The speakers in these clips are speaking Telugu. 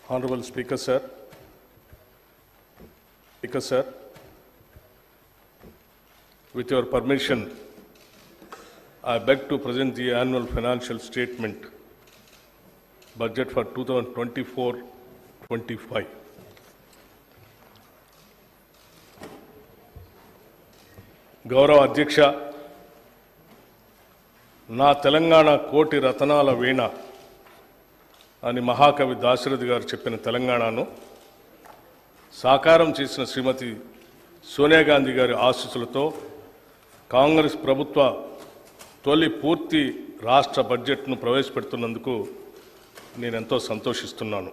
Honorable Speaker, sir. With your permission, I beg to present the annual financial statement, budget for 2024-25. గౌరవ అధ్యక్ష, నా తెలంగాణ కోటి రతనాల వీణ అని మహాకవి దాశరథి గారు చెప్పిన తెలంగాణను సాకారం చేసిన శ్రీమతి సోనియా గాంధీ గారి ఆశీస్సులతో కాంగ్రెస్ ప్రభుత్వ తొలి పూర్తి రాష్ట్ర బడ్జెట్ను ప్రవేశపెడుతున్నందుకు నేను ఎంతో సంతోషిస్తున్నాను.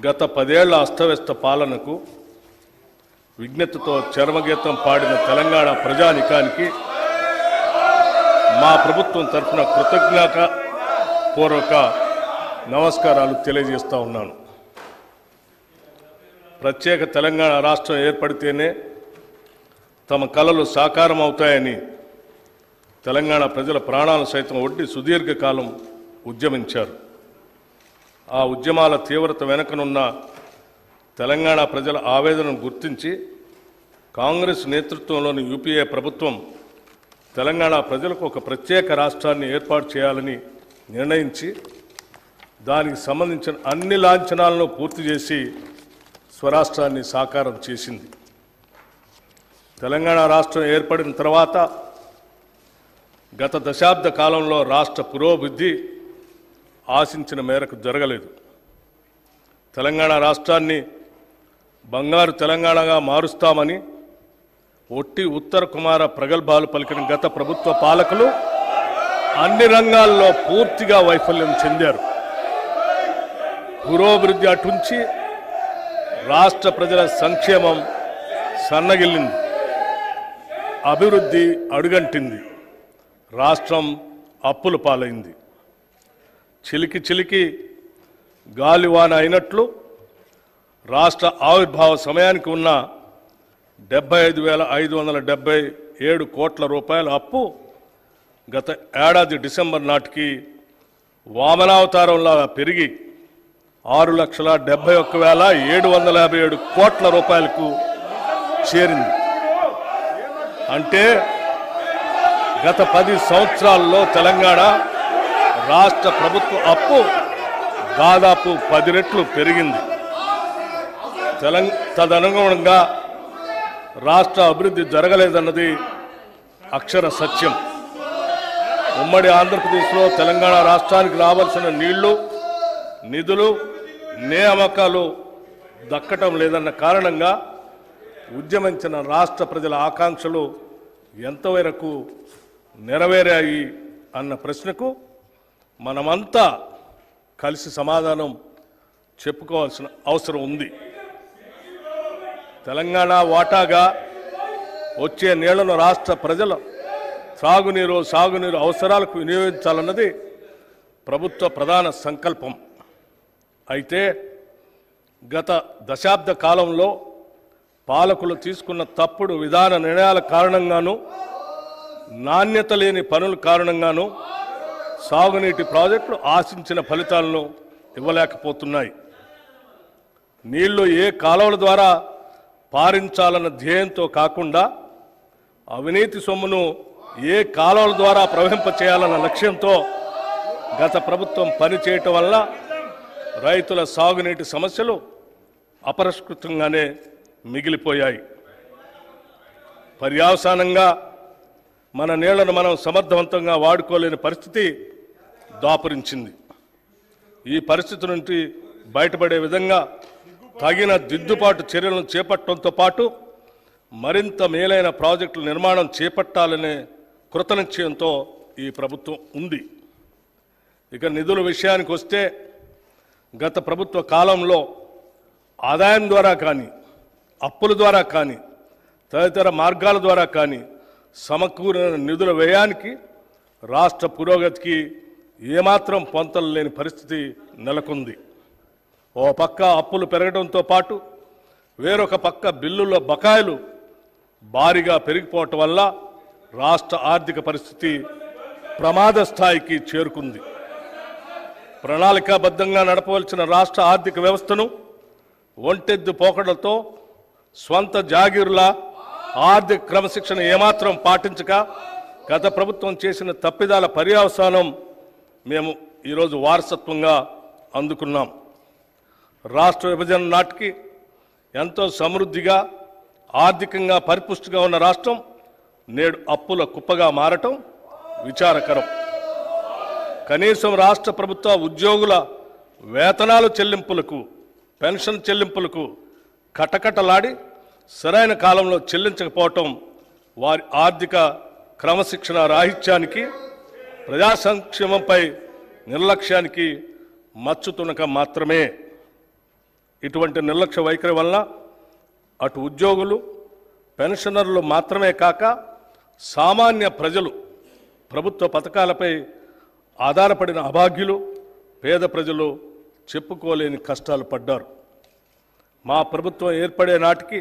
గత 10 ఏళ్ల అస్తవ్యస్త పాలనకు విజ్ఞతతో చరమగీతం పాడిన తెలంగాణ ప్రజానికానికి మా ప్రభుత్వం తరఫున కృతజ్ఞతాపూర్వక నమస్కారాలు తెలియజేస్తా ఉన్నాను. ప్రత్యేక తెలంగాణ రాష్ట్రం ఏర్పడితేనే తమ కలలు సాకారం అవుతాయని తెలంగాణ ప్రజల ప్రాణాలు సైతం ఒడ్డి సుదీర్ఘకాలం ఉద్యమించారు. ఆ ఉద్యమాల తీవ్రత వెనుకనున్న తెలంగాణ ప్రజల ఆవేదనను గుర్తించి కాంగ్రెస్ నేతృత్వంలోని యూపీఏ ప్రభుత్వం తెలంగాణ ప్రజలకు ఒక ప్రత్యేక రాష్ట్రాన్ని ఏర్పాటు చేయాలని నిర్ణయించి దానికి సంబంధించిన అన్ని లాంఛనాలను పూర్తి చేసి స్వరాష్ట్రాన్ని సాకారం చేసింది. తెలంగాణ రాష్ట్రం ఏర్పడిన తర్వాత గత దశాబ్ద కాలంలో రాష్ట్ర పురోభివృద్ధి ఆశించిన మేరకు జరగలేదు. తెలంగాణ రాష్ట్రాన్ని బంగారు తెలంగాణగా మారుస్తామని ఒట్టి ఉత్తర కుమార ప్రగల్భాలు పలికిన గత ప్రభుత్వ పాలకులు అన్ని రంగాల్లో పూర్తిగా వైఫల్యం చెందారు. పురోభివృద్ధి అటుంచి రాష్ట్ర ప్రజల సంక్షేమం సన్నగిల్లింది, అభివృద్ధి అడుగంటింది, రాష్ట్రం అప్పుల పాలైంది. చిలికి చిలికి గాలివాన అయినట్లు రాష్ట్ర ఆవిర్భావ సమయానికి ఉన్న 75,577 కోట్ల రూపాయల అప్పు గత ఏడాది డిసెంబర్ నాటికి వామనావతారంలా పెరిగి 6,71,757 కోట్ల రూపాయలకు చేరింది. అంటే గత 10 సంవత్సరాల్లో తెలంగాణ రాష్ట్ర ప్రభుత్వ అప్పు దాదాపు 10 రెట్లు పెరిగింది. తదనుగుణంగా రాష్ట్ర అభివృద్ధి జరగలేదన్నది అక్షర సత్యం. ఉమ్మడి ఆంధ్రప్రదేశ్లో తెలంగాణ రాష్ట్రానికి రావాల్సిన నీళ్లు, నిధులు, నియామకాలు దక్కటం లేదన్న కారణంగా ఉద్యమించిన రాష్ట్ర ప్రజల ఆకాంక్షలు ఎంతవరకు నెరవేరాయి అన్న ప్రశ్నకు మనమంతా కలిసి సమాధానం చెప్పుకోవాల్సిన అవసరం ఉంది. తెలంగాణ వాటాగా వచ్చే నీళ్లను రాష్ట్ర ప్రజల సాగునీరు అవసరాలకు వినియోగించాలన్నది ప్రభుత్వ ప్రధాన సంకల్పం. అయితే గత దశాబ్ద కాలంలో పాలకులు తీసుకున్న తప్పుడు విధాన నిర్ణయాల కారణంగాను, నాణ్యత లేని పనుల కారణంగాను సాగునీటి ప్రాజెక్టులు ఆశించిన ఫలితాలను ఇవ్వలేకపోతున్నాయి. నీళ్లు ఏ కాలువల ద్వారా పారించాలన్న ధ్యేయంతో కాకుండా అవినీతి సొమ్మును ఏ కాలువల ద్వారా ప్రవహింపచేయాలన్న లక్ష్యంతో గత ప్రభుత్వం పనిచేయటం వల్ల రైతుల సాగునీటి సమస్యలు అపరిష్కృతంగానే మిగిలిపోయాయి. పర్యవసానంగా మన నీళ్లను మనం సమర్థవంతంగా వాడుకోలేని పరిస్థితి దాపురించింది. ఈ పరిస్థితి నుండి బయటపడే విధంగా తగిన దిద్దుబాటు చర్యలను చేపట్టడంతో పాటు మరింత మేలైన ప్రాజెక్టుల నిర్మాణం చేపట్టాలనే కృతనిశ్చయంతో ఈ ప్రభుత్వం ఉంది. ఇక నిధుల విషయానికి వస్తే గత ప్రభుత్వ కాలంలో ఆదాయం ద్వారా కానీ, అప్పుల ద్వారా కానీ, తదితర మార్గాల ద్వారా కానీ సమకూరిన నిధుల వ్యయానికి రాష్ట్ర పురోగతికి ఏమాత్రం పొంతలు లేని పరిస్థితి నెలకొంది. ఓ పక్క అప్పులు పెరగడంతో పాటు వేరొక పక్క బిల్లుల బకాయిలు భారీగా పెరిగిపోవటం వల్ల రాష్ట్ర ఆర్థిక పరిస్థితి ప్రమాద స్థాయికి చేరుకుంది. ప్రణాళికాబద్ధంగా నడపవలసిన రాష్ట్ర ఆర్థిక వ్యవస్థను ఒంటెద్దు పోకడలతో స్వంత జాగీరుల ఆర్థిక క్రమశిక్షణ ఏమాత్రం పాటించక గత ప్రభుత్వం చేసిన తప్పిదాల పర్యవసానం మేము ఈరోజు వారసత్వంగా అందుకున్నాం. రాష్ట్ర విభజన నాటికి ఎంతో సమృద్ధిగా ఆర్థికంగా పరిపుష్టిగా ఉన్న రాష్ట్రం నేడు అప్పుల కుప్పగా మారటం విచారకరం. కనీసం రాష్ట్ర ప్రభుత్వ ఉద్యోగుల వేతనాల చెల్లింపులకు, పెన్షన్ చెల్లింపులకు కటకటలాడి సరైన కాలంలో చెల్లించకపోవటం వారి ఆర్థిక క్రమశిక్షణ రాహిత్యానికి, ప్రజా సంక్షేమంపై నిర్లక్ష్యానికి మచ్చుతునక మాత్రమే. ఇటువంటి నిర్లక్ష్య వైఖరి వలన అటు ఉద్యోగులు, పెన్షనర్లు మాత్రమే కాక సామాన్య ప్రజలు, ప్రభుత్వ పథకాలపై ఆధారపడిన అభాగ్యులు, పేద ప్రజలు చెప్పుకోలేని కష్టాలు పడ్డారు. మా ప్రభుత్వం ఏర్పడే నాటికి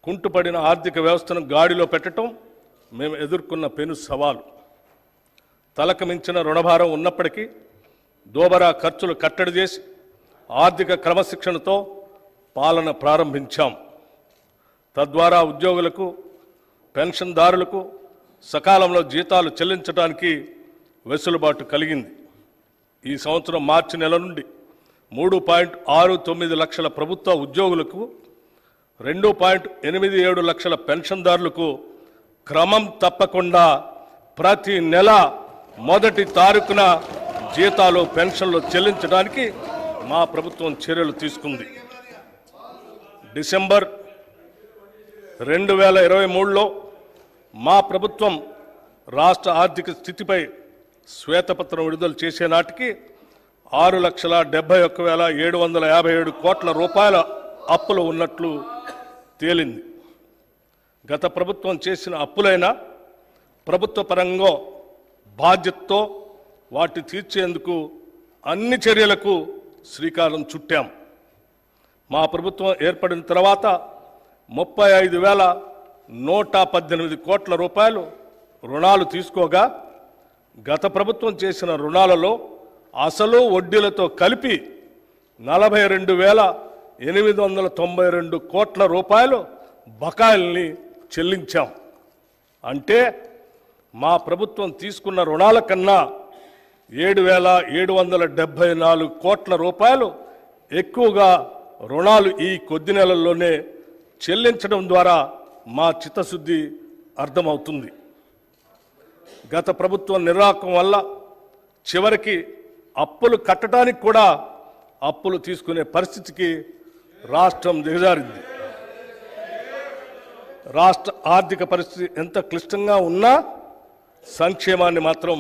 కుంటుపడిన ఆర్థిక వ్యవస్థను గాడిలో పెట్టడం మేము ఎదుర్కొన్న పెను సవాలు. తలకు మించిన రుణభారం ఉన్నప్పటికీ దోబరా ఖర్చులు కట్టడి చేసి ఆర్థిక క్రమశిక్షణతో పాలన ప్రారంభించాం. తద్వారా ఉద్యోగులకు, పెన్షన్దారులకు సకాలంలో జీతాలు చెల్లించడానికి వెసులుబాటు కలిగింది. ఈ సంవత్సరం మార్చి నెల నుండి 3.69 లక్షల ప్రభుత్వ ఉద్యోగులకు, 2.87 లక్షల పెన్షన్దారులకు క్రమం తప్పకుండా ప్రతి నెల మొదటి తారీఖున జీతాలు, పెన్షన్లు చెల్లించడానికి మా ప్రభుత్వం చర్యలు తీసుకుంది. డిసెంబర్ 2023లో మా ప్రభుత్వం రాష్ట్ర ఆర్థిక స్థితిపై శ్వేతపత్రం విడుదల చేసే నాటికి 6,71,757 కోట్ల రూపాయల అప్పులు ఉన్నట్లు తేలింది. గత ప్రభుత్వం చేసిన అప్పులైనా ప్రభుత్వ పరంగా బాధ్యతతో వాటి తీర్చేందుకు అన్ని చర్యలకు శ్రీకారం చుట్టాం. మా ప్రభుత్వం ఏర్పడిన తర్వాత 35,118 కోట్ల రూపాయలు రుణాలు తీసుకోగా గత ప్రభుత్వం చేసిన రుణాలలో అసలు వడ్డీలతో కలిపి 42,892 కోట్ల రూపాయలు బకాయిల్ని చెల్లించాం. అంటే మా ప్రభుత్వం తీసుకున్న రుణాల కన్నా 7,774 కోట్ల రూపాయలు ఎక్కువగా రుణాలు ఈ కొద్ది నెలల్లోనే చెల్లించడం ద్వారా మా చిత్తశుద్ధి అర్థమవుతుంది. గత ప్రభుత్వం నిర్వాహకం వల్ల చివరికి అప్పులు కట్టడానికి కూడా అప్పులు తీసుకునే పరిస్థితికి రాష్ట్రం దిగజారింది. రాష్ట్ర ఆర్థిక పరిస్థితి ఎంత క్లిష్టంగా ఉన్నా సంక్షేమాన్ని మాత్రం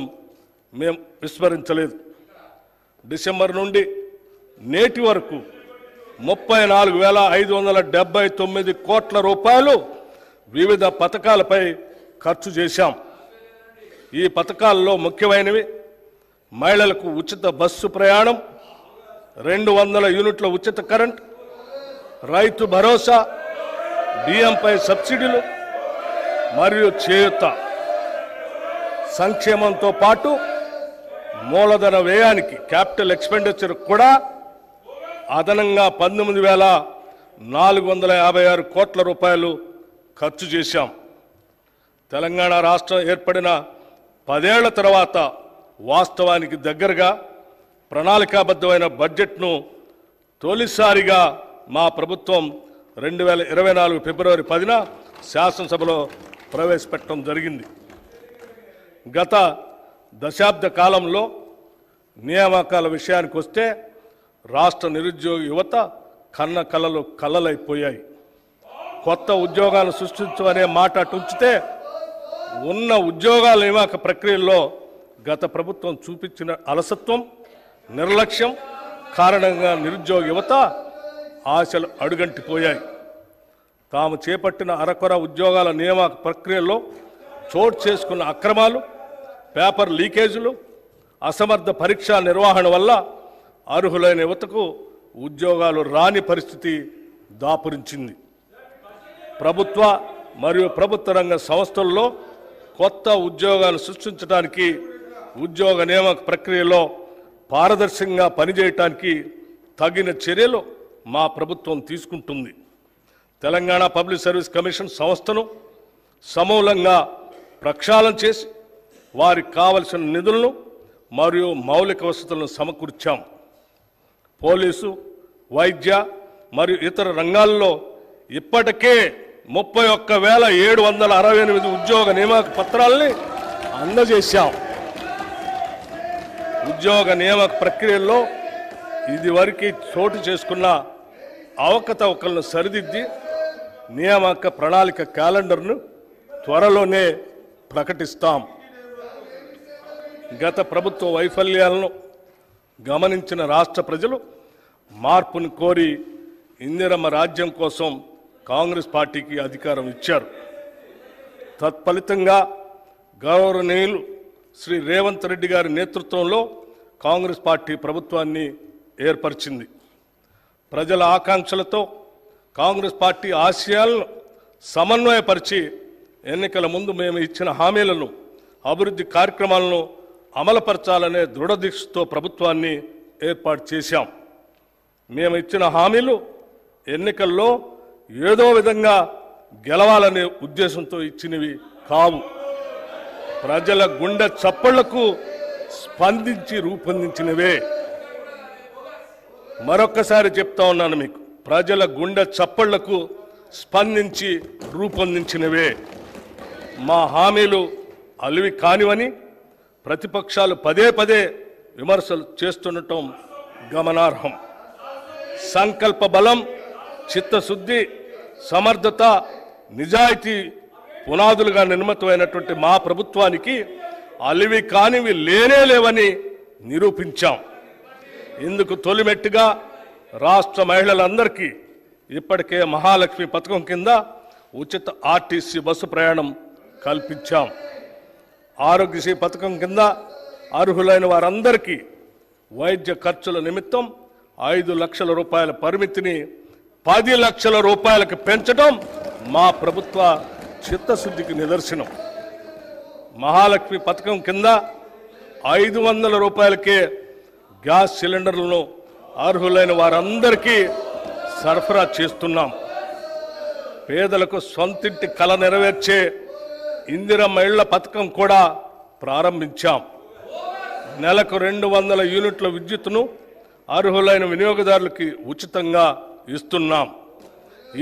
మేము విస్మరించలేదు. డిసెంబర్ నుండి నేటి వరకు 34,579 కోట్ల రూపాయలు వివిధ పథకాలపై ఖర్చు చేశాం. ఈ పథకాల్లో ముఖ్యమైనవి మహిళలకు ఉచిత బస్సు ప్రయాణం, 200 యూనిట్ల ఉచిత కరెంట్, రైతు భరోసా, బియ్యంపై సబ్సిడీలు మరియు చేయూత. సంక్షేమంతో పాటు మూలధన వ్యయానికి, క్యాపిటల్ ఎక్స్పెండిచర్ కూడా అదనంగా 19,456 కోట్ల రూపాయలు ఖర్చు చేశాం. తెలంగాణ రాష్ట్రం ఏర్పడిన 10 ఏళ్ల తర్వాత వాస్తవానికి దగ్గరగా ప్రణాళికాబద్ధమైన బడ్జెట్ను తొలిసారిగా మా ప్రభుత్వం 2024 ఫిబ్రవరి 10న శాసనసభలో ప్రవేశపెట్టడం జరిగింది. గత దశాబ్ద కాలంలో నియామకాల విషయానికి వస్తే రాష్ట్ర నిరుద్యోగ యువత కన్న కలలు కలలైపోయాయి. కొత్త ఉద్యోగాలు సృష్టించమనే మాట ఉంచితే ఉన్న ఉద్యోగాల నియామక ప్రక్రియల్లో గత ప్రభుత్వం చూపించిన అలసత్వం, నిర్లక్ష్యం కారణంగా నిరుద్యోగ యువత ఆశలు అడుగంటిపోయాయి. తాము చేపట్టిన అరకొర ఉద్యోగాల నియామక ప్రక్రియలో చోటు చేసుకున్న అక్రమాలు, పేపర్ లీకేజీలు, అసమర్థ పరీక్షా నిర్వహణ వల్ల అర్హులైన యువతకు ఉద్యోగాలు రాని పరిస్థితి దాపురించింది. ప్రభుత్వ మరియు ప్రభుత్వ రంగ సంస్థల్లో కొత్త ఉద్యోగాలు సృష్టించడానికి ఉద్యోగ నియామక ప్రక్రియలో పారదర్శకంగా పనిచేయటానికి తగిన చర్యలు మా ప్రభుత్వం తీసుకుంటుంది. తెలంగాణ పబ్లిక్ సర్వీస్ కమిషన్ సంస్థను సమూలంగా ప్రక్షాళన చేసి వారికి కావలసిన నిధులను మరియు మౌలిక వసతులను సమకూర్చాం. పోలీసు, వైద్య మరియు ఇతర రంగాల్లో ఇప్పటికే 31,768 ఉద్యోగ నియామక పత్రాలని అందజేశాం. ఉద్యోగ నియామక ప్రక్రియల్లో ఇదివరకు చోటు చేసుకున్న అవకతవకలను సరిదిద్ది నియామక ప్రణాళిక క్యాలెండర్ను త్వరలోనే ప్రకటిస్తాం. గత ప్రభుత్వ వైఫల్యాలను గమనించిన రాష్ట్ర ప్రజలు మార్పును కోరి ఇందిరమ్మ రాజ్యం కోసం కాంగ్రెస్ పార్టీకి అధికారం ఇచ్చారు. తత్ఫలితంగా గౌరవనీయులు శ్రీ రేవంత్ రెడ్డి గారి నేతృత్వంలో కాంగ్రెస్ పార్టీ ప్రభుత్వాన్ని ఏర్పరిచింది. ప్రజల ఆకాంక్షలతో కాంగ్రెస్ పార్టీ ఆశయాలను సమన్వయపరిచి ఎన్నికల ముందు మేము ఇచ్చిన హామీలను, అభివృద్ధి కార్యక్రమాలను అమలుపరచాలనే దృఢదీక్షతో ప్రభుత్వాన్ని ఏర్పాటు చేశాం. మేము ఇచ్చిన హామీలు ఎన్నికల్లో ఏదో విధంగా గెలవాలనే ఉద్దేశంతో ఇచ్చినవి కావు. ప్రజల గుండె చప్పళ్లకు స్పందించి రూపొందించినవే. మరొక్కసారి చెప్తా ఉన్నాను మీకు, ప్రజల గుండె చప్పళ్లకు స్పందించి రూపొందించినవే. మా హామీలు అలివి కానివని ప్రతిపక్షాలు పదే పదే విమర్శలు చేస్తుండటం గమనార్హం. సంకల్ప బలం, చిత్తశుద్ధి, సమర్థత, నిజాయితీ పునాదులుగా నిర్మితమైనటువంటి మా ప్రభుత్వానికి అలివి కానివి లేనే లేవని నిరూపించాం. ఇందుకు తొలిమెట్టుగా రాష్ట్ర మహిళలందరికీ ఇప్పటికే మహాలక్ష్మి పథకం కింద ఉచిత ఆర్టీసీ బస్సు ప్రయాణం కల్పించాం. ఆరోగ్యశ్రీ పథకం కింద అర్హులైన వారందరికీ వైద్య ఖర్చుల నిమిత్తం 5 లక్షల రూపాయల పరిమితిని 10 లక్షల రూపాయలకు పెంచడం మా ప్రభుత్వ చిత్తశుద్ధికి నిదర్శనం. మహాలక్ష్మి పథకం కింద 500 రూపాయలకే గ్యాస్ సిలిండర్లను అర్హులైన వారందరికీ సరఫరా చేస్తున్నాం. పేదలకు సొంతింటి కల నెరవేర్చే ఇందిరమ్మ ఇళ్ల పథకం కూడా ప్రారంభించాం. నెలకు 200 యూనిట్ల విద్యుత్తును అర్హులైన వినియోగదారులకి ఉచితంగా ఇస్తున్నాం.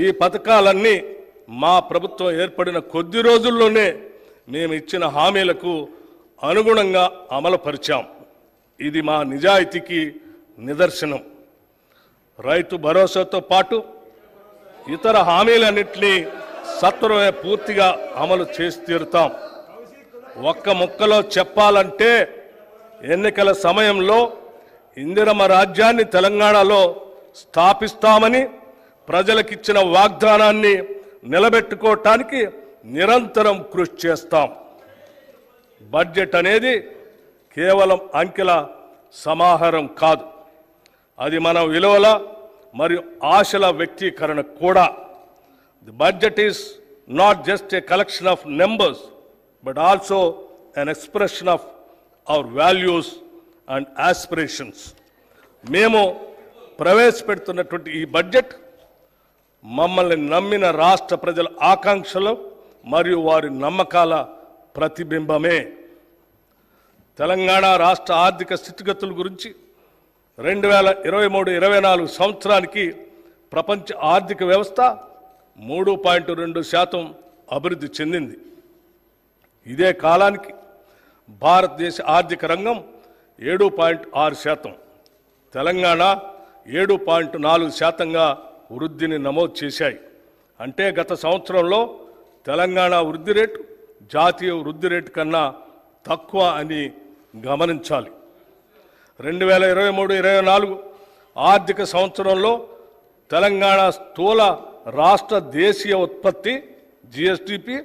ఈ పథకాలన్నీ మా ప్రభుత్వం ఏర్పడిన కొద్ది రోజుల్లోనే మేము ఇచ్చిన హామీలకు అనుగుణంగా అమలుపరిచాం. ఇది మా నిజాయితీకి నిదర్శనం. రైతు భరోసాతో పాటు ఇతర హామీలన్నింటినీ సత్వరమే పూర్తిగా అమలు చేసి తీరుతాం. ఒక్క ముక్కలో చెప్పాలంటే ఎన్నికల సమయంలో ఇందిరమ్మ రాజ్యాన్ని తెలంగాణలో స్థాపిస్తామని ప్రజలకిచ్చిన వాగ్దానాన్ని నిలబెట్టుకోవటానికి నిరంతరం కృషి చేస్తాం. బడ్జెట్ అనేది కేవలం అంకెల సమాహారం కాదు, అది మన విలువల మరియు ఆశల వ్యక్తీకరణ కూడా. The budget is not just a collection of numbers but also an expression of our values and aspirations. మేము ప్రవేశపెడుతున్నటువంటి ఈ బడ్జెట్ మమ్మల్ని నమ్మిన రాష్ట్ర ప్రజల ఆకాంక్షలు మరియు వారి నమ్మకాల ప్రతిబింబమే. తెలంగాణ రాష్ట్ర ఆర్థిక స్థితిగతుల గురించి 2023-24 సంవత్సరానికి ప్రపంచ ఆర్థిక వ్యవస్థ 3.2% అభివృద్ధి చెందింది. ఇదే కాలానికి భారతదేశ ఆర్థిక రంగం 7.6%, తెలంగాణ 7.4%గా వృద్ధిని నమోదు చేశాయి. అంటే గత సంవత్సరంలో తెలంగాణ వృద్ధి రేటు జాతీయ వృద్ధి రేటు కన్నా తక్కువ అని గమనించాలి. 2023-24 ఆర్థిక సంవత్సరంలో తెలంగాణ స్థూల రాష్ట్ర దేశీయ ఉత్పత్తి జిఎస్డిపి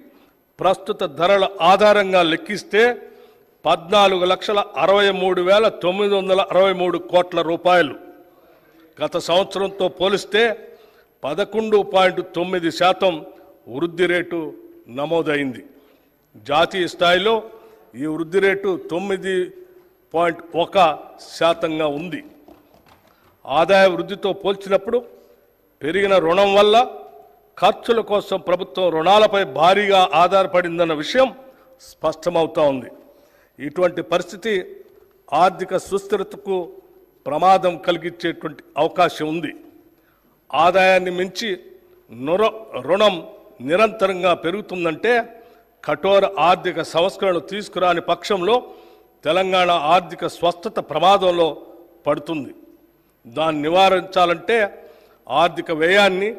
ప్రస్తుత ధరల ఆధారంగా లెక్కిస్తే 14,63,963 కోట్ల రూపాయలు. గత సంవత్సరంతో పోలిస్తే 11.9% వృద్ధి రేటు నమోదైంది. జాతీయ స్థాయిలో ఈ వృద్ధి రేటు 0.1% ఉంది. ఆదాయ వృద్ధితో పోల్చినప్పుడు పెరిగిన రుణం వల్ల ఖర్చుల కోసం ప్రభుత్వం రుణాలపై భారీగా ఆధారపడిందన్న విషయం స్పష్టమవుతా ఉంది. ఇటువంటి పరిస్థితి ఆర్థిక సుస్థిరతకు ప్రమాదం కలిగించేటువంటి అవకాశం ఉంది. ఆదాయాన్ని మించి రుణం నిరంతరంగా పెరుగుతుందంటే కఠోర ఆర్థిక సంస్కరణలు తీసుకురాని పక్షంలో తెలంగాణ ఆర్థిక స్వస్థత ప్రమాదంలో పడుతుంది. దాన్ని నివారించాలంటే ఆర్థిక వ్యయాన్ని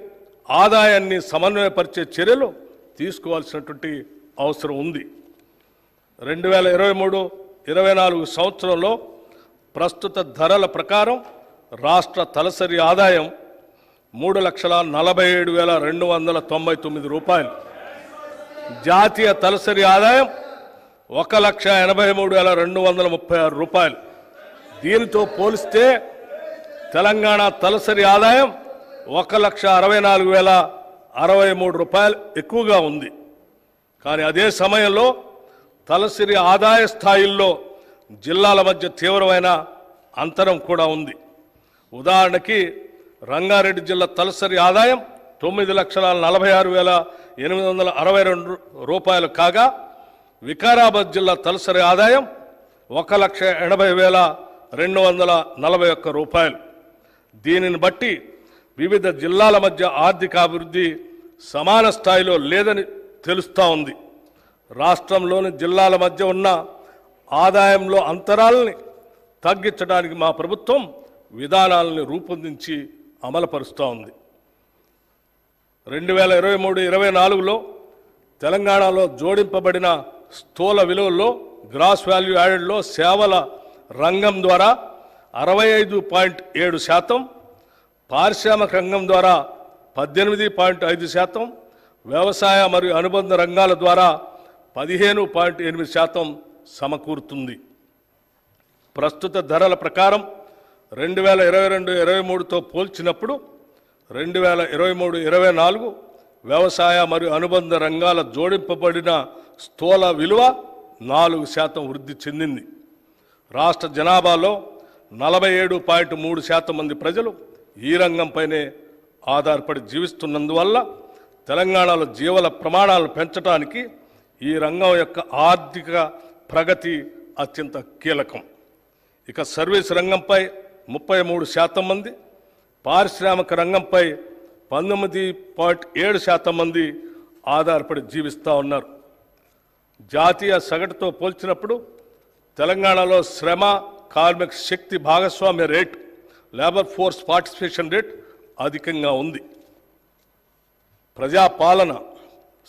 ఆదాయాన్ని సమన్వయపరిచే చర్యలు తీసుకోవాల్సినటువంటి అవసరం ఉంది. 2023-24 సంవత్సరంలో ప్రస్తుత ధరల ప్రకారం రాష్ట్ర తలసరి ఆదాయం 3,47,299 రూపాయలు. జాతీయ తలసరి ఆదాయం 1,83,236 రూపాయలు. దీనితో పోలిస్తే తెలంగాణ తలసరి ఆదాయం 1,64,063 రూపాయలు ఎక్కువగా ఉంది. కానీ అదే సమయంలో తలసరి ఆదాయ స్థాయిల్లో జిల్లాల మధ్య తీవ్రమైన అంతరం కూడా ఉంది. ఉదాహరణకి రంగారెడ్డి జిల్లా తలసరి ఆదాయం 9,46,862 రూపాయలు కాగా వికారాబాద్ జిల్లా తలసరి ఆదాయం 1,80,241 రూపాయలు. దీనిని బట్టి వివిధ జిల్లాల మధ్య ఆర్థిక అభివృద్ధి సమాన స్థాయిలో లేదని తెలుస్తూ ఉంది. రాష్ట్రంలోని జిల్లాల మధ్య ఉన్న ఆదాయంలో అంతరాలని తగ్గించడానికి మా ప్రభుత్వం విధానాలను రూపొందించి అమలుపరుస్తూ ఉంది. 2023-24లో తెలంగాణలో జోడింపబడిన స్థూల విలువల్లో గ్రాస్ వాల్యూ యాడెడ్లో సేవల రంగం ద్వారా 65.7%, పారిశ్రామిక రంగం ద్వారా 18.5%, వ్యవసాయ మరియు అనుబంధ రంగాల ద్వారా 15.8% సమకూరుతుంది. ప్రస్తుత ధరల ప్రకారం 2022-23తో పోల్చినప్పుడు 2023-24 వ్యవసాయ మరియు అనుబంధ రంగాల జోడింపబడిన స్థూల విలువ 4% వృద్ధి చెందింది. రాష్ట్ర జనాభాలో 47.3% మంది ప్రజలు ఈ రంగంపైనే ఆధారపడి జీవిస్తున్నందువల్ల తెలంగాణలో జీవన ప్రమాణాలను పెంచడానికి ఈ రంగం యొక్క ఆర్థిక ప్రగతి అత్యంత కీలకం. ఇక సర్వీస్ రంగంపై 33% మంది, పారిశ్రామిక రంగంపై 19.7% మంది ఆధారపడి జీవిస్తూ ఉన్నారు. జాతీయ సగటుతో పోల్చినప్పుడు తెలంగాణలో శ్రమ కార్మిక శక్తి భాగస్వామ్య rate, labour force participation rate అధికంగా ఉంది. ప్రజాపాలన,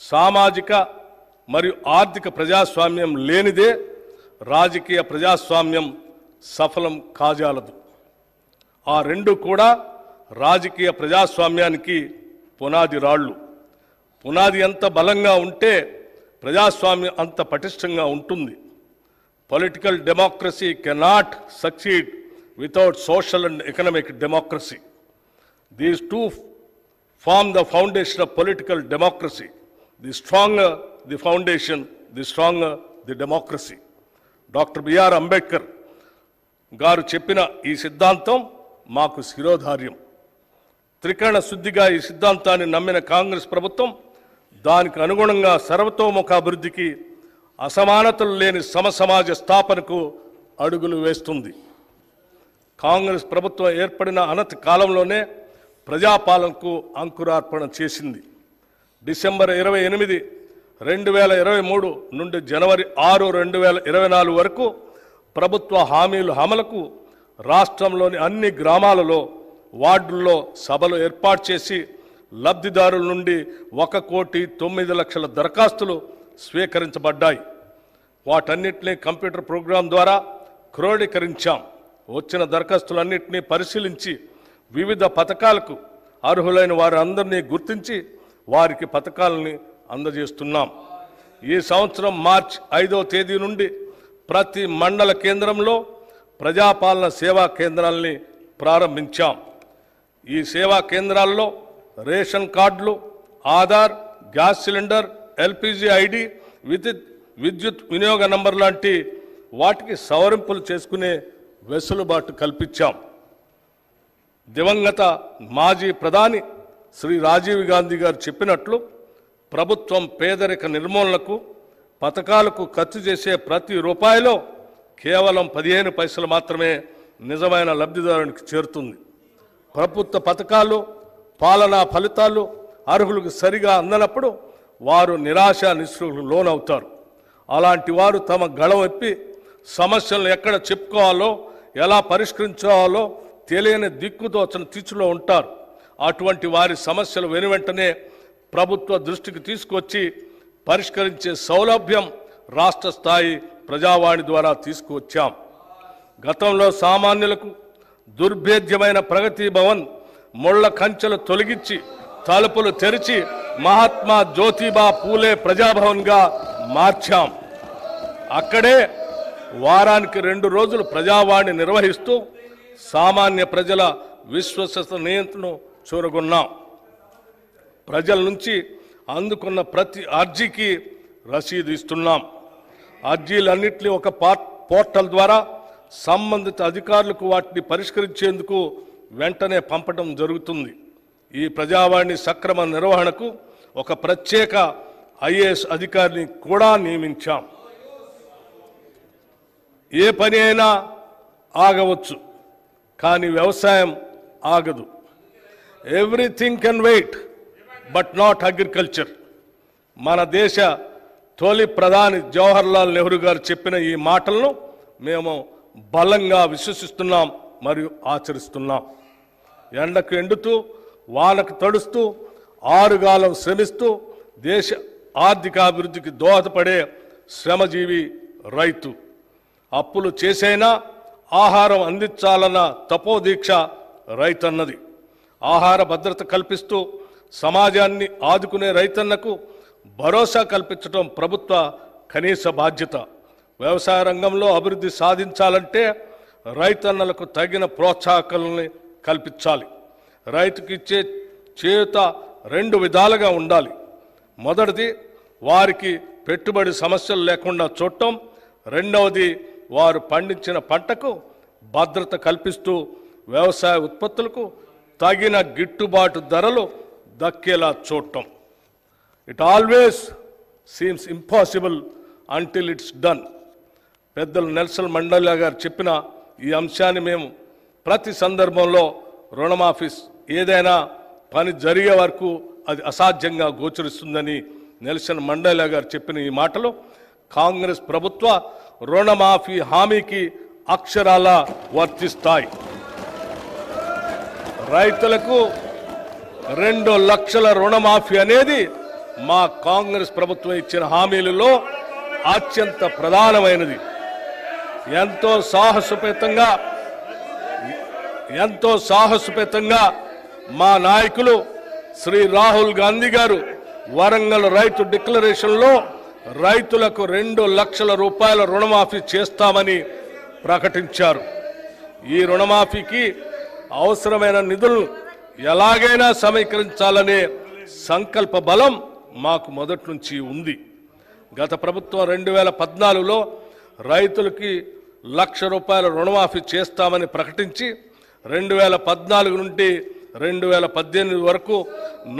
సామాజిక మరియు ఆర్థిక ప్రజాస్వామ్యం లేనిదే రాజకీయ ప్రజాస్వామ్యం సఫలం కాజాలదు. ఆ రెండు కూడా రాజకీయ ప్రజాస్వామ్యానికి పునాది రాళ్ళు. పునాది ఎంత బలంగా ఉంటే ప్రజాస్వామ్యం అంత పటిష్టంగా ఉంటుంది. Political democracy cannot succeed without social and economic democracy. These two form the foundation of political democracy. The stronger the foundation, the stronger the democracy. Doctor B R Ambedkar garu చెప్పిన ఈ సిద్ధాంతం మాకు శిరోధార్యం. త్రికరణ శుద్ధిగా ఈ సిద్ధాంతాన్ని నమ్మిన కాంగ్రెస్ ప్రభుత్వం దానికి అనుగుణంగా సర్వతోముఖాభివృద్ధికి, అసమానతలు లేని సమసమాజ స్థాపనకు అడుగులు వేస్తుంది. కాంగ్రెస్ ప్రభుత్వం ఏర్పడిన అనతి కాలంలోనే ప్రజాపాలనకు అంకురార్పణ చేసింది. డిసెంబర్ 28, 2023 నుండి జనవరి 6, 2024 వరకు ప్రభుత్వ హామీల అమలుకు రాష్ట్రంలోని అన్ని గ్రామాలలో, వార్డుల్లో సభలు ఏర్పాటు చేసి లబ్ధిదారుల నుండి 1,09,00,000 దరఖాస్తులు స్వీకరించబడ్డాయి. వాటన్నిటినీ కంప్యూటర్ ప్రోగ్రాం ద్వారా క్రోడీకరించాం. వచ్చిన దరఖాస్తులన్నింటినీ పరిశీలించి వివిధ పథకాలకు అర్హులైన వారందరినీ గుర్తించి వారికి పథకాలని అందజేస్తున్నాం. ఈ సంవత్సరం మార్చి 5వ తేదీ నుండి ప్రతి మండల కేంద్రంలో ప్రజాపాలన సేవా కేంద్రాలని ప్రారంభించాం. ఈ సేవా కేంద్రాల్లో రేషన్ కార్డులు, Aadhaar, gas cylinder, LPG ID, విద్యుత్ వినియోగ నంబర్ లాంటి వాటికి సవరింపులు చేసుకునే వెసులుబాటు కల్పించాం. దివంగత మాజీ ప్రధాని శ్రీ రాజీవ్ గాంధీ గారు చెప్పినట్లు ప్రభుత్వం పేదరిక నిర్మూలనకు పథకాలకు ఖర్చు చేసే ప్రతి రూపాయిలో కేవలం 15 పైసలు మాత్రమే నిజమైన లబ్ధిదారునికి చేరుతుంది. ప్రభుత్వ పథకాలు పాలనా ఫలితాలు అర్హులకు సరిగా అందనప్పుడు వారు నిరాశ నిస్పృహలకు లోనవుతారు. అలాంటి వారు తమ గళం ఎప్పి సమస్యలను ఎక్కడ చెప్పుకోవాలో ఎలా పరిష్కరించాలో తెలియని దిక్కుదోచని తీర్చులో ఉంటారు. అటువంటి వారి సమస్యలు వెనువెంటనే ప్రభుత్వ దృష్టికి తీసుకొచ్చి పరిష్కరించే సౌలభ్యం రాష్ట్ర స్థాయి ప్రజావాణి ద్వారా తీసుకువచ్చాం. గతంలో సామాన్యులకు దుర్భేద్యమైన ప్రగతి భవన్ ముళ్ల కంచెలు తొలగించి తలుపులు తెరిచి మహాత్మా జ్యోతిబా పూలే ప్రజాభవన్గా మార్చాం. అక్కడే వారానికి 2 రోజులు ప్రజావాణి నిర్వహిస్తూ సామాన్య ప్రజల విశ్వసనీయతను చూరగొన్నాం. ప్రజల నుంచి అందుకున్న ప్రతి అర్జీకి రసీదు ఇస్తున్నాం. అర్జీలన్నింటినీ ఒక పోర్టల్ ద్వారా సంబంధిత అధికారులకు వాటిని పరిష్కరించేందుకు వెంటనే పంపడం జరుగుతుంది. ఈ ప్రజావాణి సక్రమ నిర్వహణకు ఒక ప్రత్యేక ఐఏఎస్ అధికారిని కూడా నియమించాం. ఏ పని అయినా ఆగవచ్చు, కానీ వ్యవసాయం ఆగదు. Everything can wait but not agriculture. మన దేశ తొలి ప్రధాని జవహర్లాల్ నెహ్రూ గారు చెప్పిన ఈ మాటలను మేము బలంగా విశ్వసిస్తున్నాం మరియు ఆచరిస్తున్నాం. ఎండకు ఎండుతూ వానకు తడుస్తూ ఆరుగాలం శ్రమిస్తూ దేశ ఆర్థికాభివృద్ధికి దోహదపడే శ్రమజీవి రైతు. అప్పులు చేసైనా ఆహారం అందించాలన్న తపోదీక్ష రైతన్నది. ఆహార భద్రత కల్పిస్తూ సమాజాన్ని ఆదుకునే రైతన్నకు భరోసా కల్పించడం ప్రభుత్వ కనీస బాధ్యత. వ్యవసాయ రంగంలో అభివృద్ధి సాధించాలంటే రైతన్నలకు తగిన ప్రోత్సాహకాలని కల్పించాలి. రైతుకి ఇచ్చే చేయూత 2 విధాలుగా ఉండాలి. మొదటిది వారికి పెట్టుబడి సమస్యలు లేకుండా చూడటం, రెండవది వారు పండించిన పంటకు భద్రత కల్పిస్తూ వ్యవసాయ ఉత్పత్తులకు తగిన గిట్టుబాటు ధరలు దక్కేలా చూడటం. It always seems impossible until it's done. పెద్దలు నెల్సన్ మండేలా గారు చెప్పిన ఈ అంశాన్ని మేము ప్రతి సందర్భంలో రుణమాఫీ ఏదైనా పని జరిగే వరకు అది అసాధ్యంగా గోచరిస్తుందని నెల్సన్ మండేలా గారు చెప్పిన ఈ మాటలు కాంగ్రెస్ ప్రభుత్వ రుణమాఫీ హామీకి అక్షరాల వర్తిస్తాయి. రైతులకు 2 లక్షల రుణమాఫీ అనేది మా కాంగ్రెస్ ప్రభుత్వం ఇచ్చిన హామీలలో అత్యంత ప్రధానమైనది. ఎంతో సాహసోపేతంగా మా నాయకులు శ్రీ రాహుల్ గాంధీ గారు వరంగల్ రైతు డిక్లరేషన్లో రైతులకు 2 లక్షల రూపాయల రుణమాఫీ చేస్తామని ప్రకటించారు. ఈ రుణమాఫీకి అవసరమైన నిధులు ఎలాగైనా సమీకరించాలనే సంకల్ప బలం మాకు మొదటి నుంచి ఉంది. గత ప్రభుత్వం 2014లో రైతులకి 1,00,000 రూపాయల రుణమాఫీ చేస్తామని ప్రకటించి 2014 నుండి 2018 వరకు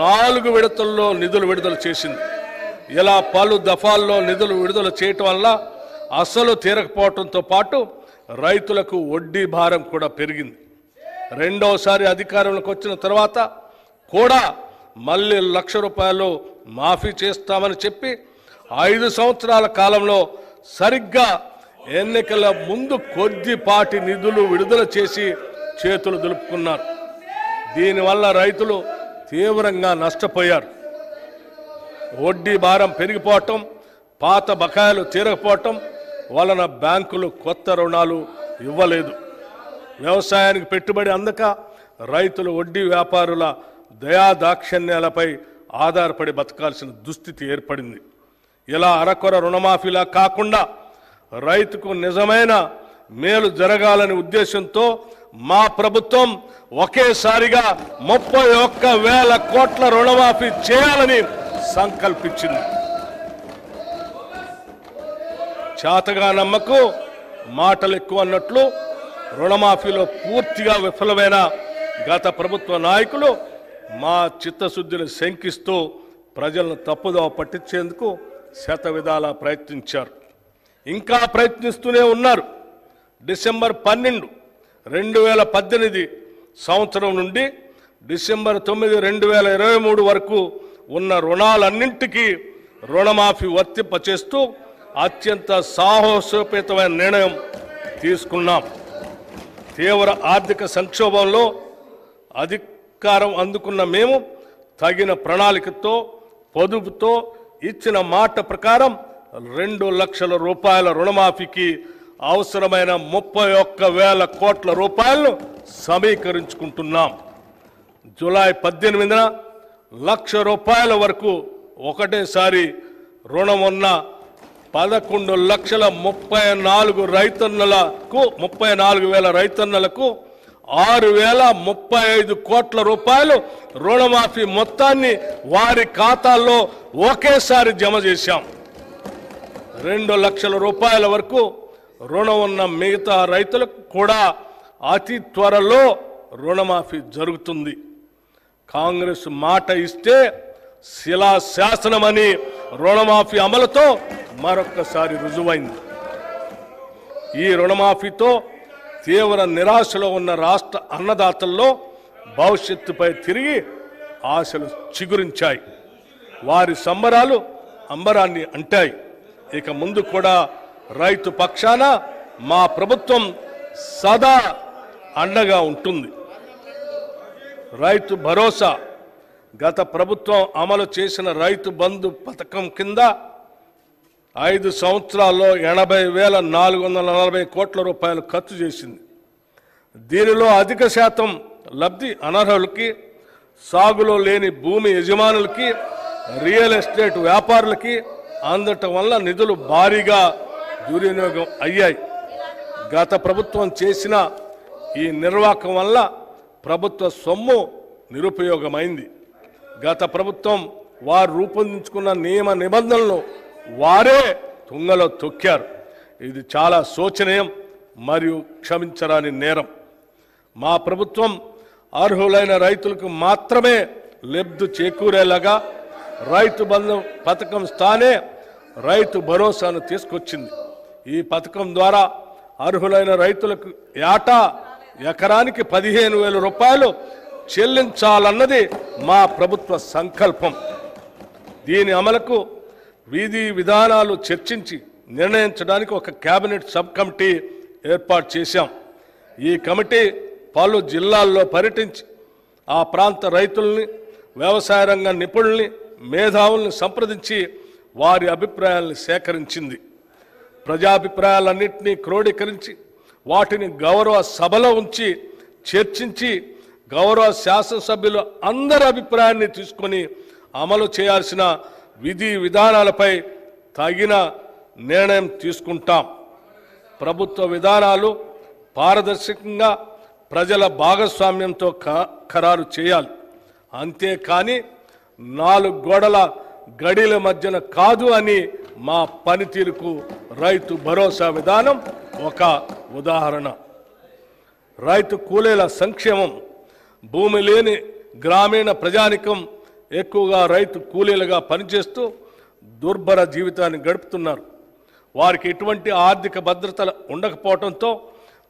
4 విడతల్లో నిధులు విడుదల చేసింది. ఇలా పలు దఫాల్లో నిధులు విడుదల చేయటం వల్ల అసలు తీరకపోవడంతో పాటు రైతులకు వడ్డీ భారం కూడా పెరిగింది. రెండోసారి అధికారంలోకి వచ్చిన తర్వాత కూడా మళ్ళీ 1,00,000 రూపాయలు మాఫీ చేస్తామని చెప్పి 5 సంవత్సరాల కాలంలో సరిగ్గా ఎన్నికల ముందు కొద్దిపాటి నిధులు విడుదల చేసి చేతులు దులుపుకున్నారు. దీనివల్ల రైతులు తీవ్రంగా నష్టపోయారు. వడ్డీ భారం పెరిగిపోవటం, పాత బకాయిలు తీరకపోవటం వలన బ్యాంకులు కొత్త రుణాలు ఇవ్వలేదు. వ్యవసాయానికి పెట్టుబడి అందక రైతులు వడ్డీ వ్యాపారుల దయాదాక్షిణ్యాలపై ఆధారపడి బతకాల్సిన దుస్థితి ఏర్పడింది. ఇలా అరకొర రుణమాఫీలా కాకుండా రైతుకు నిజమైన మేలు జరగాలనే ఉద్దేశంతో మా ప్రభుత్వం ఒకేసారిగా 31,000 కోట్ల రుణమాఫీ చేయాలని సంకల్పించింది. చాతగా నమ్మకు మాటలు ఎక్కువ అన్నట్లు రుణమాఫీలో పూర్తిగా విఫలమైన గత ప్రభుత్వ నాయకులు మా చిత్తశుద్ధిని శంకిస్తూ ప్రజలను తప్పుదోవ పట్టించేందుకు శతవిధాలా ప్రయత్నించారు. ఇంకా ప్రయత్నిస్తూనే ఉన్నారు. డిసెంబర్ 12, 2018 సంవత్సరం నుండి డిసెంబర్ 9, 2023 వరకు ఉన్న రుణాలన్నింటికీ రుణమాఫీ వర్తింపచేస్తూ అత్యంత సాహసోపేతమైన నిర్ణయం తీసుకున్నాం. తీవ్ర ఆర్థిక సంక్షోభంలో అధికారం అందుకున్న మేము తగిన ప్రణాళికతో పొదుపుతో ఇచ్చిన మాట ప్రకారం 2 లక్షల రూపాయల రుణమాఫీకి అవసరమైన 31,000 కోట్ల రూపాయలను సమీకరించుకుంటున్నాం. జూలై 18న 1,00,000 రూపాయల వరకు ఒకటేసారి రుణం ఉన్న 11,34,000 రైతన్నలకు 6,035 కోట్ల రూపాయలు రుణమాఫీ మొత్తాన్ని వారి ఖాతాల్లో ఒకేసారి జమ చేశాం. 2 లక్షల రూపాయల వరకు రుణం ఉన్న మిగతా రైతులకు కూడా అతి త్వరలో రుణమాఫీ జరుగుతుంది. కాంగ్రెస్ మాట ఇస్తే శిలా శాసనమని రుణమాఫీ అమలుతో మరొక్కసారి రుజువైంది. ఈ రుణమాఫీతో తీవ్ర నిరాశలో ఉన్న రాష్ట్ర అన్నదాతల్లో భవిష్యత్తుపై తిరిగి ఆశలు చిగురించాయి. వారి సంబరాలు అంబరాన్ని అంటాయి. ఇక ముందు కూడా రైతు పక్షాన మా ప్రభుత్వం సదా అండగా ఉంటుంది. రైతు భరోసా గత ప్రభుత్వం అమలు చేసిన రైతు బంధు పథకం కింద 5 సంవత్సరాల్లో 80,440 కోట్ల రూపాయలు ఖర్చు చేసింది. దీనిలో అధిక శాతం లబ్ధి అనర్హులకి, సాగులో లేని భూమి యజమానులకి, రియల్ ఎస్టేట్ వ్యాపారులకి అందటం వల్ల నిధులు భారీగా దుర్వినియోగం అయ్యాయి. గత ప్రభుత్వం చేసిన ఈ నిర్వాహకం వల్ల ప్రభుత్వ సొమ్ము నిరుపయోగమైంది. గత ప్రభుత్వం వారు రూపొందించుకున్న నియమ నిబంధనలను వారే తుంగలో తొక్కారు. ఇది చాలా శోచనీయం మరియు క్షమించరాని నేరం. మా ప్రభుత్వం అర్హులైన రైతులకు మాత్రమే లబ్ధి చేకూరేలాగా రైతు బంధు పథకం స్థానే రైతు భరోసాను తీసుకొచ్చింది. ఈ పథకం ద్వారా అర్హులైన రైతులకు ఏటా ఎకరానికి 15,000 రూపాయలు చెల్లించాలన్నది మా ప్రభుత్వ సంకల్పం. దీని అమలుకు విధి విధానాలు చర్చించి నిర్ణయించడానికి ఒక కేబినెట్ సబ్ కమిటీ ఏర్పాటు చేశాం. ఈ కమిటీ పలు జిల్లాల్లో పర్యటించి ఆ ప్రాంత రైతుల్ని, వ్యవసాయ రంగ నిపుణుల్ని, మేధావుల్ని సంప్రదించి వారి అభిప్రాయాలను సేకరించింది. ప్రజాభిప్రాయాలన్నింటినీ క్రోడీకరించి వాటిని గౌరవ సభలో ఉంచి చర్చించి గౌరవ శాసనసభ్యులు అందరి అభిప్రాయాన్ని తీసుకొని అమలు చేయాల్సిన విధి విధానాలపై తగిన నిర్ణయం తీసుకుంటాం. ప్రభుత్వ విధానాలు పారదర్శకంగా ప్రజల భాగస్వామ్యంతో ఖరారు చేయాలి. అంతేకాని 4 గోడల గడిల మధ్యన కాదు అని మా పనితీరుకు రైతు భరోసా విధానం ఒక ఉదాహరణ. రైతు కూలీల సంక్షేమం. భూమి లేని గ్రామీణ ప్రజానికం ఎక్కువగా రైతు కూలీలుగా పనిచేస్తూ దుర్భర జీవితాన్ని గడుపుతున్నారు. వారికి ఎటువంటి ఆర్థిక భద్రత ఉండకపోవడంతో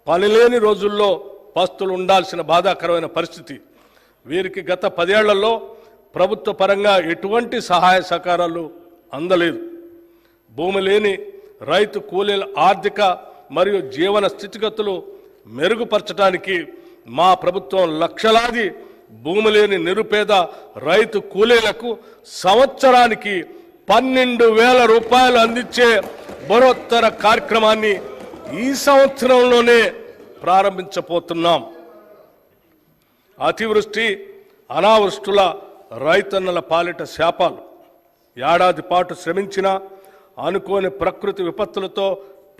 పనిలేని రోజుల్లో పస్తులు ఉండాల్సిన బాధాకరమైన పరిస్థితి. వీరికి గత 10 ఏళ్లలో ప్రభుత్వ పరంగా ఎటువంటి సహాయ సహకారాలు అందలేదు. భూమి లేని రైతు కూలీల ఆర్థిక మరియు జీవన స్థితిగతులు మెరుగుపరచడానికి మా ప్రభుత్వం లక్షలాది భూమి లేని నిరుపేద రైతు కూలీలకు సంవత్సరానికి 12,000 రూపాయలు అందించే బరోత్తర కార్యక్రమాన్ని ఈ సంవత్సరంలోనే ప్రారంభించబోతున్నాం. అతివృష్టి అనావృష్టుల రైతన్నల పాలిట శాపాలు. ఏడాది పాటు శ్రమించిన అనుకోని ప్రకృతి విపత్తులతో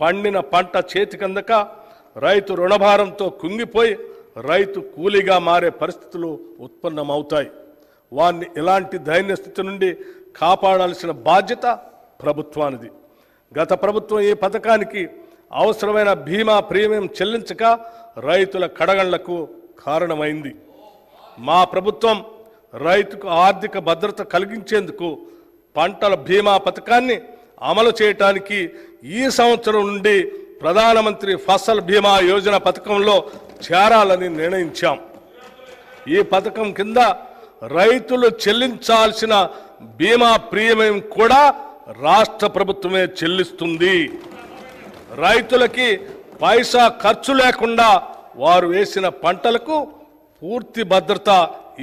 పండిన పంట చేతికందక రైతు రుణభారంతో కుంగిపోయి రైతు కూలీగా మారే పరిస్థితులు ఉత్పన్నమవుతాయి. వారిని ఇలాంటి దైన్య స్థితి నుండి కాపాడాల్సిన బాధ్యత ప్రభుత్వానిది. గత ప్రభుత్వం ఈ పథకానికి అవసరమైన బీమా ప్రీమియం చెల్లించక రైతుల కడగళ్లకు కారణమైంది. మా ప్రభుత్వం రైతుకు ఆర్థిక భద్రత కలిగించేందుకు పంటల బీమా పథకాన్ని అమలు చేయడానికి ఈ సంవత్సరం నుండి ప్రధానమంత్రి ఫసల్ బీమా యోజన పథకంలో చేరాలని నిర్ణయించాం. ఈ పథకం కింద రైతులు చెల్లించాల్సిన బీమా ప్రీమియం కూడా రాష్ట్ర ప్రభుత్వమే చెల్లిస్తుంది. రైతులకి పైసా ఖర్చు లేకుండా వారు వేసిన పంటలకు పూర్తి భద్రత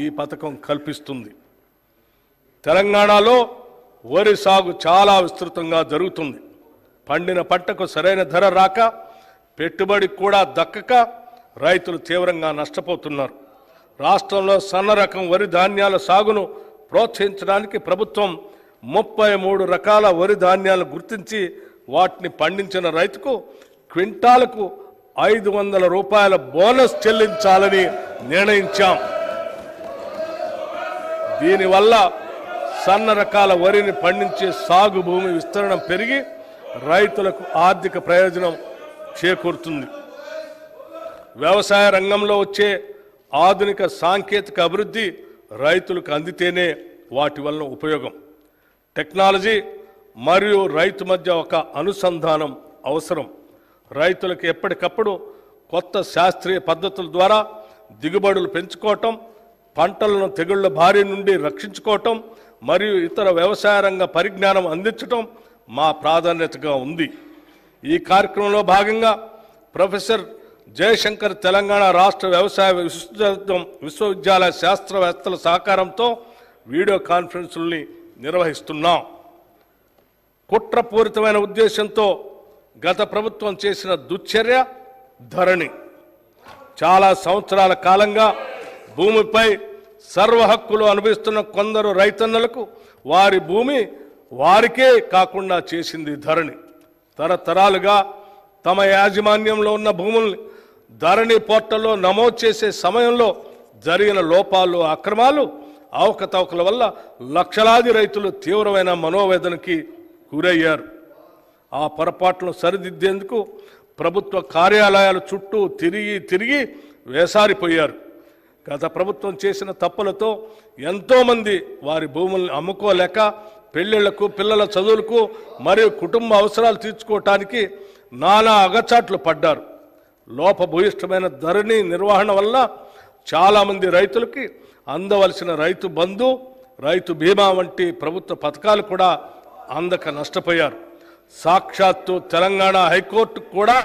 ఈ పథకం కల్పిస్తుంది. తెలంగాణలో వరి సాగు చాలా విస్తృతంగా జరుగుతుంది. పండిన పంటకు సరైన ధర రాక, పెట్టుబడి కూడా దక్కక రైతులు తీవ్రంగా నష్టపోతున్నారు. రాష్ట్రంలో సన్న రకం వరి ధాన్యాల సాగును ప్రోత్సహించడానికి ప్రభుత్వం 33 రకాల వరి ధాన్యాలను గుర్తించి వాటిని పండించిన రైతుకు క్వింటాలకు 500 రూపాయల బోనస్ చెల్లించాలని నిర్ణయించాం. దీనివల్ల సన్న రకాల వరిని పండించే సాగు భూమి విస్తరణ పెరిగి రైతులకు ఆర్థిక ప్రయోజనం చేకూరుతుంది. వ్యవసాయ రంగంలో వచ్చే ఆధునిక సాంకేతిక అభివృద్ధి రైతులకు అందితేనే వాటి వలన ఉపయోగం. టెక్నాలజీ మరియు రైతు మధ్య ఒక అనుసంధానం అవసరం. రైతులకు ఎప్పటికప్పుడు కొత్త శాస్త్రీయ పద్ధతుల ద్వారా దిగుబడులు పెంచుకోవటం, పంటలను తెగుళ్ల బారి నుండి రక్షించుకోవటం మరియు ఇతర వ్యవసాయ రంగ పరిజ్ఞానం అందించటం మా ప్రాధాన్యతగా ఉంది. ఈ కార్యక్రమంలో భాగంగా ప్రొఫెసర్ జయశంకర్ తెలంగాణ రాష్ట్ర వ్యవసాయ విశ్వవిద్యాలయ శాస్త్రవేత్తల సహకారంతో వీడియో కాన్ఫరెన్సుల్ని నిర్వహిస్తున్నాం. కుట్రపూరితమైన ఉద్దేశంతో గత ప్రభుత్వం చేసిన దుశ్చర్య ధరణి. చాలా సంవత్సరాల కాలంగా భూమిపై సర్వ హక్కులు అనుభవిస్తున్న కొందరు రైతన్నలకు వారి భూమి వారికే కాకుండా చేసింది ధరణి. తరతరాలుగా తమ యాజమాన్యంలో ఉన్న భూముల్ని ధరణి పోర్టల్లో నమోదు చేసే సమయంలో జరిగిన లోపాలు, అక్రమాలు, అవకతవకల వల్ల లక్షలాది రైతులు తీవ్రమైన మనోవేదనకి గురయ్యారు. ఆ పొరపాట్లను సరిదిద్దేందుకు ప్రభుత్వ కార్యాలయాల చుట్టూ తిరిగి వేసారిపోయారు. గత ప్రభుత్వం చేసిన తప్పులతో ఎంతోమంది వారి భూముల్ని అమ్ముకోలేక పెళ్లిళ్లకు, పిల్లల చదువులకు మరియు కుటుంబ అవసరాలు తీర్చుకోవటానికి నానా అగచాట్లు పడ్డారు. లోపభూయిష్టమైన ధరణి నిర్వహణ వల్ల చాలామంది రైతులకి అందవలసిన రైతు బంధు, రైతు బీమా వంటి ప్రభుత్వ పథకాలు కూడా అందక నష్టపోయారు. సాక్షాత్తు తెలంగాణ హైకోర్టు కూడా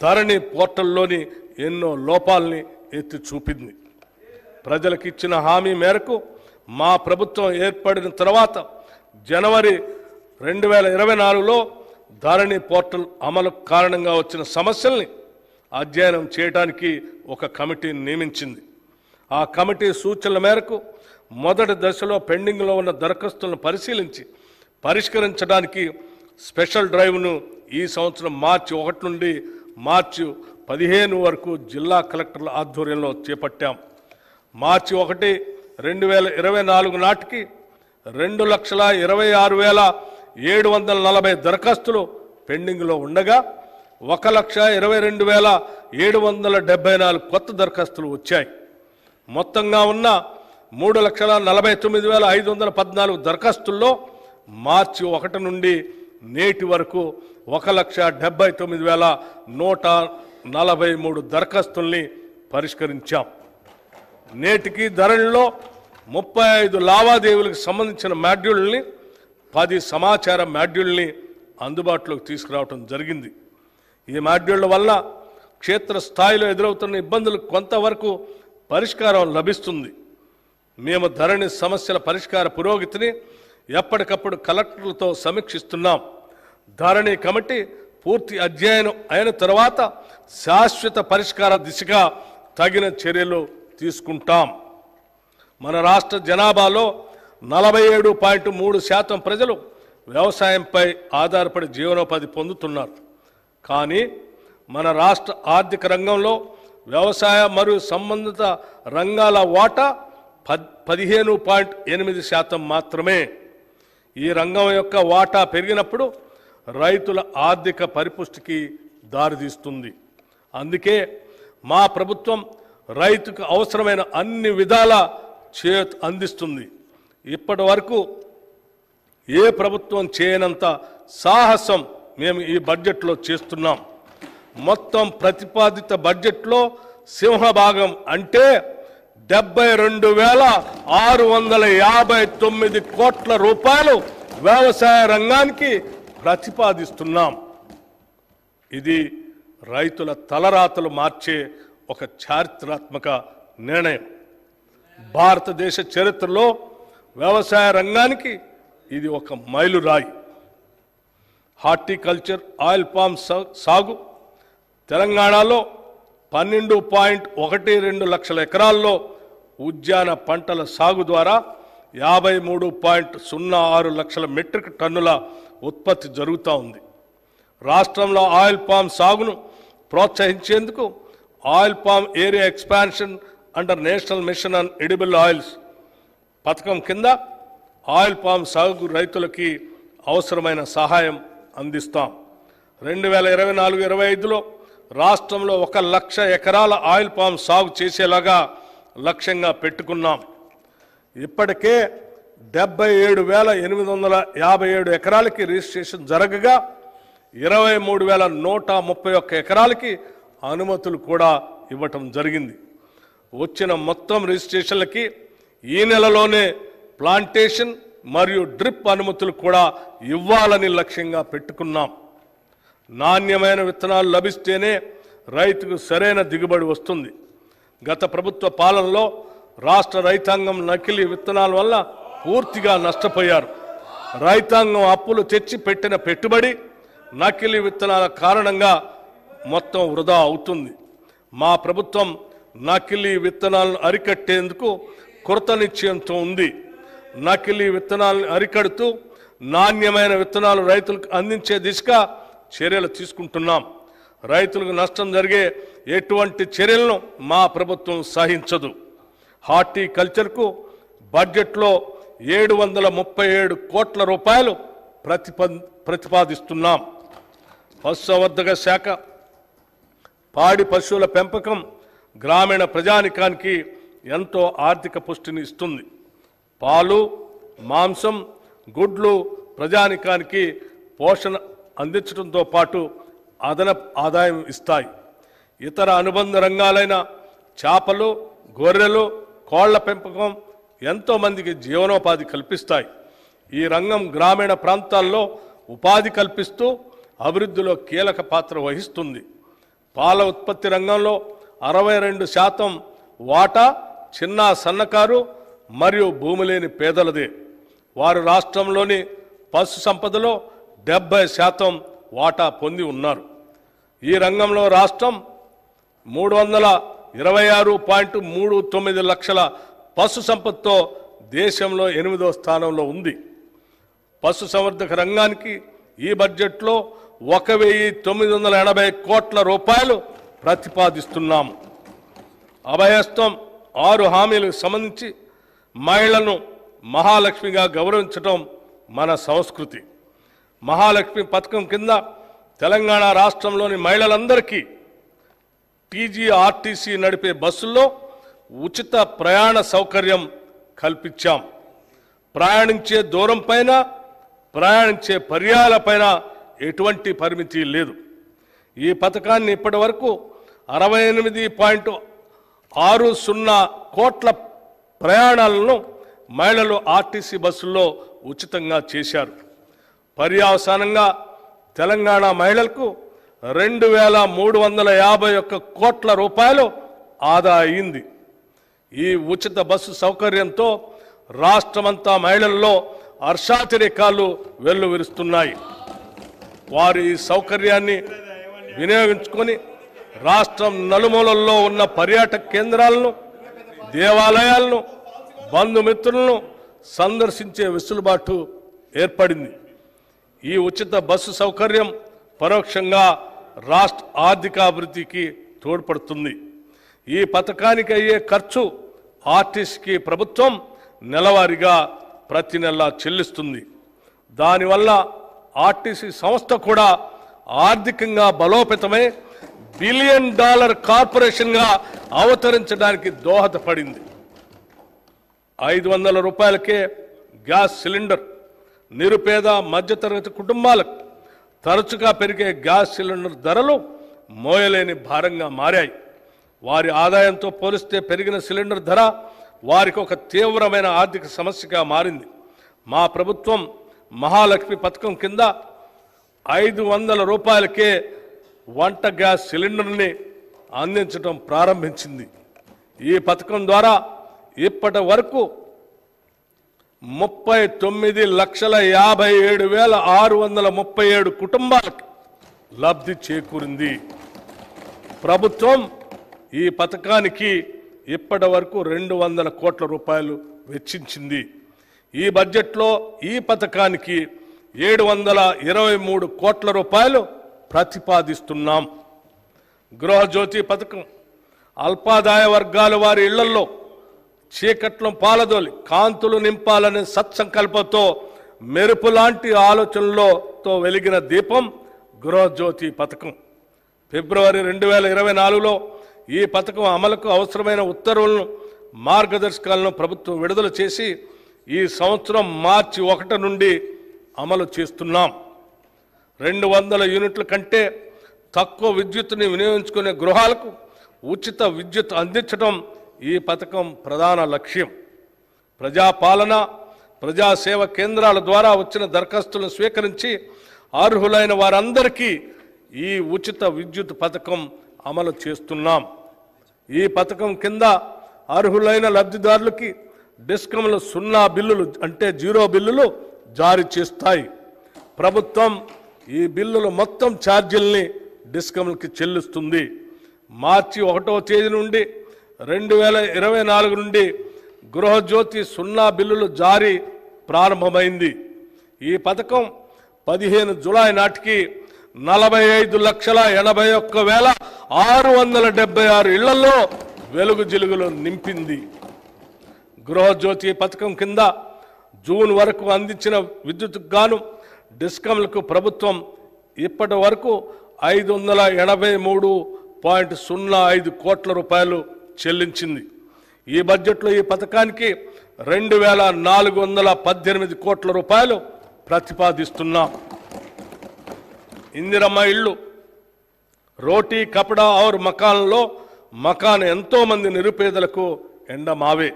ధరణి పోర్టల్లోని ఎన్నో లోపాలని ఎత్తి చూపింది. ప్రజలకు ఇచ్చిన హామీ మేరకు మా ప్రభుత్వం ఏర్పడిన తర్వాత జనవరి 2024లో ధరణి పోర్టల్ అమలు కారణంగా వచ్చిన సమస్యల్ని అధ్యయనం చేయడానికి ఒక కమిటీని నియమించింది. ఆ కమిటీ సూచనల మేరకు మొదటి దశలో పెండింగ్లో ఉన్న దరఖాస్తులను పరిశీలించి పరిష్కరించడానికి స్పెషల్ డ్రైవ్ను ఈ సంవత్సరం మార్చి 1 నుండి మార్చి 15 వరకు జిల్లా కలెక్టర్ల ఆధ్వర్యంలో చేపట్టాం. మార్చి 1, 2024 నాటికి 2,26,740 దరఖాస్తులు పెండింగ్లో ఉండగా 1,22,774 కొత్త దరఖాస్తులు వచ్చాయి. మొత్తంగా ఉన్న 3,49,514 దరఖాస్తుల్లో మార్చి 1 నుండి నేటి వరకు 1,79,143 దరఖాస్తుల్ని పరిష్కరించాం. నేటికి ధరణిలో 35 లావాదేవీలకు సంబంధించిన మాడ్యూల్ని, 10 సమాచార మాడ్యూల్ని అందుబాటులోకి తీసుకురావడం జరిగింది. ఈ మాడ్యూళ్ల వల్ల క్షేత్రస్థాయిలో ఎదురవుతున్న ఇబ్బందులకు కొంతవరకు పరిష్కారం లభిస్తుంది. మేము ధరణి సమస్యల పరిష్కార పురోగతిని ఎప్పటికప్పుడు కలెక్టర్లతో సమీక్షిస్తున్నాం. ధరణి కమిటీ పూర్తి అధ్యయనం అయిన తర్వాత శాశ్వత పరిష్కార దిశగా తగిన చర్యలు తీసుకుంటాం. మన రాష్ట్ర జనాభాలో 47.3% ప్రజలు వ్యవసాయంపై ఆధారపడి జీవనోపాధి పొందుతున్నారు. కానీ మన రాష్ట్ర ఆర్థిక రంగంలో వ్యవసాయ మరియు సంబంధిత రంగాల వాటా 15.8% మాత్రమే. ఈ రంగం యొక్క వాటా పెరిగినప్పుడు రైతుల ఆర్థిక పరిపుష్టికి దారితీస్తుంది. అందుకే మా ప్రభుత్వం రైతుకు అవసరమైన అన్ని విధాల చేయూత అందిస్తుంది. ఇప్పటి వరకు ఏ ప్రభుత్వం చేయనంత సాహసం మేము ఈ బడ్జెట్లో చేస్తున్నాం. మొత్తం ప్రతిపాదిత బడ్జెట్లో సింహభాగం అంటే 72,659 కోట్ల రూపాయలు వ్యవసాయ రంగానికి ప్రతిపాదిస్తున్నాం. ఇది రైతుల తలరాతలు మార్చే ఒక చారిత్రాత్మక నిర్ణయం. భారతదేశ చరిత్రలో వ్యవసాయ రంగానికి ఇది ఒక మైలురాయి. హార్టికల్చర్ ఆయిల్ పామ్ సాగు తెలంగాణలో 12.12 లక్షల ఎకరాల్లో ఉద్యాన పంటల సాగు ద్వారా 53.06 లక్షల మెట్రిక్ టన్నుల ఉత్పత్తి జరుగుతూ ఉంది. రాష్ట్రంలో ఆయిల్ పామ్ సాగును ప్రోత్సహించేందుకు oil palm area expansion under national mission on edible oils పథకం కింద ఆయిల్ పామ్ సాగు రైతులకి అవసరమైన సహాయం అందిస్తాం. 2024-25లో రాష్ట్రంలో 1 లక్ష ఎకరాల ఆయిల్ పామ్ సాగు చేసేలాగా లక్ష్యంగా పెట్టుకున్నాం. ఇప్పటికే 77,857 ఎకరాలకి రిజిస్ట్రేషన్ జరగగా 23,131 ఎకరాలకి అనుమతులు కూడా ఇవ్వటం జరిగింది. వచ్చిన మొత్తం రిజిస్ట్రేషన్లకి ఈ నెలలోనే ప్లాంటేషన్ మరియు డ్రిప్ అనుమతులు కూడా ఇవ్వాలని లక్ష్యంగా పెట్టుకున్నాం. నాణ్యమైన విత్తనాలు లభిస్తేనే రైతుకు సరైన దిగుబడి వస్తుంది. గత ప్రభుత్వ పాలనలో రాష్ట్ర రైతాంగం నకిలీ విత్తనాల వల్ల పూర్తిగా నష్టపోయారు. రైతాంగం అప్పులు తెచ్చి పెట్టిన పెట్టుబడి నకిలీ విత్తనాల కారణంగా మొత్తం వృధా అవుతుంది. మా ప్రభుత్వం నకిలీ విత్తనాలను అరికట్టేందుకు కృత నిశ్చయంతో ఉంది. నకిలీ విత్తనాలను అరికడుతూ నాణ్యమైన విత్తనాలు రైతులకు అందించే దిశగా చర్యలు తీసుకుంటున్నాం. రైతులకు నష్టం జరిగే ఎటువంటి చర్యలను మా ప్రభుత్వం సహించదు. హార్టికల్చర్కు బడ్జెట్లో 737 కోట్ల రూపాయలు ప్రతిపాదిస్తున్నాం. పశుసంవర్ధక శాఖ పాడి పశువుల పెంపకం గ్రామీణ ప్రజానికానికి ఎంతో ఆర్థిక పుష్టిని ఇస్తుంది. పాలు, మాంసం, గుడ్లు ప్రజానికానికి పోషణ అందించడంతో పాటు అదనపు ఆదాయం ఇస్తాయి. ఇతర అనుబంధ రంగాలైన చేపలు, గొర్రెలు, కోళ్ల పెంపకం ఎంతోమందికి జీవనోపాధి కల్పిస్తాయి. ఈ రంగం గ్రామీణ ప్రాంతాల్లో ఉపాధి కల్పిస్తూ అభివృద్ధిలో కీలక పాత్ర వహిస్తుంది. పాల ఉత్పత్తి రంగంలో 62% వాటా చిన్న సన్నకారు మరియు భూమి లేని పేదలదే. వారు రాష్ట్రంలోని పశు సంపదలో 70% వాటా పొంది ఉన్నారు. ఈ రంగంలో రాష్ట్రం 326.39 లక్షల పశు సంపదతో దేశంలో 8వ స్థానంలో ఉంది. పశు సంవర్ధక రంగానికి ఈ బడ్జెట్లో 1,980 కోట్ల రూపాయలు ప్రతిపాదిస్తున్నాము. అభయహస్తం 6 హామీలకు సంబంధించి మహిళలను మహాలక్ష్మిగా గౌరవించడం మన సంస్కృతి. మహాలక్ష్మి పథకం కింద తెలంగాణ రాష్ట్రంలోని మహిళలందరికీ టీజీఆర్టీసీ నడిపే బస్సుల్లో ఉచిత ప్రయాణ సౌకర్యం కల్పించాం. ప్రయాణించే దూరం పైన, ప్రయాణించే పర్యాయాలపైన ఎటువంటి పరిమితి లేదు. ఈ పథకాన్ని ఇప్పటి వరకు 68.60 కోట్ల ప్రయాణాలను మహిళలు ఆర్టీసీ బస్సుల్లో ఉచితంగా చేశారు. పర్యవసానంగా తెలంగాణ మహిళలకు 2,351 కోట్ల రూపాయలు ఆదా అయింది. ఈ ఉచిత బస్సు సౌకర్యంతో రాష్ట్రమంతా మహిళల్లో హర్షాతిరేకాలు వెల్లువిరుస్తున్నాయి. వారు ఈ సౌకర్యాన్ని వినియోగించుకొని రాష్ట్రం నలుమూలల్లో ఉన్న పర్యాటక కేంద్రాలను, దేవాలయాలను, బంధుమిత్రులను సందర్శించే వెసులుబాటు ఏర్పడింది. ఈ ఉచిత బస్సు సౌకర్యం పరోక్షంగా రాష్ట్ర ఆర్థికాభివృద్ధికి తోడ్పడుతుంది. ఈ పథకానికి అయ్యే ఖర్చు ఆర్టీసీకి ప్రభుత్వం నెలవారీగా ప్రతి నెల చెల్లిస్తుంది. దానివల్ల ఆర్టీసీ సంస్థ కూడా ఆర్థికంగా బలోపేతమై $1 బిలియన్ కార్పొరేషన్గా అవతరించడానికి దోహదపడింది. 500 రూపాయలకే గ్యాస్ సిలిండర్ నిరుపేద మధ్యతరగతి కుటుంబాలకు తరచుగా పెరిగే గ్యాస్ సిలిండర్ ధరలు మోయలేని భారంగా మారాయి. వారి ఆదాయంతో పోలిస్తే పెరిగిన సిలిండర్ ధర వారికి ఒక తీవ్రమైన ఆర్థిక సమస్యగా మారింది. మా ప్రభుత్వం మహాలక్ష్మి పథకం కింద 500 రూపాయలకే వంట గ్యాస్ సిలిండర్ని అందించడం ప్రారంభించింది. ఈ పథకం ద్వారా ఇప్పటి వరకు 39,57,637 కుటుంబాలకు లబ్ధి చేకూరింది. ప్రభుత్వం ఈ పథకానికి ఇప్పటి వరకు 200 కోట్ల రూపాయలు వెచ్చించింది. ఈ బడ్జెట్లో ఈ పథకానికి 723 కోట్ల రూపాయలు ప్రతిపాదిస్తున్నాం. గృహజ్యోతి పథకం అల్పాదాయ వర్గాల వారి ఇళ్లలో చీకట్లను పాలదోలి కాంతులు నింపాలనే సత్సంకల్పంతో మెరుపు లాంటి ఆలోచనలతో వెలిగిన దీపం గృహజ్యోతి పథకం. ఫిబ్రవరి 2024లో ఈ పథకం అమలుకు అవసరమైన ఉత్తర్వులను మార్గదర్శకాలను ప్రభుత్వం విడుదల చేసి ఈ సంవత్సరం మార్చి 1 నుండి అమలు చేస్తున్నాం. 200 యూనిట్ల కంటే తక్కువ విద్యుత్తుని వినియోగించుకునే గృహాలకు ఉచిత విద్యుత్ అందించడం ఈ పథకం ప్రధాన లక్ష్యం. ప్రజాపాలన ప్రజాసేవ కేంద్రాల ద్వారా వచ్చిన దరఖాస్తులను స్వీకరించి అర్హులైన వారందరికీ ఈ ఉచిత విద్యుత్ పథకం అమలు చేస్తున్నాం. ఈ పథకం కింద అర్హులైన లబ్ధిదారులకి డిస్కంలు 0 బిల్లులు అంటే 0 బిల్లులు జారీ చేస్తాయి. ప్రభుత్వం ఈ బిల్లుల మొత్తం ఛార్జీల్ని డిస్కంలకి చెల్లిస్తుంది. మార్చి 1వ తేదీ నుండి 2024 నుండి గృహజ్యోతి 0 బిల్లులు జారీ ప్రారంభమైంది. ఈ పథకం 15 జూలై నాటికి 45,81,676 ఇళ్లలో వెలుగు జిలుగులు నింపింది. గృహజ్యోతి పథకం కింద జూన్ వరకు అందించిన విద్యుత్కు గాను డిస్కంలకు ప్రభుత్వం ఇప్పటి వరకు 583.05 కోట్ల రూపాయలు చెల్లించింది. ఈ బడ్జెట్లో ఈ పథకానికి 2,418 కోట్ల రూపాయలు ప్రతిపాదిస్తున్నాం. ఇందిరమ్మ ఇళ్ళు రోటీ కపడా ఔర్ మకాన్లో మకాన్ ఎంతో మంది నిరుపేదలకు ఎండమావే.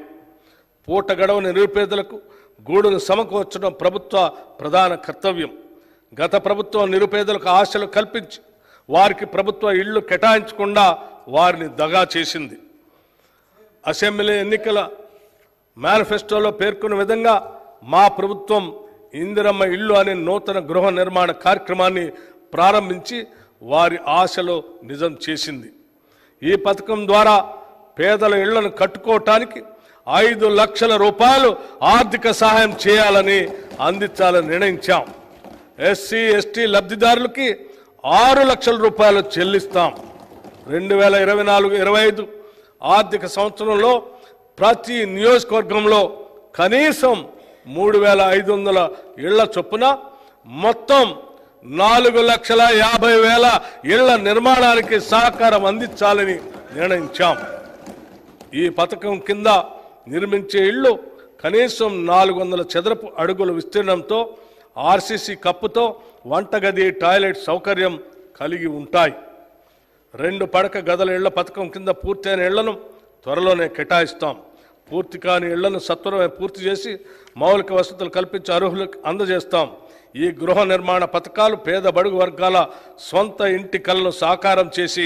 పూట గడవని నిరుపేదలకు గూడును సమకూర్చడం ప్రభుత్వ ప్రధాన కర్తవ్యం. గత ప్రభుత్వం నిరుపేదలకు ఆశలు కల్పించి వారికి ప్రభుత్వ ఇళ్లు కేటాయించకుండా వారిని దగా చేసింది. అసెంబ్లీ ఎన్నికల మేనిఫెస్టోలో పేర్కొన్న విధంగా మా ప్రభుత్వం ఇందిరమ్మ ఇళ్ళు అనే నూతన గృహ నిర్మాణ కార్యక్రమాన్ని ప్రారంభించి వారి ఆశలు నిజం చేసింది. ఈ పథకం ద్వారా పేదల ఇళ్లను కట్టుకోవటానికి 5 లక్షల రూపాయలు ఆర్థిక సహాయం చేయాలని అందించాలని నిర్ణయించాం. ఎస్సీ ఎస్టీ లబ్ధిదారులకి 6 లక్షల రూపాయలు చెల్లిస్తాం. 2024-25 ఆర్థిక సంవత్సరంలో ప్రతి నియోజకవర్గంలో కనీసం 3,500 ఇళ్ల చొప్పున మొత్తం 4,50,000 ఇళ్ల నిర్మాణానికి సహకారం అందించాలని నిర్ణయించాం. ఈ పథకం కింద నిర్మించే ఇళ్లు కనీసం 400 చదరపు అడుగుల విస్తీర్ణంతో ఆర్సీసీ కప్పుతో వంటగది టాయిలెట్ సౌకర్యం కలిగి ఉంటాయి. 2 పడక గదుల ఇళ్ల పథకం కింద పూర్తయిన ఇళ్లను త్వరలోనే కేటాయిస్తాం. పూర్తి కాని ఇళ్లను సత్వరమే పూర్తి చేసి మౌలిక వసతులు కల్పించి అర్హులకు అందజేస్తాం. ఈ గృహ నిర్మాణ పథకాలు పేద బడుగు వర్గాల సొంత ఇంటి కలను సాకారం చేసి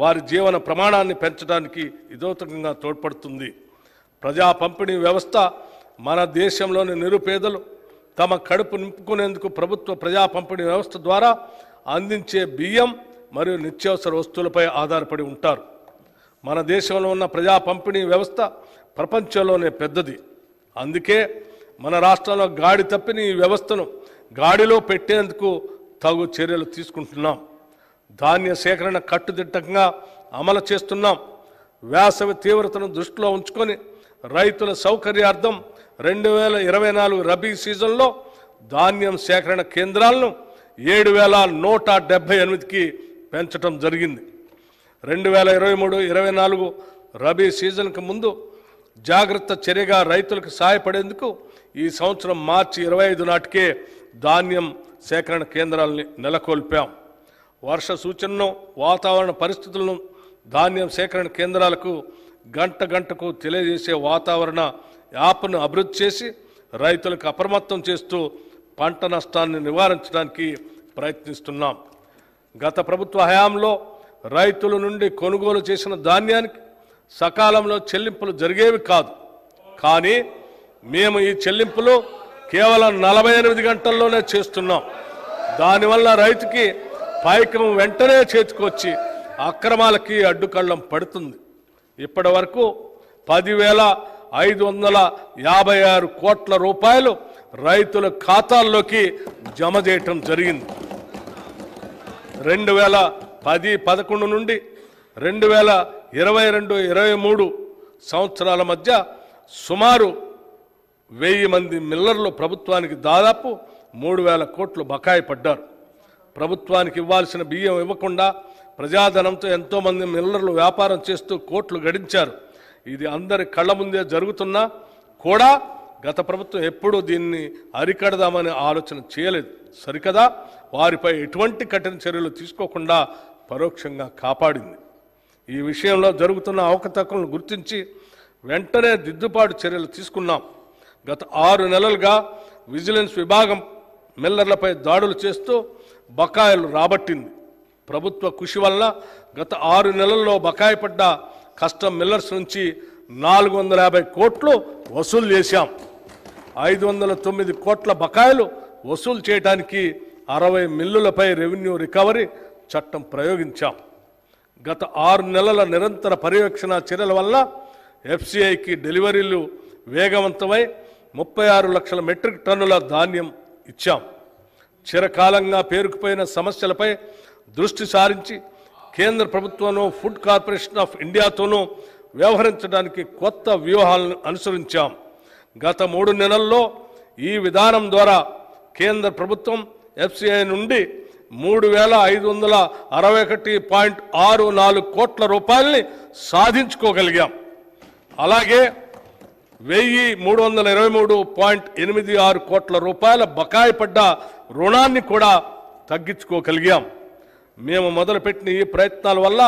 వారి జీవన ప్రమాణాన్ని పెంచడానికి ఇదోతకంగా తోడ్పడుతుంది. ప్రజా పంపిణీ వ్యవస్థ మన దేశంలోని నిరుపేదలు తమ కడుపు నింపుకునేందుకు ప్రభుత్వ ప్రజా పంపిణీ వ్యవస్థ ద్వారా అందించే బియ్యం మరియు నిత్యావసర వస్తువులపై ఆధారపడి ఉంటారు. మన దేశంలో ఉన్న ప్రజా పంపిణీ వ్యవస్థ ప్రపంచంలోనే పెద్దది. అందుకే మన రాష్ట్రంలో గాడి తప్పిన ఈ వ్యవస్థను గాడిలో పెట్టేందుకు తగు చర్యలు తీసుకుంటున్నాం. ధాన్య సేకరణ కట్టుదిట్టంగా అమలు చేస్తున్నాం. వేసవి తీవ్రతను దృష్టిలో ఉంచుకొని రైతుల సౌకర్యార్థం 2024 రబీ సీజన్లో ధాన్యం సేకరణ కేంద్రాలను 7,178కి పెంచడం జరిగింది. 2023-24 రబీ సీజన్కు ముందు జాగ్రత్త చర్యగా రైతులకు సహాయపడేందుకు ఈ సంవత్సరం మార్చి 25 నాటికే ధాన్యం సేకరణ కేంద్రాలని నెలకొల్పాం. వర్ష సూచనను, వాతావరణ పరిస్థితులను ధాన్యం సేకరణ కేంద్రాలకు గంట గంటకు తెలియజేసే వాతావరణ యాప్ను అభివృద్ధి చేసి రైతులకు అప్రమత్తం చేస్తూ పంట నష్టాన్ని నివారించడానికి ప్రయత్నిస్తున్నాం. గత ప్రభుత్వ హయాంలో రైతుల నుండి కొనుగోలు చేసిన ధాన్యానికి సకాలంలో చెల్లింపులు జరిగేవి కాదు. కానీ మేము ఈ చెల్లింపులు కేవలం 48 గంటల్లోనే చేస్తున్నాం. దానివల్ల రైతుకి పైకం వెంటనే చేతికొచ్చి అక్రమాలకి అడ్డుకళ్ళం పడుతుంది. ఇప్పటి వరకు 10,556 కోట్ల రూపాయలు రైతుల ఖాతాల్లోకి జమ చేయటం జరిగింది. 2010-11 నుండి 2022-23 సంవత్సరాల మధ్య సుమారు 1000 మంది మిల్లర్లు ప్రభుత్వానికి దాదాపు 3,000 కోట్లు బకాయి పడ్డారు. ప్రభుత్వానికి ఇవ్వాల్సిన బియ్యం ఇవ్వకుండా ప్రజాధనంతో ఎంతోమంది మిల్లర్లు వ్యాపారం చేస్తూ కోట్లు గడించారు. ఇది అందరి కళ్ళ ముందే జరుగుతున్నా కూడా గత ప్రభుత్వం ఎప్పుడూ దీన్ని అరికడదామనే ఆలోచన చేయలేదు. సరికదా, వారిపై ఎటువంటి కఠిన చర్యలు తీసుకోకుండా పరోక్షంగా కాపాడింది. ఈ విషయంలో జరుగుతున్న అవకతవకలను గుర్తించి వెంటనే దిద్దుబాటు చర్యలు తీసుకున్నాం. గత 6 నెలలుగా విజిలెన్స్ విభాగం మిల్లర్లపై దాడులు చేస్తూ బకాయిలు రాబట్టింది. ప్రభుత్వ కృషి వల్ల గత 6 నెలల్లో బకాయి పడ్డ కస్టమ్ మిల్లర్స్ నుంచి 450 కోట్లు వసూలు చేశాం. 509 కోట్ల బకాయిలు వసూలు చేయడానికి 60 మిల్లులపై రెవెన్యూ రికవరీ చట్టం ప్రయోగించాం. గత 6 నెలల నిరంతర పర్యవేక్షణ చర్యల వల్ల ఎఫ్సిఐకి డెలివరీలు వేగవంతమై 36 లక్షల మెట్రిక్ టన్నుల ధాన్యం ఇచ్చాం. చిరకాలంగా పేరుకుపోయిన సమస్యలపై దృష్టి సారించి కేంద్ర ప్రభుత్వంలో ఫుడ్ కార్పొరేషన్ ఆఫ్ ఇండియాతోనూ వ్యవహరించడానికి కొత్త వ్యూహాలను అనుసరించాం. గత 3 నెలల్లో ఈ విధానం ద్వారా కేంద్ర ప్రభుత్వం ఎఫ్సిఐ నుండి 3,561.64 కోట్ల రూపాయలని సాధించుకోగలిగాం. అలాగే 1,323.86 కోట్ల రూపాయల బకాయి పడ్డ రుణాన్ని కూడా తగ్గించుకోగలిగాం. మేము మొదలుపెట్టిన ఈ ప్రయత్నాల వల్ల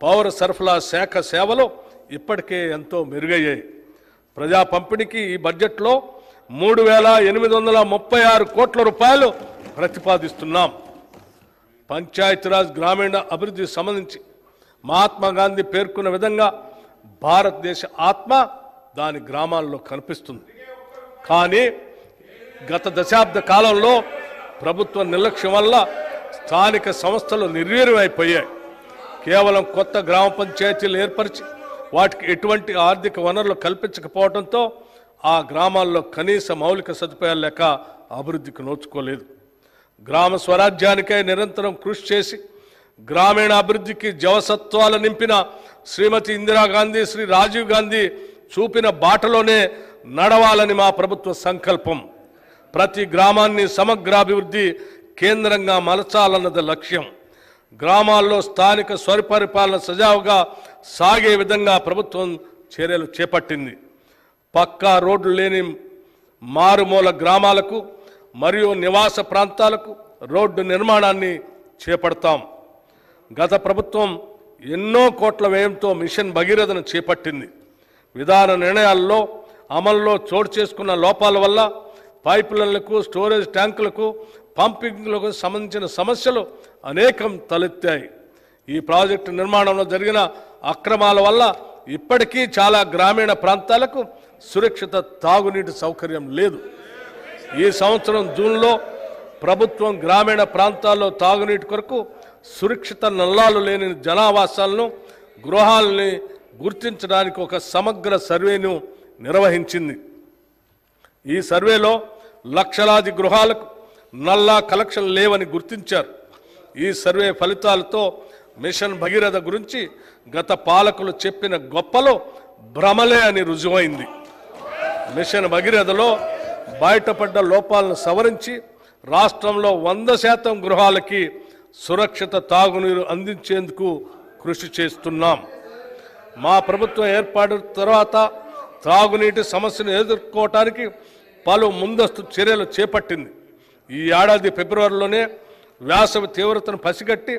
పౌర సరఫరా శాఖ సేవలు ఇప్పటికే ఎంతో మెరుగయ్యాయి. ప్రజా పంపిణీకి ఈ బడ్జెట్లో 3,836 కోట్ల రూపాయలు ప్రతిపాదిస్తున్నాం. పంచాయతీరాజ్ గ్రామీణ అభివృద్ధికి సంబంధించి మహాత్మా గాంధీ పేర్కొన్న విధంగా భారతదేశ ఆత్మ దాని గ్రామాల్లో కనిపిస్తుంది. కానీ గత దశాబ్ద కాలంలో ప్రభుత్వ నిర్లక్ష్యం వల్ల స్థానిక సంస్థలు నిర్వీర్యమైపోయాయి. కేవలం కొత్త గ్రామ పంచాయతీలు ఏర్పరిచి వాటికి ఎటువంటి ఆర్థిక వనరులు కల్పించకపోవడంతో ఆ గ్రామాల్లో కనీస మౌలిక సదుపాయాలు లేక అభివృద్ధికి నోచుకోలేదు. గ్రామ స్వరాజ్యానికై నిరంతరం కృషి చేసి గ్రామీణ అభివృద్ధికి జవసత్వాలు నింపిన శ్రీమతి ఇందిరాగాంధీ, శ్రీ రాజీవ్ గాంధీ చూపిన బాటలోనే నడవాలని మా ప్రభుత్వ సంకల్పం. ప్రతి గ్రామాన్ని సమగ్రాభివృద్ధి కేంద్రంగా మలచాలన్నది లక్ష్యం. గ్రామాల్లో స్థానిక స్వపరిపాలన సజావుగా సాగే విధంగా ప్రభుత్వం చర్యలు చేపట్టింది. పక్కా రోడ్లు లేని మారుమూల గ్రామాలకు మరియు నివాస ప్రాంతాలకు రోడ్డు నిర్మాణాన్ని చేపడతాం. గత ప్రభుత్వం ఎన్నో కోట్ల వ్యయంతో మిషన్ భగీరథను చేపట్టింది. విధాన నిర్ణయాల్లో అమల్లో చోటు చేసుకున్న లోపాల వల్ల పైప్ లైన్లకు, స్టోరేజ్ ట్యాంకులకు, పంపింగ్లకు సంబంధించిన సమస్యలు అనేకం తలెత్తాయి. ఈ ప్రాజెక్టు నిర్మాణంలో జరిగిన అక్రమాల వల్ల ఇప్పటికీ చాలా గ్రామీణ ప్రాంతాలకు సురక్షిత తాగునీటి సౌకర్యం లేదు. ఈ సంవత్సరం జూన్లో ప్రభుత్వం గ్రామీణ ప్రాంతాల్లో తాగునీటి కొరకు సురక్షిత నల్లాలు లేని జనావాసాలను, గృహాలని గుర్తించడానికి ఒక సమగ్ర సర్వేను నిర్వహించింది. ఈ సర్వేలో లక్షలాది గృహాలకు నల్లా కలెక్షన్ లేవని గుర్తించారు. ఈ సర్వే ఫలితాలతో మిషన్ భగీరథ గురించి గత పాలకులు చెప్పిన గొప్పలో భ్రమలే అని రుజువైంది. మిషన్ భగీరథలో బయటపడ్డ లోపాలను సవరించి రాష్ట్రంలో 100% గృహాలకి సురక్షిత తాగునీరు అందించేందుకు కృషి చేస్తున్నాం. మా ప్రభుత్వం ఏర్పాటు తర్వాత త్రాగునీటి సమస్యను ఎదుర్కోవటానికి పలు ముందస్తు చర్యలు చేపట్టింది. ఈ ఏడాది ఫిబ్రవరిలోనే వేసవి తీవ్రతను పసిగట్టి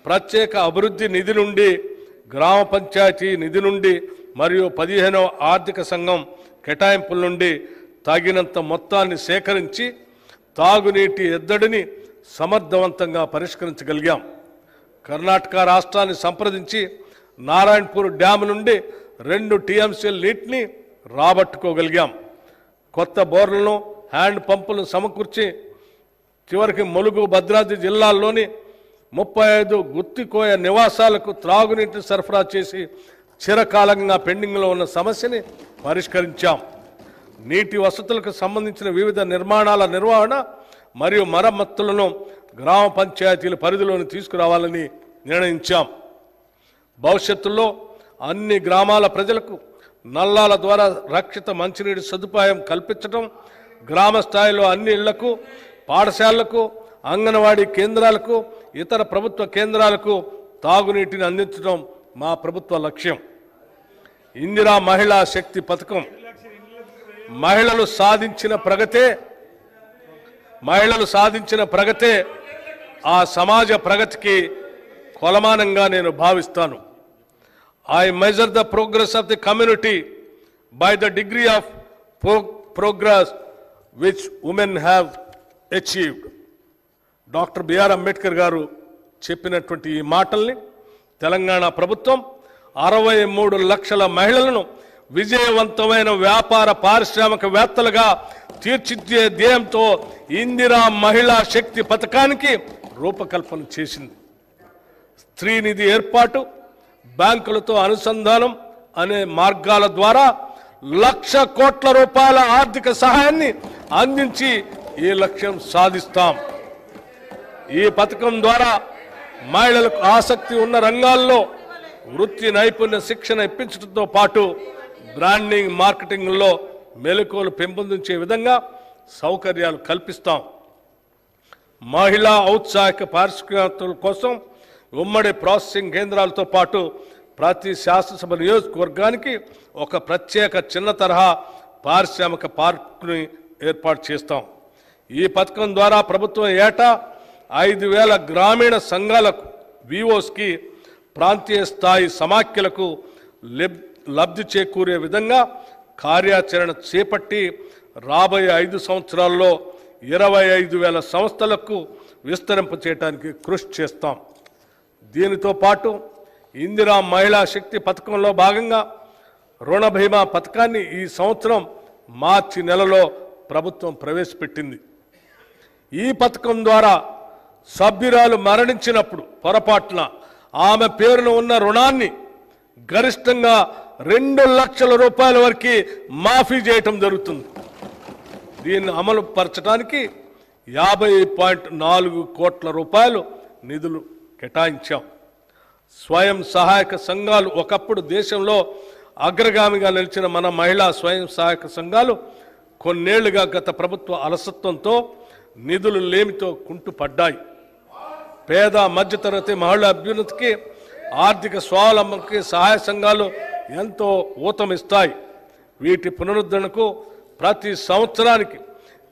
ప్రత్యేక అభివృద్ధి నిధి నుండి, గ్రామ పంచాయతీ నిధి నుండి మరియు 15వ ఆర్థిక సంఘం కేటాయింపుల నుండి తగినంత మొత్తాన్ని సేకరించి తాగునీటి ఎద్దడిని సమర్థవంతంగా పరిష్కరించగలిగాం. కర్ణాటక రాష్ట్రాన్ని సంప్రదించి నారాయణపూర్ డ్యామ్ నుండి 2 టీఎంసీల నీటిని రాబట్టుకోగలిగాం. కొత్త బోర్లను, హ్యాండ్ పంపులను సమకూర్చి చివరికి ములుగు, భద్రాద్రి జిల్లాల్లోని 35 గుత్తికోయ నివాసాలకు త్రాగునీటిని సరఫరా చేసి చిరకాలంగా పెండింగ్లో ఉన్న సమస్యని పరిష్కరించాం. నీటి వసతులకు సంబంధించిన వివిధ నిర్మాణాల నిర్వహణ మరియు మరమ్మతులను గ్రామ పంచాయతీల పరిధిలోకి తీసుకురావాలని నిర్ణయించాం. భవిష్యత్తులో అన్ని గ్రామాల ప్రజలకు నల్లాల ద్వారా రక్షిత మంచినీటి సదుపాయం కల్పించడం, గ్రామ స్థాయిలో అన్ని ఇళ్లకు, పాఠశాలలకు, అంగన్వాడీ కేంద్రాలకు, ఇతర ప్రభుత్వ కేంద్రాలకు తాగునీటిని అందించడం మా ప్రభుత్వ లక్ష్యం. ఇందిరా మహిళా శక్తి పథకం మహిళలు సాధించిన ప్రగతే ఆ సమాజ ప్రగతికి కొలమానంగా నేను భావిస్తాను. I measure the progress of the community by the degree of progress which women have achieved. Doctor B R Ambedkar garu చెప్పినటువంటి ఈ మాటల్ని తెలంగాణ ప్రభుత్వం 63 లక్షల మహిళలను విజయవంతమైన వ్యాపార పారిశ్రామికవేత్తలుగా తీర్చిదిద్దే ధ్యేయంతో ఇందిరా మహిళా శక్తి పథకానికి రూపకల్పన చేసింది. స్త్రీ నిధి ఏర్పాటు, బ్యాంకులతో అనుసంధానం అనే మార్గాల ద్వారా 1,00,000 కోట్ల రూపాయల ఆర్థిక సహాయాన్ని అందించి ఈ లక్ష్యం సాధిస్తాం. ఈ పథకం ద్వారా మహిళలకు ఆసక్తి ఉన్న రంగాల్లో వృత్తి నైపుణ్య శిక్షణ ఇప్పించడంతో పాటు బ్రాండింగ్, మార్కెటింగ్లో మెలకువలు పెంపొందించే విధంగా సౌకర్యాలు కల్పిస్తాం. మహిళా ఔత్సాహిక పారిశ్రామికవేత్తల కోసం ఉమ్మడి ప్రాసెసింగ్ కేంద్రాలతో పాటు ప్రతి శాసనసభ నియోజకవర్గానికి ఒక ప్రత్యేక చిన్న తరహా పారిశ్రామిక పార్కుని ఏర్పాటు చేస్తాం. ఈ పథకం ద్వారా ప్రభుత్వం ఏటా 5,000 గ్రామీణ సంఘాలకు, విఓస్కి, ప్రాంతీయ స్థాయి సమాఖ్యలకు లబ్ధి చేకూరే విధంగా కార్యాచరణ చేపట్టి రాబోయే 5 సంవత్సరాల్లో 25,000 సంస్థలకు విస్తరింప చేయడానికి కృషి చేస్తాం. దీనితో పాటు ఇందిరా మహిళా శక్తి పథకంలో భాగంగా రుణ బీమా పథకాన్ని ఈ సంవత్సరం మార్చి నెలలో ప్రభుత్వం ప్రవేశపెట్టింది. ఈ పథకం ద్వారా సభ్యురాలు మరణించినప్పుడు పొరపాటున ఆమె పేరున ఉన్న రుణాన్ని గరిష్టంగా 2 లక్షల రూపాయల వరకు మాఫీ చేయటం జరుగుతుంది. దీన్ని అమలు పరచడానికి 50.4 కోట్ల రూపాయలు నిధులు కేటాయించాం. స్వయం సహాయక సంఘాలు ఒకప్పుడు దేశంలో అగ్రగామిగా నిలిచిన మన మహిళా స్వయం సహాయక సంఘాలు కొన్నేళ్లుగా గత ప్రభుత్వ అలసత్వంతో నిధులు లేమితో కుంటుపడ్డాయి. పేద మధ్యతరగతి మహిళా అభ్యున్నతికి, ఆర్థిక స్వావలంబనకి సహాయ సంఘాలు ఎంతో ఊతమిస్తాయి. వీటి పునరుద్ధరణకు ప్రతి సంవత్సరానికి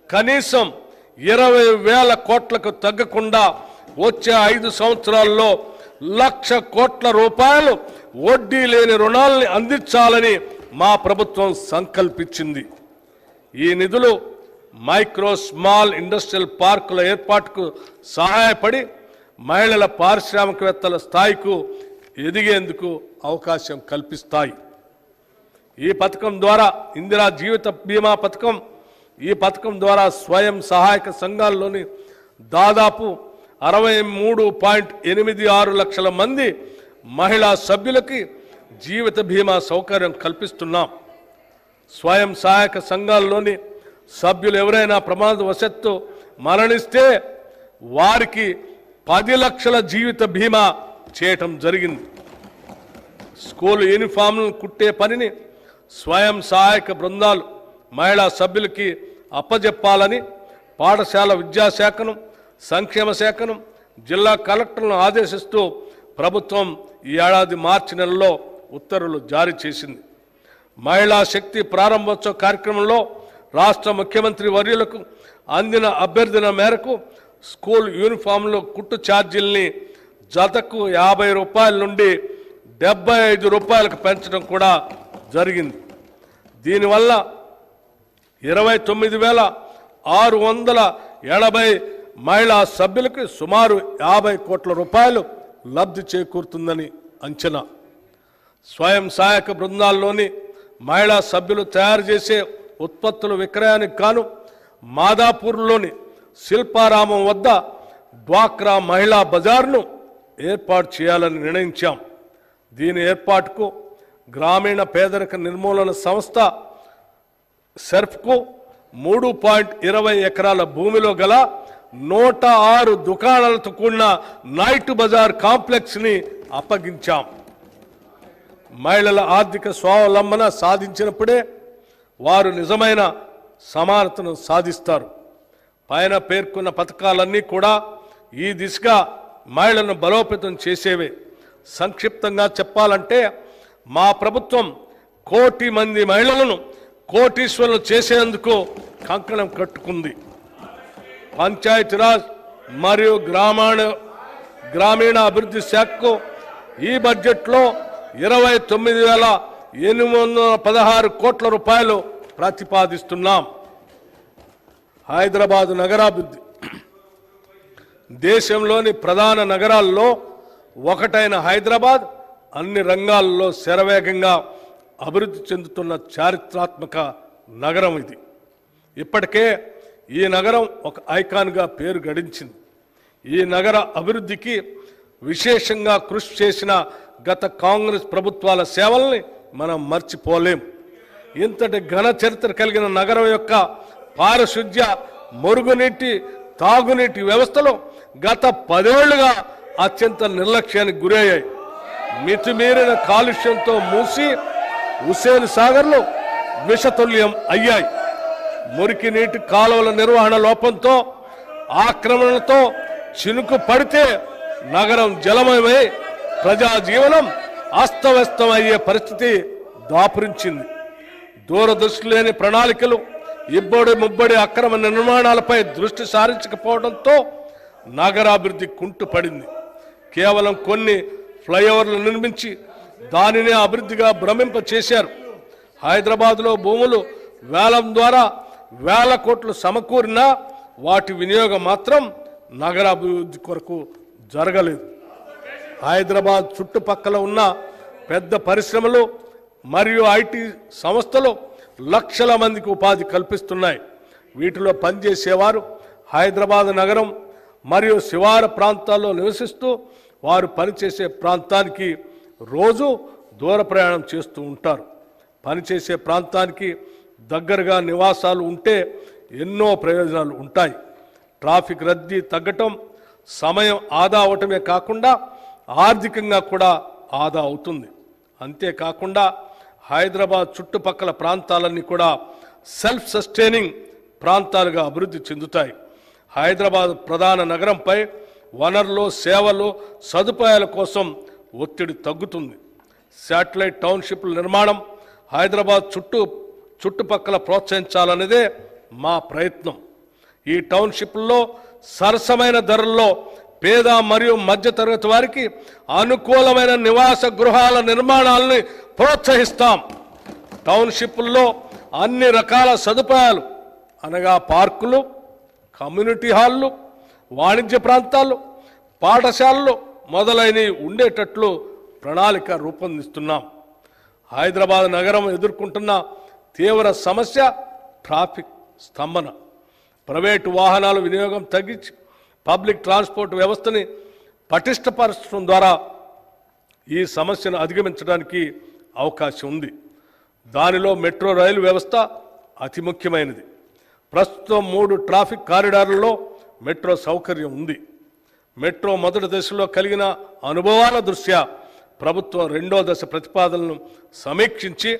కనీసం 20,000 కోట్లకు తగ్గకుండా వచ్చే 5 సంవత్సరాల్లో 1,00,000 కోట్ల రూపాయలు వడ్డీ లేని రుణాలని అందించాలని మా ప్రభుత్వం సంకల్పించింది. ఈ నిధులు మైక్రో, స్మాల్ ఇండస్ట్రియల్ పార్కుల ఏర్పాటుకు సహాయపడి మహిళల పారిశ్రామికవేత్తల స్థాయికు ఎదిగేందుకు అవకాశం కల్పిస్తాయి. ఈ పథకం ద్వారా ఇందిరా జీవిత బీమా పథకం, ఈ పథకం ద్వారా స్వయం సహాయక సంఘాల్లోని దాదాపు 63.86 లక్షల మంది మహిళా సభ్యులకి జీవిత బీమా సౌకర్యం కల్పిస్తున్నాం. స్వయం సహాయక సంఘాల్లోని సభ్యులు ఎవరైనా ప్రమాదవశాత్తు మరణిస్తే వారికి 10 లక్షల జీవిత బీమా చేయటం జరిగింది. స్కూల్ యూనిఫామ్లను కుట్టే పనిని స్వయం సహాయక బృందాలు మహిళా సభ్యులకి అప్పజెప్పాలని పాఠశాల విద్యాశాఖను, సంక్షేమ శాఖను, జిల్లా కలెక్టర్లను ఆదేశిస్తూ ప్రభుత్వం ఈ ఏడాది మార్చి నెలలో ఉత్తర్వులు జారీ చేసింది. మహిళా శక్తి ప్రారంభోత్సవ కార్యక్రమంలో రాష్ట్ర ముఖ్యమంత్రి వర్యులకు అందిన అభ్యర్థన మేరకు స్కూల్ యూనిఫామ్లో కుట్టు ఛార్జీల్ని జతకు 50 రూపాయల నుండి 75 రూపాయలకు పెంచడం కూడా జరిగింది. దీనివల్ల 29,680 మహిళా సభ్యులకు సుమారు 50 కోట్ల రూపాయలు లబ్ధి చేకూరుతుందని అంచనా. స్వయం సహాయక బృందాల్లోని మహిళా సభ్యులు తయారు చేసే ఉత్పత్తుల విక్రయానికి గాను మాదాపూర్లోని శిల్పారామం వద్ద డ్వాక్రా మహిళా బజార్ను ఏర్పాటు చేయాలని నిర్ణయించాం. దీని ఏర్పాటుకు గ్రామీణ పేదరిక నిర్మూలన సంస్థ సెర్ఫ్కు 3.20 ఎకరాల భూమిలో గల 106 దుకాణాలతో కూడిన నైట్ బజార్ కాంప్లెక్స్ని అప్పగించాం. మహిళల ఆర్థిక స్వావలంబన సాధించినప్పుడే వారు నిజమైన సమానతను సాధిస్తారు. పైన పేర్కొన్న పథకాలన్నీ కూడా ఈ దిశగా మహిళలను బలోపేతం చేసేవే. సంక్షిప్తంగా చెప్పాలంటే మా ప్రభుత్వం 1 కోటి మంది మహిళలను కోటీశ్వరులు చేసేందుకు కంకణం కట్టుకుంది. పంచాయతీరాజ్ మరియు గ్రామీణ అభివృద్ధి శాఖకు ఈ బడ్జెట్లో 29,816 కోట్ల రూపాయలు ప్రతిపాదిస్తున్నాం. హైదరాబాద్ నగరాభివృద్ధి దేశంలోని ప్రధాన నగరాల్లో ఒకటైన హైదరాబాద్ అన్ని రంగాల్లో శరవేగంగా అభివృద్ధి చెందుతున్న చారిత్రాత్మక నగరం ఇది. ఇప్పటికే ఈ నగరం ఒక ఐకాన్గా పేరు గడించింది. ఈ నగర అభివృద్ధికి విశేషంగా కృషి చేసిన గత కాంగ్రెస్ ప్రభుత్వాల సేవల్ని మనం మర్చిపోలేం. ఇంతటి ఘన చరిత్ర కలిగిన నగరం యొక్క పారిశుద్ధ్య, మురుగునీటి, తాగునీటి వ్యవస్థలో గత 10 ఏళ్లుగా అత్యంత నిర్లక్ష్యానికి గురయ్యాయి. మితిమీరిన కాలుష్యంతో మూసి హుస్సేన్ సాగర్లు విషతుల్యం అయ్యాయి. మురికి నీటి కాలువల నిర్వహణ లోపంతో, ఆక్రమణలతో చినుకు పడితే నగరం జలమయమై ప్రజా జీవనం అస్తవ్యస్తమయ్యే పరిస్థితి దాపురించింది. దూరదృష్టి లేని ప్రణాళికలు, ఇబ్బడి ముబ్బడి అక్రమ నిర్మాణాలపై దృష్టి సారించకపోవడంతో నగరాభివృద్ధి కుంటుపడింది. కేవలం కొన్ని ఫ్లైఓవర్లు నిర్మించి దానినే అభివృద్ధిగా భ్రమింప చేశారు. హైదరాబాద్లో భూములు వేలం ద్వారా 1000 కోట్లు సమకూరినా వాటి వినియోగం మాత్రం నగరాభివృద్ధి కొరకు జరగలేదు. హైదరాబాద్ చుట్టుపక్కల ఉన్న పెద్ద పరిశ్రమలు మరియు ఐటీ సంస్థలు లక్షల మందికి ఉపాధి కల్పిస్తున్నాయి. వీటిలో పనిచేసేవారు హైదరాబాద్ నగరం మరియు శివార ప్రాంతాల్లో నివసిస్తూ వారు పనిచేసే ప్రాంతానికి రోజు దూర ప్రయాణం చేస్తూ ఉంటారు. పనిచేసే ప్రాంతానికి దగ్గరగా నివాసాలు ఉంటే ఎన్నో ప్రయోజనాలు ఉంటాయి. ట్రాఫిక్ రద్దీ తగ్గటం, సమయం ఆదా అవటమే కాకుండా ఆర్థికంగా కూడా ఆదా అవుతుంది. అంతేకాకుండా హైదరాబాద్ చుట్టుపక్కల ప్రాంతాలన్నీ కూడా సెల్ఫ్ సస్టైనింగ్ ప్రాంతాలుగా అభివృద్ధి చెందుతాయి. హైదరాబాద్ ప్రధాన నగరంపై వనరులు, సేవలు, సదుపాయాల కోసం ఒత్తిడి తగ్గుతుంది. శాటిలైట్ టౌన్షిప్ల నిర్మాణం హైదరాబాద్ చుట్టుపక్కల ప్రోత్సహించాలనేదే మా ప్రయత్నం. ఈ టౌన్షిప్ల్లో సరసమైన ధరల్లో పేద మరియు మధ్యతరగతి వారికి అనుకూలమైన నివాస గృహాల నిర్మాణాలని ప్రోత్సహిస్తాం. టౌన్షిప్ల్లో అన్ని రకాల సదుపాయాలు అనగా పార్కులు, కమ్యూనిటీ హాళ్ళు, వాణిజ్య ప్రాంతాలు, పాఠశాలలు మొదలైనవి ఉండేటట్లు ప్రణాళిక రూపొందిస్తున్నాం. హైదరాబాద్ నగరం ఎదుర్కొంటున్న తీవ్ర సమస్య ట్రాఫిక్ స్తంభన. ప్రైవేటు వాహనాల వినియోగం తగ్గించి పబ్లిక్ ట్రాన్స్పోర్ట్ వ్యవస్థని పటిష్టపరచడం ద్వారా ఈ సమస్యను అధిగమించడానికి అవకాశం ఉంది. దానిలో మెట్రో రైలు వ్యవస్థ అతి ముఖ్యమైనది. ప్రస్తుతం 3 ట్రాఫిక్ కారిడార్లలో మెట్రో సౌకర్యం ఉంది. మెట్రో మొదటి దశలో కలిగిన అనుభవాల దృష్ట్యా ప్రభుత్వం 2వ దశ ప్రతిపాదనలను సమీక్షించి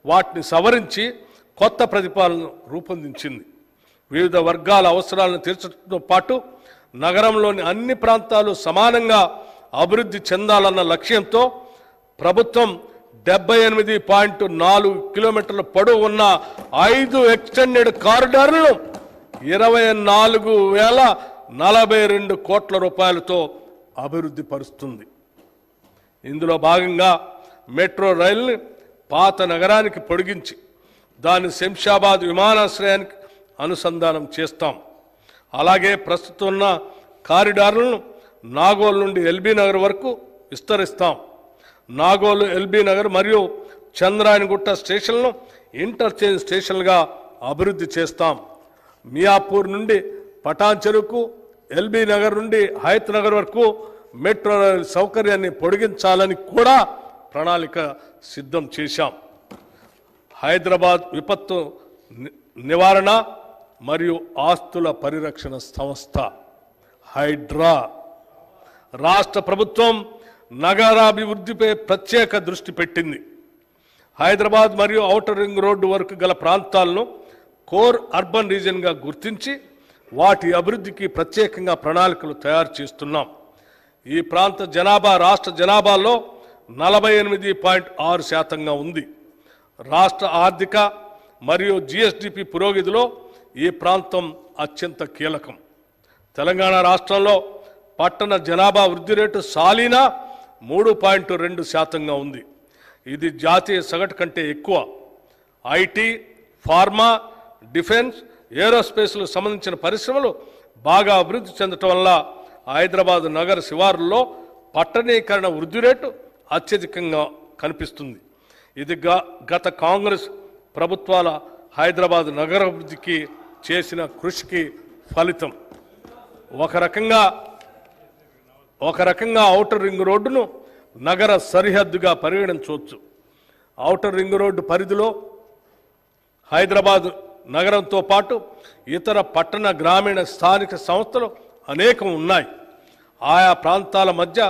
వాటిని సవరించి కొత్త ప్రతిపాదనను రూపొందించింది. వివిధ వర్గాల అవసరాలను తీర్చడంతో పాటు నగరంలోని అన్ని ప్రాంతాలు సమానంగా అభివృద్ధి చెందాలన్న లక్ష్యంతో ప్రభుత్వం 78.4 కిలోమీటర్ల పొడవు ఉన్న 5 ఎక్స్టెండెడ్ కారిడార్లను 24,042 కోట్ల రూపాయలతో అభివృద్ధి పరుస్తుంది. ఇందులో భాగంగా మెట్రో రైలుని పాత నగరానికి పొడిగించి దాన్ని శంషాబాద్ విమానాశ్రయానికి అనుసంధానం చేస్తాం. అలాగే ప్రస్తుతం ఉన్న కారిడార్లను నాగోల్ నుండి ఎల్బీ నగర్ వరకు విస్తరిస్తాం. నాగోలు, ఎల్బీ నగర్ మరియు చంద్రాయనగుట్ట స్టేషన్లను ఇంటర్చేంజ్ స్టేషన్లుగా అభివృద్ధి చేస్తాం. మియాపూర్ నుండి పటాన్ చెరువుకు, ఎల్బీ నగర్ నుండి హయత్ నగర్ వరకు మెట్రో రైలు సౌకర్యాన్ని పొడిగించాలని కూడా ప్రణాళిక సిద్ధం చేశాం. హైదరాబాద్ విపత్తు నివారణ మరియు ఆస్తుల పరిరక్షణ సంస్థ హైడ్రా రాష్ట్ర ప్రభుత్వం నగరాభివృద్ధిపై ప్రత్యేక దృష్టి పెట్టింది. హైదరాబాద్ మరియు ఔటర్ రింగ్ రోడ్డు వరకు గల ప్రాంతాలను కోర్ అర్బన్ రీజియన్గా గుర్తించి వాటి అభివృద్ధికి ప్రత్యేకంగా ప్రణాళికలు తయారు చేస్తున్నాం. ఈ ప్రాంత జనాభా రాష్ట్ర జనాభాలో 48.6% ఉంది. రాష్ట్ర ఆర్థిక మరియు జిఎస్డిపి పురోగతిలో ఈ ప్రాంతం అత్యంత కీలకం. తెలంగాణ రాష్ట్రంలో పట్టణ జనాభా వృద్ధి రేటు సాలీనా 3.2% ఉంది. ఇది జాతీయ సగటు కంటే ఎక్కువ. ఐటీ, ఫార్మా, డిఫెన్స్, ఏరోస్పేస్లకు సంబంధించిన పరిశ్రమలు బాగా అభివృద్ధి చెందటం వల్ల హైదరాబాద్ నగర శివారుల్లో పట్టణీకరణ వృద్ధి రేటు అత్యధికంగా కనిపిస్తుంది. ఇది గత కాంగ్రెస్ ప్రభుత్వాల హైదరాబాద్ నగరాభివృద్ధికి చేసిన కృషికి ఫలితం. ఒక రకంగా ఔటర్ రింగ్ రోడ్డును నగర సరిహద్దుగా పరిగణించవచ్చు. ఔటర్ రింగ్ రోడ్డు పరిధిలో హైదరాబాద్ నగరంతో పాటు ఇతర పట్టణ, గ్రామీణ, స్థానిక సంస్థలు అనేకం ఉన్నాయి. ఆయా ప్రాంతాల మధ్య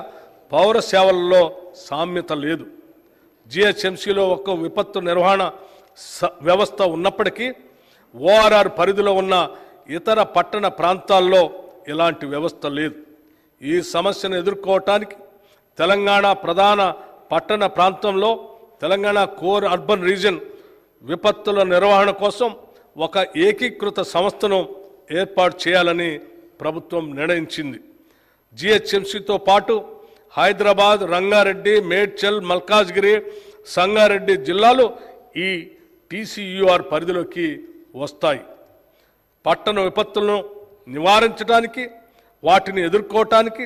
పౌర సేవలలో సామ్యత లేదు. జిహెచ్ఎంసీలో ఒక విపత్తు నిర్వహణ వ్యవస్థ ఉన్నప్పటికీ ఓఆర్ఆర్ పరిధిలో ఉన్న ఇతర పట్టణ ప్రాంతాల్లో ఇలాంటి వ్యవస్థ లేదు. ఈ సమస్యను ఎదుర్కోవటానికి తెలంగాణ ప్రధాన పట్టణ ప్రాంతంలో తెలంగాణ కోర్ అర్బన్ రీజియన్ విపత్తుల నిర్వహణ కోసం ఒక ఏకీకృత సంస్థను ఏర్పాటు చేయాలని ప్రభుత్వం నిర్ణయించింది. జిహెచ్ఎంసీతో పాటు హైదరాబాద్, రంగారెడ్డి, మేడ్చల్, మల్కాజ్గిరి, సంగారెడ్డి జిల్లాలు ఈ టీసీయూఆర్ పరిధిలోకి వస్తాయి. పట్టణ విపత్తులను నివారించడానికి, వాటిని ఎదుర్కోవటానికి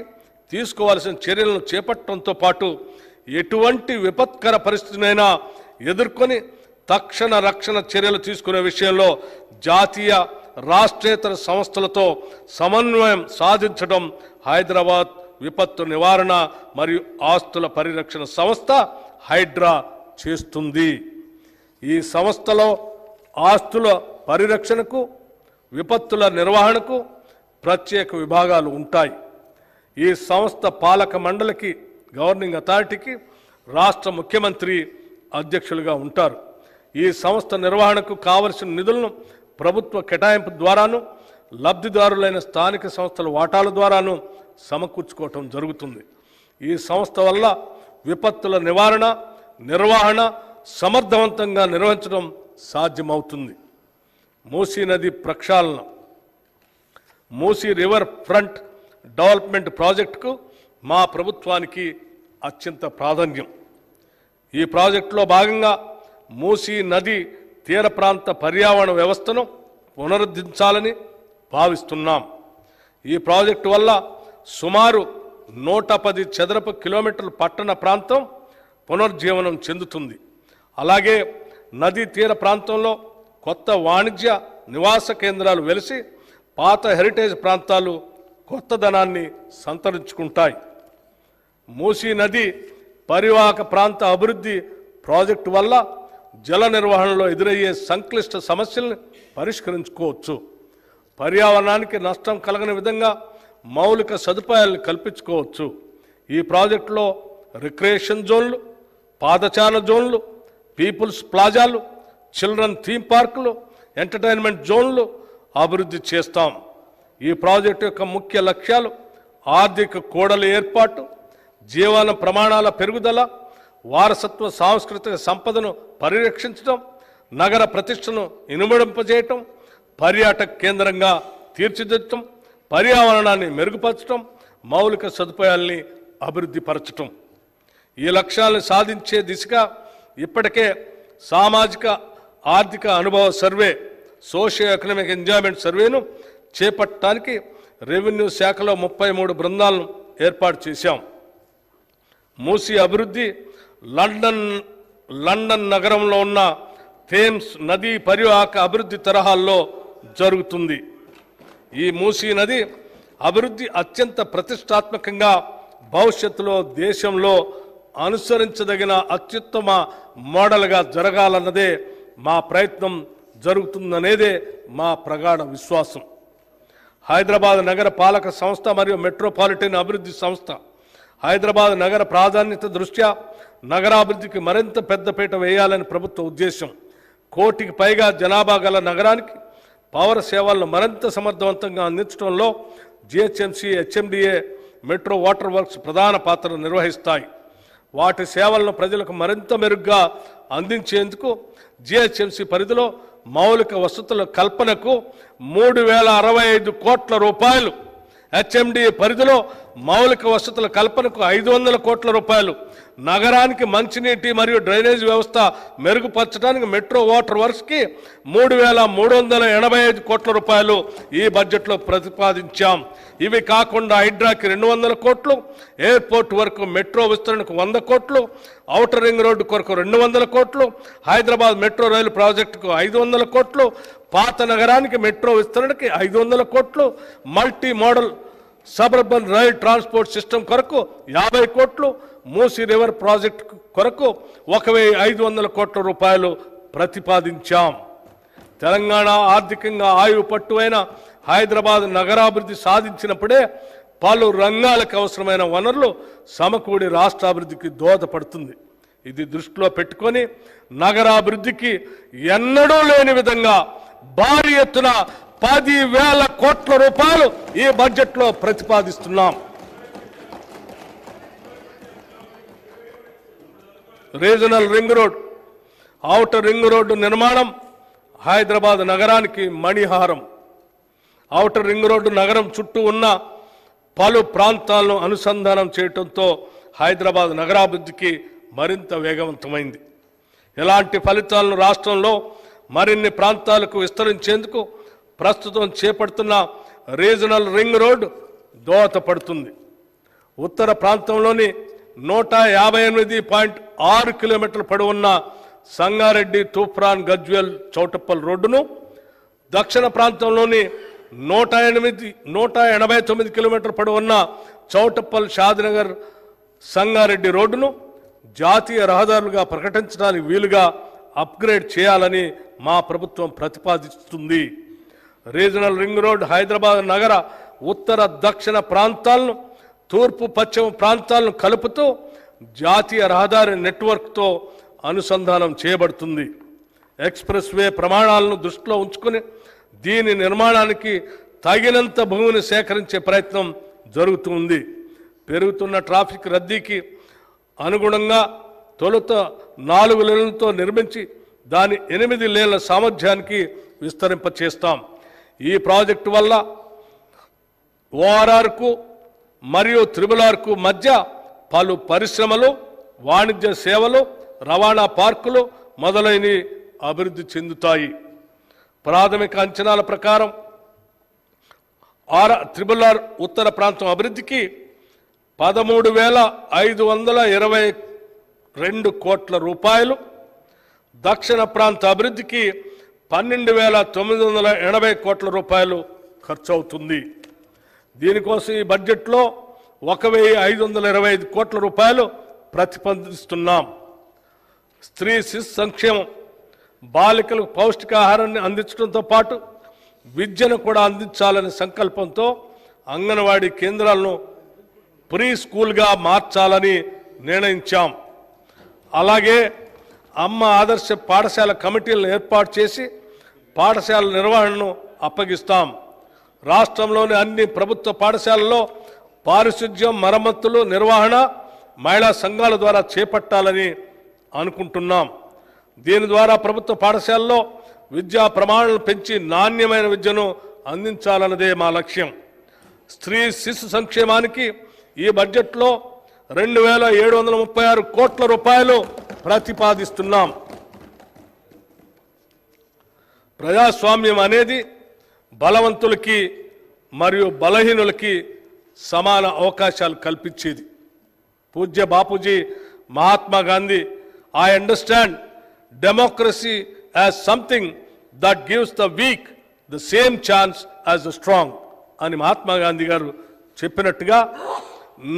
తీసుకోవాల్సిన చర్యలను చేపట్టడంతో పాటు ఎటువంటి విపత్కర పరిస్థితినైనా ఎదుర్కొని తక్షణ రక్షణ చర్యలు తీసుకునే విషయంలో జాతీయ, రాష్ట్రేతర సంస్థలతో సమన్వయం సాధించడం హైదరాబాద్ విపత్తు నివారణ మరియు ఆస్తుల పరిరక్షణ సంస్థ హైడ్రా చేస్తుంది. ఈ సంస్థలో ఆస్తుల పరిరక్షణకు, విపత్తుల నిర్వహణకు ప్రత్యేక విభాగాలు ఉంటాయి. ఈ సంస్థ పాలక మండలికి, గవర్నింగ్ అథారిటీకి రాష్ట్ర ముఖ్యమంత్రి అధ్యక్షులుగా ఉంటారు. ఈ సంస్థ నిర్వహణకు కావలసిన నిధులను ప్రభుత్వ కేటాయింపు ద్వారాను, లబ్ధిదారులైన స్థానిక సంస్థల వాటాల ద్వారాను సమకూర్చుకోవటం జరుగుతుంది. ఈ సంస్థ వల్ల విపత్తుల నివారణ, నిర్వహణ సమర్థవంతంగా నిర్వహించడం సాధ్యమవుతుంది. మూసీ నది ప్రక్షాళన, మూసీ రివర్ ఫ్రంట్ డెవలప్మెంట్ ప్రాజెక్టుకు మా ప్రభుత్వానికి అత్యంత ప్రాధాన్యం. ఈ ప్రాజెక్టులో భాగంగా మూసీ నది తీర ప్రాంత పర్యావరణ వ్యవస్థను పునరుద్ధరించాలని భావిస్తున్నాం. ఈ ప్రాజెక్టు వల్ల సుమారు 110 చదరపు కిలోమీటర్ల పట్టణ ప్రాంతం పునర్జీవనం చెందుతుంది. అలాగే నదీ తీర ప్రాంతంలో కొత్త వాణిజ్య నివాస కేంద్రాలు వెలిసి పాత హెరిటేజ్ ప్రాంతాలు కొత్తదనాన్ని సంతరించుకుంటాయి. మూసీ నది పరివాహక ప్రాంత అభివృద్ధి ప్రాజెక్టు వల్ల జల నిర్వహణలో ఎదురయ్యే సంక్లిష్ట సమస్యలను పరిష్కరించుకోవచ్చు. పర్యావరణానికి నష్టం కలగని విధంగా మౌలిక సదుపాయాలను కల్పించుకోవచ్చు. ఈ ప్రాజెక్టులో రిక్రియేషన్ జోన్లు, పాదచార జోన్లు, పీపుల్స్ ప్లాజాలు, చిల్డ్రన్ థీమ్ పార్కులు, ఎంటర్టైన్మెంట్ జోన్లు, అభివృద్ధి చేస్తాం. ఈ ప్రాజెక్టు యొక్క ముఖ్య లక్ష్యాలు ఆర్థిక కూడలి ఏర్పాటు, జీవన ప్రమాణాల పెరుగుదల, వారసత్వ సాంస్కృతిక సంపదను పరిరక్షించడం, నగర ప్రతిష్టను ఇనుమడింపజేయటం, పర్యాటక కేంద్రంగా తీర్చిదిద్దటం, పర్యావరణాన్ని మెరుగుపరచడం, మౌలిక సదుపాయాల్ని అభివృద్ధి పరచటం. ఈ లక్ష్యాలను సాధించే దిశగా ఇప్పటికే సామాజిక ఆర్థిక అనుభవ సర్వే, సోషియో ఎకనామిక్ ఎంజాయ్మెంట్ సర్వేను చేపట్టడానికి రెవెన్యూ శాఖలో 33 బృందాలను ఏర్పాటు చేశాం. మూసీ అభివృద్ధి లండన్ నగరంలో ఉన్న థేమ్స్ నదీ పరివాహక అభివృద్ధి తరహాల్లో జరుగుతుంది. ఈ మూసీ నది అభివృద్ధి అత్యంత ప్రతిష్టాత్మకంగా భవిష్యత్తులో దేశంలో అనుసరించదగిన అత్యుత్తమ మోడల్గా జరగాలన్నదే మా ప్రయత్నం జరుగుతుందనేదే మా ప్రగాఢ విశ్వాసం. హైదరాబాద్ నగర పాలక సంస్థ మరియు మెట్రోపాలిటన్ అభివృద్ధి సంస్థ హైదరాబాద్ నగర ప్రాధాన్యత దృష్ట్యా నగరాభివృద్ధికి మరింత పెద్దపీట వేయాలని ప్రభుత్వ ఉద్దేశం. 1 కోటికి పైగా జనాభా గల నగరానికి పౌర సేవలను మరింత సమర్థవంతంగా అందించడంలో GHMC, HMDA, metro water works ప్రధాన పాత్ర నిర్వహిస్తాయి. వాటి సేవలను ప్రజలకు మరింత మెరుగ్గా అందించేందుకు జిహెచ్ఎంసీ పరిధిలో మౌలిక వసతుల కల్పనకు 3065 కోట్ల రూపాయలు, హెచ్ఎండి పరిధిలో మౌలిక వసతుల కల్పనకు 500 కోట్ల రూపాయలు, నగరానికి మంచినీటి మరియు డ్రైనేజ్ వ్యవస్థ మెరుగుపరచడానికి మెట్రో వాటర్ వర్క్స్కి 3385 కోట్ల రూపాయలు ఈ బడ్జెట్లో ప్రతిపాదించాం. ఇవి కాకుండా హైడ్రాకి 200 కోట్లు, ఎయిర్పోర్ట్ వరకు మెట్రో విస్తరణకు 100 కోట్లు, ఔటర్ రింగ్ రోడ్డు కొరకు 200 కోట్లు, హైదరాబాద్ మెట్రో రైలు ప్రాజెక్టుకు 500 కోట్లు, పాత నగరానికి మెట్రో విస్తరణకి 500 కోట్లు, multi modal suburban rail transport system కొరకు 50 కోట్లు, మూసీ రివర్ ప్రాజెక్టు కొరకు 1500 కోట్ల రూపాయలు ప్రతిపాదించాం. తెలంగాణ ఆర్థికంగా ఆయువు పట్టువైన హైదరాబాద్ నగరాభివృద్ధి సాధించినప్పుడే పలు రంగాలకు అవసరమైన వనరులు సమకూడి రాష్ట్రాభివృద్ధికి దోహదపడుతుంది. ఇది దృష్టిలో పెట్టుకొని నగరాభివృద్ధికి ఎన్నడూ లేని విధంగా భారీ ఎత్తున 10,000 కోట్ల రూపాయలు ఈ బడ్జెట్లో ప్రతిపాదిస్తున్నాం. Regional ring road, outer ring road నిర్మాణం హైదరాబాద్ నగరానికి మణిహారం. ఔటర్ రింగ్ రోడ్డు నగరం చుట్టూ ఉన్న పలు ప్రాంతాలను అనుసంధానం చేయడంతో హైదరాబాద్ నగరాభివృద్ధికి మరింత వేగవంతమైంది. ఇలాంటి ఫలితాలను రాష్ట్రంలో మరిన్ని ప్రాంతాలకు విస్తరించేందుకు ప్రస్తుతం చేపడుతున్న రీజనల్ రింగ్ రోడ్ దోహదపడుతుంది. ఉత్తర ప్రాంతంలోని 158.6 కిలోమీటర్ల పొడవున్న సంగారెడ్డి, తూప్రాన్, గజ్వేల్, చౌటప్పల్ రోడ్డును, దక్షిణ ప్రాంతంలోని 189 కిలోమీటర్ల పొడవున్న చౌటప్పల్, షాద్నగర్, సంగారెడ్డి రోడ్డును జాతీయ రహదారులుగా ప్రకటించడానికి వీలుగా అప్గ్రేడ్ చేయాలని మా ప్రభుత్వం ప్రతిపాదిస్తుంది. రీజనల్ రింగ్ రోడ్ హైదరాబాద్ నగర ఉత్తర దక్షిణ ప్రాంతాలను, తూర్పు పశ్చిమ ప్రాంతాలను కలుపుతూ జాతీయ రహదారి నెట్వర్క్తో అనుసంధానం చేయబడుతుంది. ఎక్స్ప్రెస్ వే ప్రమాణాలను దృష్టిలో ఉంచుకుని దీని నిర్మాణానికి తగినంత భూమిని సేకరించే ప్రయత్నం జరుగుతుంది. పెరుగుతున్న ట్రాఫిక్ రద్దీకి అనుగుణంగా తొలుత 4 లేన్లతో నిర్మించి దాని 8 లేన్ల సామర్థ్యానికి విస్తరింపచేస్తాం. ఈ ప్రాజెక్టు వల్ల ఓఆర్ఆర్కు మరియు త్రిబుల్-ఆర్కు మధ్య పలు పరిశ్రమలు, వాణిజ్య సేవలు, రవాణా పార్కులు మొదలైనవి అభివృద్ధి చెందుతాయి. ప్రాథమిక అంచనాల ప్రకారం త్రిబుల్-ఆర్ ఉత్తర ప్రాంతం అభివృద్ధికి 13,522 కోట్ల రూపాయలు, దక్షిణ ప్రాంత అభివృద్ధికి 12,980 కోట్ల రూపాయలు ఖర్చు అవుతుంది. దీనికోసం ఈ బడ్జెట్లో 1,525 కోట్ల రూపాయలు ప్రతిపాదిస్తున్నాం. స్త్రీ శిశు సంక్షేమం, బాలికలకు పౌష్టికాహారాన్ని అందించడంతో పాటు విద్యను కూడా అందించాలనే సంకల్పంతో అంగన్వాడీ కేంద్రాలను ప్రీ స్కూల్గా మార్చాలని నిర్ణయించాం. అలాగే అమ్మ ఆదర్శ పాఠశాల కమిటీలను ఏర్పాటు చేసి పాఠశాల నిర్వహణను అప్పగిస్తాం. రాష్ట్రంలోని అన్ని ప్రభుత్వ పాఠశాలల్లో పారిశుధ్యం, మరమ్మతులు, నిర్వహణ మహిళా సంఘాల ద్వారా చేపట్టాలని అనుకుంటున్నాం. దీని ద్వారా ప్రభుత్వ పాఠశాలలో విద్యా ప్రమాణాలను పెంచి నాణ్యమైన విద్యను అందించాలన్నదే మా లక్ష్యం. స్త్రీ శిశు సంక్షేమానికి ఈ బడ్జెట్లో 2,736 కోట్ల రూపాయలు ప్రతిపాదిస్తున్నాం. ప్రజాస్వామ్యం అనేది బలవంతులకి మరియు బలహీనులకి సమాన అవకాశాలు కల్పించేది. పూజ్య Bapuji Mahatma Gandhi, I understand democracy as something that gives the week the same chance as the strong అని మహాత్మా గాంధీ గారు చెప్పినట్టుగా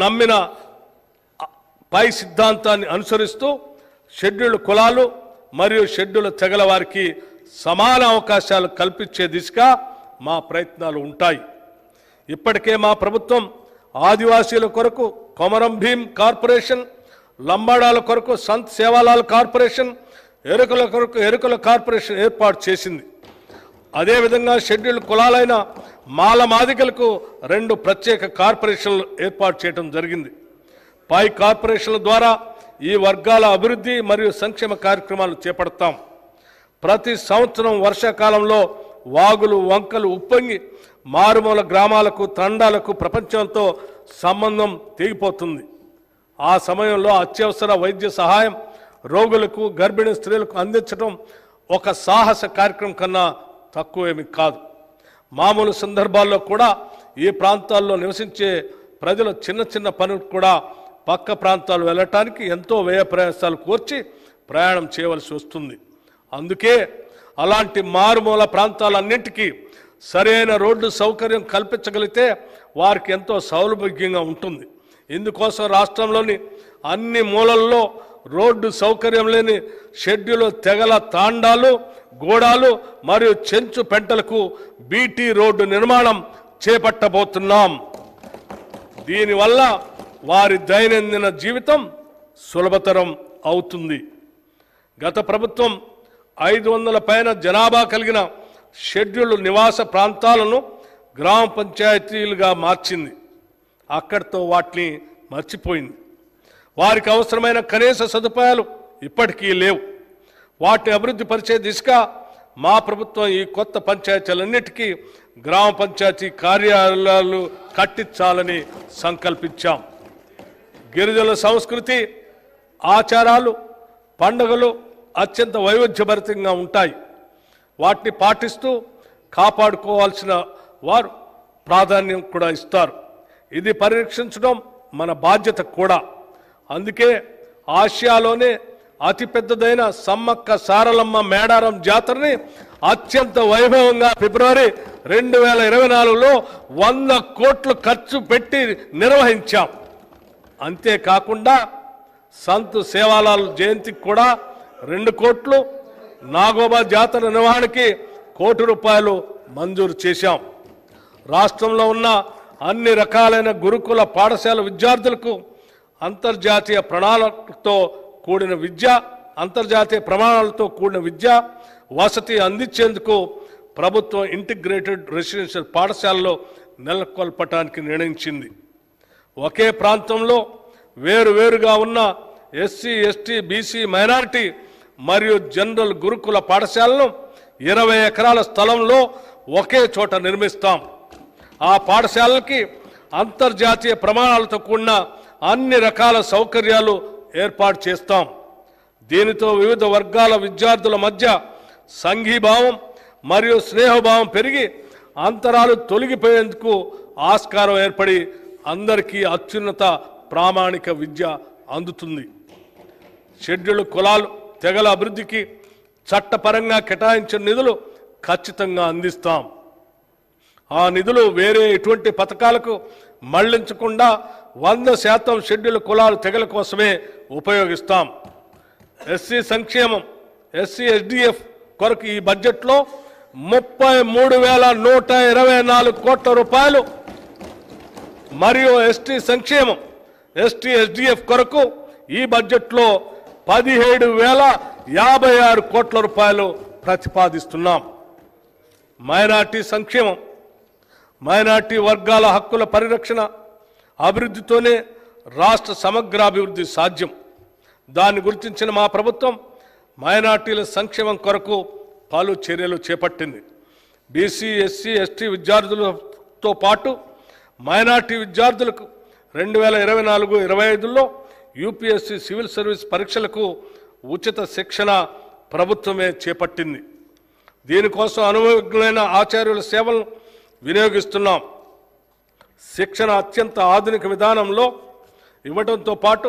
నమ్మిన పై సిద్ధాంతాన్ని అనుసరిస్తూ షెడ్యూల్డ్ కులాలు మరియు షెడ్యూల్డ్ తెగల వారికి సమాన అవకాశాలు కల్పించే దిశగా మా ప్రయత్నాలు ఉంటాయి. ఇప్పటికే మా ప్రభుత్వం ఆదివాసీల కొరకు కొమరం భీం కార్పొరేషన్, లంబాడాల కొరకు సంత్ సేవాలాల్ కార్పొరేషన్, ఎరుకల కొరకు ఎరుకల కార్పొరేషన్ ఏర్పాటు చేసింది. అదేవిధంగా షెడ్యూల్డ్ కులాలైన మాల మాదిగలకు 2 ప్రత్యేక కార్పొరేషన్లు ఏర్పాటు చేయడం జరిగింది. పై కార్పొరేషన్ల ద్వారా ఈ వర్గాల అభివృద్ధి మరియు సంక్షేమ కార్యక్రమాలు చేపడతాం. ప్రతి సంవత్సరం వర్షాకాలంలో వాగులు, వంకలు ఉప్పొంగి మారుమూల గ్రామాలకు, తండాలకు ప్రపంచంతో సంబంధం తెగిపోతుంది. ఆ సమయంలో అత్యవసర వైద్య సహాయం రోగులకు, గర్భిణీ స్త్రీలకు అందించడం ఒక సాహస కార్యక్రమం కన్నా తక్కువేమీ కాదు. మామూలు సందర్భాల్లో కూడా ఈ ప్రాంతాల్లో నివసించే ప్రజలు చిన్న చిన్న పనులకు కూడా పక్క ప్రాంతాలు వెళ్ళటానికి ఎంతో వ్యయ ప్రయాసాలు కోర్చి ప్రయాణం చేయవలసి వస్తుంది. అందుకే అలాంటి మారుమూల ప్రాంతాలన్నింటికీ సరైన రోడ్డు సౌకర్యం కల్పించగలిగితే వారికి ఎంతో సౌలభ్యంగా ఉంటుంది. ఇందుకోసం రాష్ట్రంలోని అన్ని మూలల్లో రోడ్డు సౌకర్యం లేని షెడ్యూల్ తెగల తాండాలు, గోడాలు మరియు చెంచు పెంటలకు బీటీ రోడ్డు నిర్మాణం చేపట్టబోతున్నాం. దీనివల్ల వారి దైనందిన జీవితం సులభతరం అవుతుంది. గత ప్రభుత్వం 500 పైన జనాభా కలిగిన షెడ్యూల్ నివాస ప్రాంతాలను గ్రామ పంచాయతీలుగా మార్చింది. అక్కడితో వాటిని మర్చిపోయింది. వారికి అవసరమైన కనీస సదుపాయాలు ఇప్పటికీ లేవు. వాటిని అభివృద్ధి పరిచే దిశగా మా ప్రభుత్వం ఈ కొత్త పంచాయతీలన్నిటికీ గ్రామ పంచాయతీ కార్యాలయాలు కట్టించాలని సంకల్పించాం. గిరిజనుల సంస్కృతి, ఆచారాలు, పండుగలు అత్యంత వైవిధ్యభరితంగా ఉంటాయి. వాటిని పాటిస్తూ కాపాడుకోవాల్సిన వారు ప్రాధాన్యం కూడా ఇస్తారు. ఇది పరిరక్షించడం మన బాధ్యత కూడా. అందుకే ఆసియాలోనే అతిపెద్దదైన సమ్మక్క సారలమ్మ మేడారం జాతరని అత్యంత వైభవంగా ఫిబ్రవరి 2024లో 100 కోట్లు ఖర్చు పెట్టి నిర్వహించాం. అంతేకాకుండా సంత్ సేవాలాల్ జయంతికి కూడా 2 కోట్లు, నాగోబా జాతర నిర్వహణకి 1 కోటి రూపాయలు మంజూరు చేశాం. రాష్ట్రంలో ఉన్న అన్ని రకాలైన గురుకుల పాఠశాల విద్యార్థులకు అంతర్జాతీయ ప్రమాణాలతో కూడిన విద్య వసతి అందించేందుకు ప్రభుత్వం ఇంటిగ్రేటెడ్ రెసిడెన్షియల్ పాఠశాలలో నెలకొల్పటానికి నిర్ణయించింది. ఒకే ప్రాంతంలో వేరువేరుగా ఉన్న ఎస్సీ, ఎస్టీ, బీసీ, మైనారిటీ మరియు జనరల్ గురుకుల పాఠశాలను 20 ఎకరాల స్థలంలో ఒకే చోట నిర్మిస్తాం. ఆ పాఠశాలకి అంతర్జాతీయ ప్రమాణాలతో కూడిన అన్ని రకాల సౌకర్యాలు ఏర్పాటు చేస్తాం. దీనితో వివిధ వర్గాల విద్యార్థుల మధ్య సంఘీభావం మరియు స్నేహభావం పెరిగి అంతరాలు తొలగిపోయేందుకు ఆస్కారం ఏర్పడి అందరికీ అత్యున్నత ప్రామాణిక విద్య అందుతుంది. షెడ్యూల్డ్ కులాలు, తెగల అభివృద్ధికి చట్టపరంగా కేటాయించిన నిధులు ఖచ్చితంగా అందిస్తాం. ఆ నిధులు వేరే ఎటువంటి పథకాలకు మళ్లించకుండా 100% షెడ్యూల్డ్ కులాలు, తెగల కోసమే ఉపయోగిస్తాం. ఎస్సీ సంక్షేమం, ఎస్సీ ఎస్డిఎఫ్ కొరకు ఈ బడ్జెట్లో 33,124 కోట్ల రూపాయలు మరియు ఎస్టీ సంక్షేమం, ఎస్టీ ఎస్డిఎఫ్ కొరకు ఈ బడ్జెట్లో 17,056 కోట్ల రూపాయలు ప్రతిపాదిస్తున్నాం. మైనార్టీ సంక్షేమం, మైనార్టీ వర్గాల హక్కుల పరిరక్షణ, అభివృద్ధితోనే రాష్ట్ర సమగ్రాభివృద్ధి సాధ్యం. దాన్ని గుర్తించిన మా ప్రభుత్వం మైనార్టీల సంక్షేమం కొరకు పలు చర్యలు చేపట్టింది. బీసీ, ఎస్సీ, ఎస్టీ విద్యార్థులతో పాటు మైనార్టీ విద్యార్థులకు 2024-25లో యూపీఎస్సీ సివిల్ సర్వీస్ పరీక్షలకు ఉచిత శిక్షణ ప్రభుత్వమే చేపట్టింది. దీనికోసం అనుభవజ్ఞులైన ఆచార్యుల సేవలను వినియోగిస్తున్నాం. శిక్షణ అత్యంత ఆధునిక విధానంలో ఇవ్వడంతో పాటు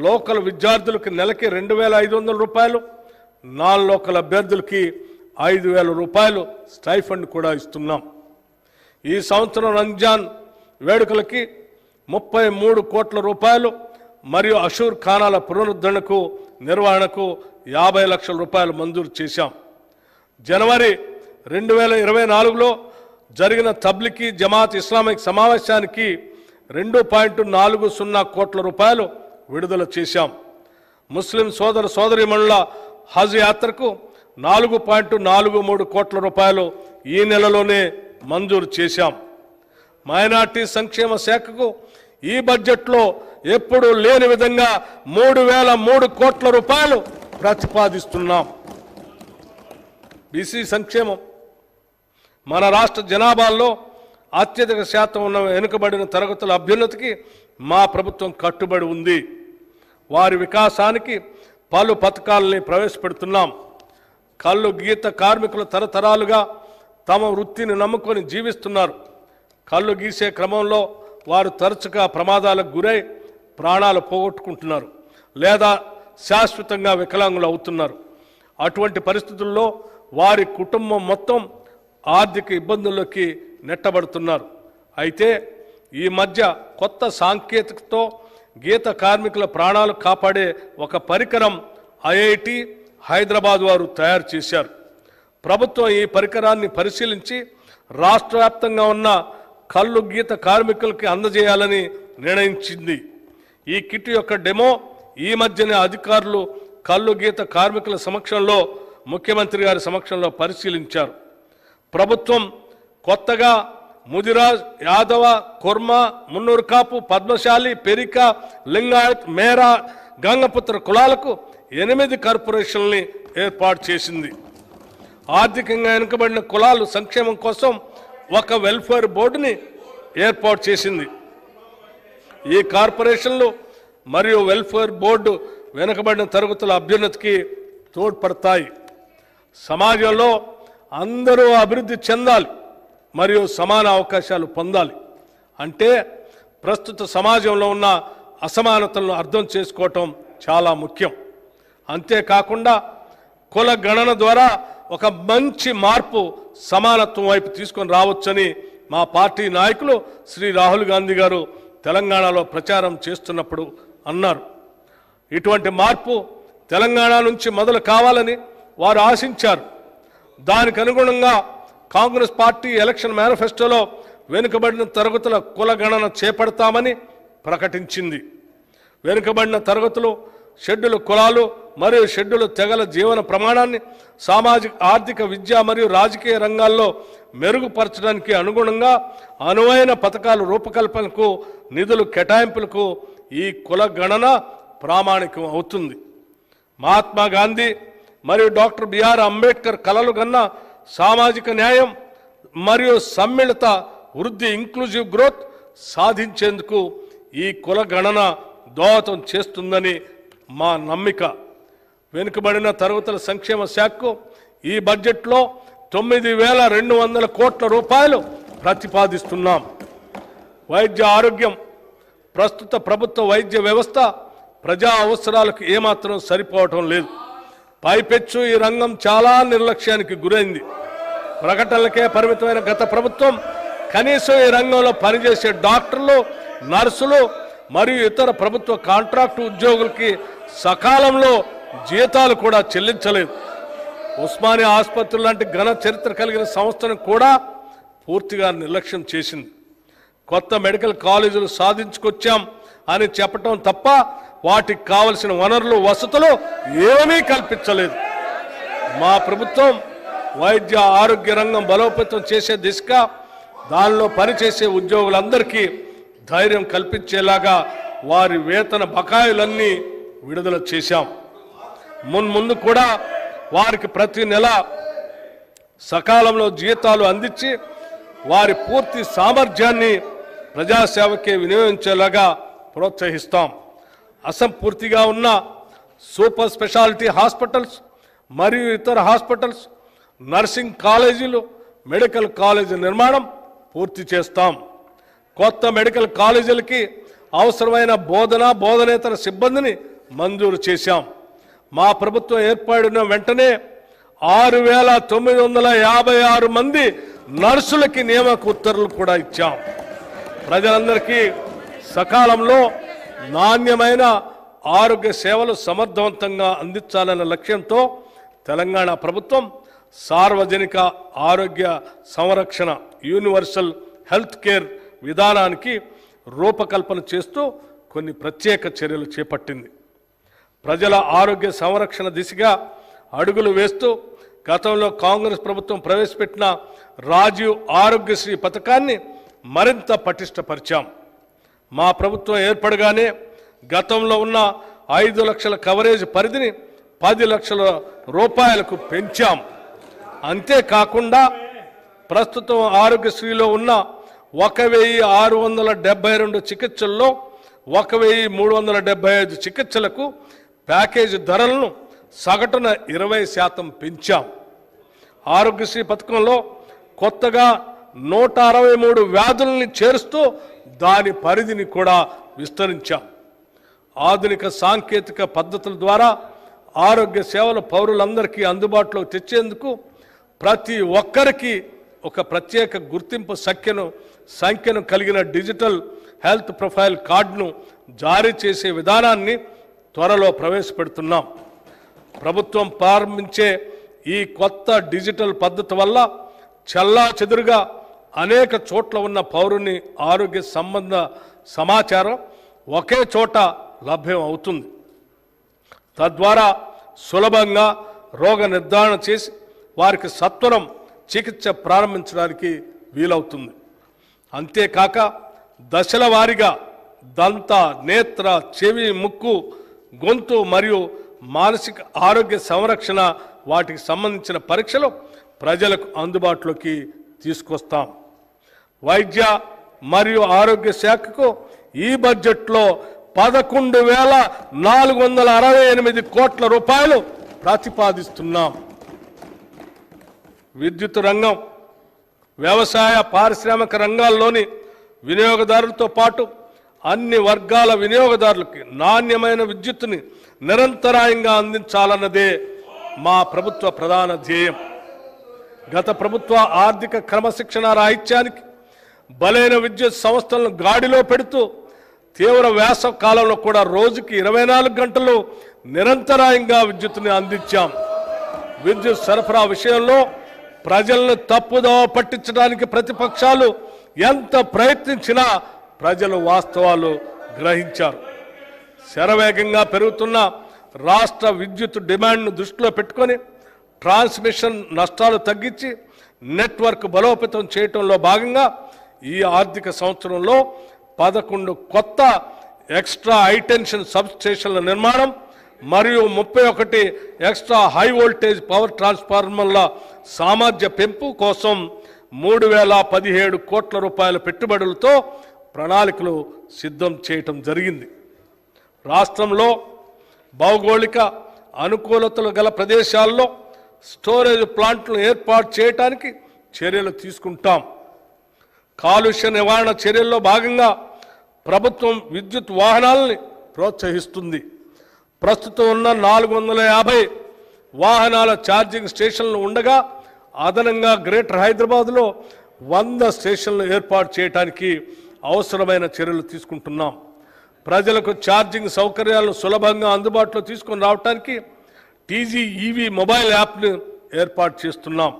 లోకల్ విద్యార్థులకు నెలకి 2,500 రూపాయలు, నాన్ లోకల్ అభ్యర్థులకి 5,000 రూపాయలు స్టైఫండ్ కూడా ఇస్తున్నాం. ఈ సంవత్సరం రంజాన్ వేడుకలకి 33 కోట్ల రూపాయలు మరియు అషూర్ ఖానాల పునరుద్ధరణకు నిర్వహణకు 50 లక్షల రూపాయలు మంజూరు చేశాం. జనవరి 2024లో జరిగిన తబ్లికి జమాత్ ఇస్లామిక్ సమావేశానికి 2.40 కోట్ల రూపాయలు విడుదల చేశాం. ముస్లిం సోదర సోదరీమణుల హజ్ యాత్రకు 4.43 కోట్ల రూపాయలు ఈ నెలలోనే మంజూరు చేశాం. మైనార్టీ సంక్షేమ శాఖకు ఈ బడ్జెట్లో ఎప్పుడూ లేని విధంగా 3,003 కోట్ల రూపాయలు ప్రతిపాదిస్తున్నాం. బీసీ సంక్షేమం, మన రాష్ట్ర జనాభాలో అత్యధిక శాతం ఉన్న వెనుకబడిన తరగతుల అభ్యున్నతికి మా ప్రభుత్వం కట్టుబడి ఉంది. వారి వికాసానికి పలు పథకాలని ప్రవేశపెడుతున్నాం. కళ్ళు గీత కార్మికులు తరతరాలుగా తమ వృత్తిని నమ్ముకొని జీవిస్తున్నారు. కళ్ళు గీసే క్రమంలో వారు తరచుగా ప్రమాదాలకు గురై ప్రాణాలు పోగొట్టుకుంటున్నారు లేదా శాశ్వతంగా వికలాంగులు అవుతున్నారు. అటువంటి పరిస్థితుల్లో వారి కుటుంబం మొత్తం ఆర్థిక ఇబ్బందుల్లోకి నెట్టబడుతున్నారు. అయితే ఈ మధ్య కొత్త సాంకేతికతతో గీత కార్మికుల ప్రాణాలు కాపాడే ఒక పరికరం ఐఐటి హైదరాబాద్ వారు తయారు చేశారు. ప్రభుత్వం ఈ పరికరాన్ని పరిశీలించి రాష్ట్ర వ్యాప్తంగా ఉన్న కళ్ళు గీత కార్మికులకి అందజేయాలని నిర్ణయించింది. ఈ కిట్ యొక్క డెమో ఈ మధ్యనే అధికారులు కళ్ళు గీత కార్మికుల సమక్షంలో ముఖ్యమంత్రి గారి సమక్షంలో పరిశీలించారు. ప్రభుత్వం కొత్తగా ముదిరాజ్, యాదవ, కుర్మ, మున్నూరు కాపు, పద్మశాలి, పెరిక, లింగాయత్, మేరా, గంగపుత్ర కులాలకు 8 కార్పొరేషన్లని ఏర్పాటు చేసింది. ఆర్థికంగా వెనుకబడిన కులాలు సంక్షేమం కోసం ఒక వెల్ఫేర్ బోర్డుని ఏర్పాటు చేసింది. ఈ కార్పొరేషన్లు మరియు వెల్ఫేర్ బోర్డు వెనుకబడిన తరగతుల అభ్యున్నతికి తోడ్పడతాయి. సమాజంలో అందరూ అభివృద్ధి చెందాలి మరియు సమాన అవకాశాలు పొందాలి అంటే ప్రస్తుత సమాజంలో ఉన్న అసమానతలను అర్థం చేసుకోవటం చాలా ముఖ్యం. అంతేకాకుండా కుల గణన ద్వారా ఒక మంచి మార్పు సమానత్వం వైపు తీసుకొని రావచ్చని మా పార్టీ నాయకులు శ్రీ రాహుల్ గాంధీ గారు తెలంగాణలో ప్రచారం చేస్తున్నప్పుడు అన్నారు. ఇటువంటి మార్పు తెలంగాణ నుంచి మొదలు కావాలని వారు ఆశించారు. దానికి అనుగుణంగా కాంగ్రెస్ పార్టీ ఎలక్షన్ మేనిఫెస్టోలో వెనుకబడిన తరగతుల కుల గణన చేపడతామని ప్రకటించింది. వెనుకబడిన తరగతులు, షెడ్యూల్ కులాలు మరియు షెడ్యూల్ తెగల జీవన ప్రమాణాన్ని సామాజిక, ఆర్థిక, విద్య మరియు రాజకీయ రంగాల్లో మెరుగుపరచడానికి అనుగుణంగా అనువైన పథకాల రూపకల్పనకు, నిధులు కేటాయింపులకు ఈ కుల గణన ప్రామాణికం అవుతుంది. మహాత్మా గాంధీ మరియు డాక్టర్ బిఆర్ అంబేద్కర్ కలలు కన్న సామాజిక న్యాయం మరియు సమ్మిళిత వృద్ధి, ఇంక్లూజివ్ గ్రోత్ సాధించేందుకు ఈ కుల గణన దోహదం చేస్తుందని మా నమ్మిక. వెనుకబడిన తరగతుల సంక్షేమ శాఖకు ఈ బడ్జెట్లో 9,200 కోట్ల రూపాయలు ప్రతిపాదిస్తున్నాం. వైద్య ఆరోగ్యం, ప్రస్తుత ప్రభుత్వ వైద్య వ్యవస్థ ప్రజా అవసరాలకు ఏమాత్రం సరిపోవటం లేదు. పైపెచ్చు ఈ రంగం చాలా నిర్లక్ష్యానికి గురైంది. ప్రకటనలకే పరిమితమైన గత ప్రభుత్వం కనీసం ఈ రంగంలో పనిచేసే డాక్టర్లు, నర్సులు మరియు ఇతర ప్రభుత్వ కాంట్రాక్టు ఉద్యోగులకి సకాలంలో జీతాలు కూడా చెల్లించలేదు. ఉస్మానియా ఆసుపత్రులు లాంటి ఘన చరిత్ర కలిగిన సంస్థను కూడా పూర్తిగా నిర్లక్ష్యం చేసింది. కొత్త మెడికల్ కాలేజీలు సాధించుకొచ్చాం అని చెప్పటం తప్ప వాటికి కావలసిన వనరులు, వసతులు ఏమీ కల్పించలేదు. మా ప్రభుత్వం వైద్య ఆరోగ్య రంగం బలోపేతం చేసే దిశగా దానిలో పనిచేసే ఉద్యోగులందరికీ ధైర్యం కల్పించేలాగా వారి వేతన బకాయిలన్నీ విడుదల చేశాం. ముందు కూడా వారికి ప్రతి నెల సకాలంలో జీతాలు అందించి వారి పూర్తి సామర్థ్యాన్ని ప్రజాసేవకే వినియోగించేలాగా ప్రోత్సహిస్తాం. అసంపూర్తిగా ఉన్న సూపర్ స్పెషాలిటీ హాస్పిటల్స్ మరియు ఇతర హాస్పిటల్స్, నర్సింగ్ కాలేజీలు, మెడికల్ కాలేజీ నిర్మాణం పూర్తి చేస్తాం. కొత్త మెడికల్ కాలేజీలకి అవసరమైన బోధనేతర సిబ్బందిని మంజూరు చేశాం. మా ప్రభుత్వం ఏర్పడిన వెంటనే 6,956 మంది నర్సులకి నియామక ఉత్తర్వులు కూడా ఇచ్చాం. ప్రజలందరికీ సకాలంలో నాణ్యమైన ఆరోగ్య సేవలు సమర్థవంతంగా అందించాలన్న లక్ష్యంతో తెలంగాణ ప్రభుత్వం సార్వజనిక ఆరోగ్య సంరక్షణ యూనివర్సల్ హెల్త్ కేర్ విధానానికి రూపకల్పన చేస్తూ కొన్ని ప్రత్యేక చర్యలు చేపట్టింది. ప్రజల ఆరోగ్య సంరక్షణ దిశగా అడుగులు వేస్తూ గతంలో కాంగ్రెస్ ప్రభుత్వం ప్రవేశపెట్టిన రాజీవ్ ఆరోగ్యశ్రీ పథకాన్ని మరింత పటిష్టపరిచాం. మా ప్రభుత్వం ఏర్పడగానే గతంలో ఉన్న 5 లక్షల కవరేజ్ పరిధిని 10 లక్షల రూపాయలకు పెంచాం. అంతేకాకుండా ప్రస్తుతం ఆరోగ్యశ్రీలో ఉన్న 1,672 చికిత్సల్లో 1,375 చికిత్సలకు ప్యాకేజీ ధరలను సగటున 20% పెంచాం. ఆరోగ్యశ్రీ పథకంలో కొత్తగా 163 వ్యాధుల్ని చేరుస్తూ దాని పరిధిని కూడా విస్తరించాం. ఆధునిక సాంకేతిక పద్ధతుల ద్వారా ఆరోగ్య సేవలు పౌరులందరికీ అందుబాటులోకి తెచ్చేందుకు ప్రతి ఒక్కరికి ఒక ప్రత్యేక గుర్తింపు సంఖ్యను కలిగిన డిజిటల్ హెల్త్ ప్రొఫైల్ కార్డును జారీ చేసే విధానాన్ని త్వరలో ప్రవేశపెడుతున్నాం. ప్రభుత్వం ప్రారంభించే ఈ కొత్త డిజిటల్ పద్ధతి వల్ల చెల్లాచెదురుగా అనేక చోట్ల ఉన్న పౌరుని ఆరోగ్య సంబంధ సమాచారం ఒకే చోట లభ్యం అవుతుంది. తద్వారా సులభంగా రోగ నిర్ధారణ చేసి వారికి సత్వరం చికిత్స ప్రారంభించడానికి వీలవుతుంది. అంతేకాక దశల వారీగా దంత, నేత్ర, చెవి, ముక్కు, గొంతు మరియు మానసిక ఆరోగ్య సంరక్షణ వాటికి సంబంధించిన పరీక్షలు ప్రజలకు అందుబాటులోకి తీసుకొస్తాం. వైద్య మరియు ఆరోగ్య శాఖకు ఈ బడ్జెట్లో 11,468 కోట్ల రూపాయలు ప్రతిపాదిస్తున్నాం. విద్యుత్ రంగం, వ్యవసాయ, పారిశ్రామిక రంగాల్లోని వినియోగదారులతో పాటు అన్ని వర్గాల వినియోగదారులకి నాణ్యమైన విద్యుత్తుని నిరంతరాయంగా అందించాలన్నదే మా ప్రభుత్వ ప్రధాన ధ్యేయం. గత ప్రభుత్వ ఆర్థిక క్రమశిక్షణ రాహిత్యానికి బలైన విద్యుత్ సంస్థలను గాడిలో పెడుతూ తీవ్ర వేసవ కాలంలో కూడా రోజుకి 24 గంటలు నిరంతరాయంగా విద్యుత్తుని అందించాం. విద్యుత్ సరఫరా విషయంలో ప్రజలను తప్పుదోవ పట్టించడానికి ప్రతిపక్షాలు ఎంత ప్రయత్నించినా ప్రజలు వాస్తవాలు గ్రహించారు. శరవేగంగా పెరుగుతున్న రాష్ట్ర విద్యుత్ డిమాండ్ను దృష్టిలో పెట్టుకొని ట్రాన్స్మిషన్ నష్టాలు తగ్గించి నెట్వర్క్ బలోపేతం చేయడంలో భాగంగా ఈ ఆర్థిక సంవత్సరంలో 11 కొత్త ఎక్స్ట్రా హైటెన్షన్ సబ్ స్టేషన్ల నిర్మాణం మరియు 31 ఎక్స్ట్రా హై వోల్టేజ్ పవర్ ట్రాన్స్ఫార్మర్ల సామర్థ్య పెంపు కోసం 3,017 కోట్ల రూపాయల పెట్టుబడులతో ప్రణాళికలు సిద్ధం చేయటం జరిగింది. రాష్ట్రంలో భౌగోళిక అనుకూలతలు గల ప్రదేశాల్లో స్టోరేజ్ ప్లాంట్లను ఏర్పాటు చేయడానికి చర్యలు తీసుకుంటాం. కాలుష్య నివారణ చర్యల్లో భాగంగా ప్రభుత్వం విద్యుత్ వాహనాలని ప్రోత్సహిస్తుంది. ప్రస్తుతం ఉన్న 450 వాహనాల ఛార్జింగ్ స్టేషన్లు ఉండగా అదనంగా గ్రేటర్ హైదరాబాద్లో 100 స్టేషన్లు ఏర్పాటు చేయడానికి అవసరమైన చర్యలు తీసుకుంటున్నాం. ప్రజలకు ఛార్జింగ్ సౌకర్యాలను సులభంగా అందుబాటులో తీసుకొని రావడానికి టీజీఈవీ మొబైల్ యాప్ను ఏర్పాటు చేస్తున్నాం.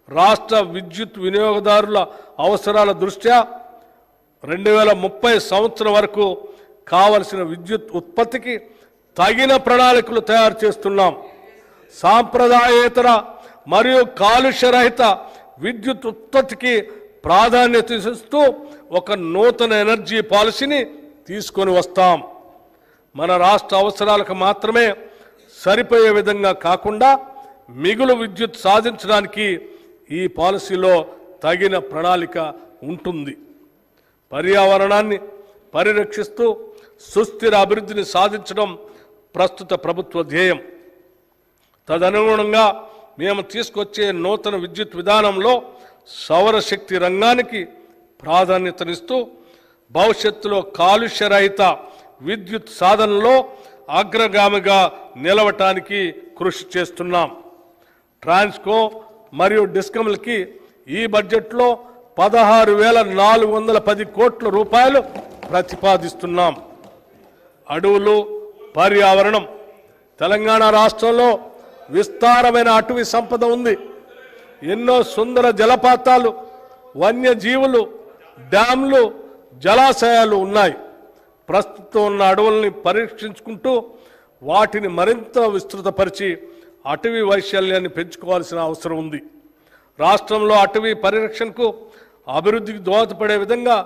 రాష్ట్ర విద్యుత్ వినియోగదారుల అవసరాల దృష్ట్యా 2030 సంవత్సరం వరకు కావలసిన విద్యుత్ ఉత్పత్తికి తగిన ప్రణాళికలు తయారు చేస్తున్నాం. సాంప్రదాయేతర మరియు కాలుష్యరహిత విద్యుత్ ఉత్పత్తికి ప్రాధాన్యత ఇస్తూ ఒక నూతన ఎనర్జీ పాలసీని తీసుకొని వస్తాం. మన రాష్ట్ర అవసరాలకు మాత్రమే సరిపోయే విధంగా కాకుండా మిగులు విద్యుత్ సాధించడానికి ఈ పాలసీలో తగిన ప్రణాళిక ఉంటుంది. పర్యావరణాన్ని పరిరక్షిస్తూ సుస్థిర అభివృద్ధిని సాధించడం ప్రస్తుత ప్రభుత్వ ధ్యేయం. తదనుగుణంగా మేము తీసుకొచ్చే నూతన విద్యుత్ విధానంలో సౌరశక్తి రంగానికి ప్రాధాన్యతనిస్తూ భవిష్యత్తులో కాలుష్యరహిత విద్యుత్ సాధనలో అగ్రగామిగా నిలవటానికి కృషి చేస్తున్నాం. ట్రాన్స్కో మరియు డిస్కమ్లకి ఈ బడ్జెట్లో 16,410 కోట్ల రూపాయలు ప్రతిపాదిస్తున్నాం. అడవులు, పర్యావరణం. తెలంగాణ రాష్ట్రంలో విస్తారమైన అటవీ సంపద ఉంది. ఎన్నో సుందర జలపాతాలు, వన్యజీవులు, డ్యాంలు, జలాశయాలు ఉన్నాయి. ప్రస్తుతం ఉన్న అడవుల్ని పరీక్షించుకుంటూ వాటిని మరింత విస్తృతపరిచి అటవీ వైశాల్యాన్ని పెంచుకోవాల్సిన అవసరం ఉంది. రాష్ట్రంలో అటవీ పరిరక్షణకు అభివృద్ధికి దోహదపడే విధంగా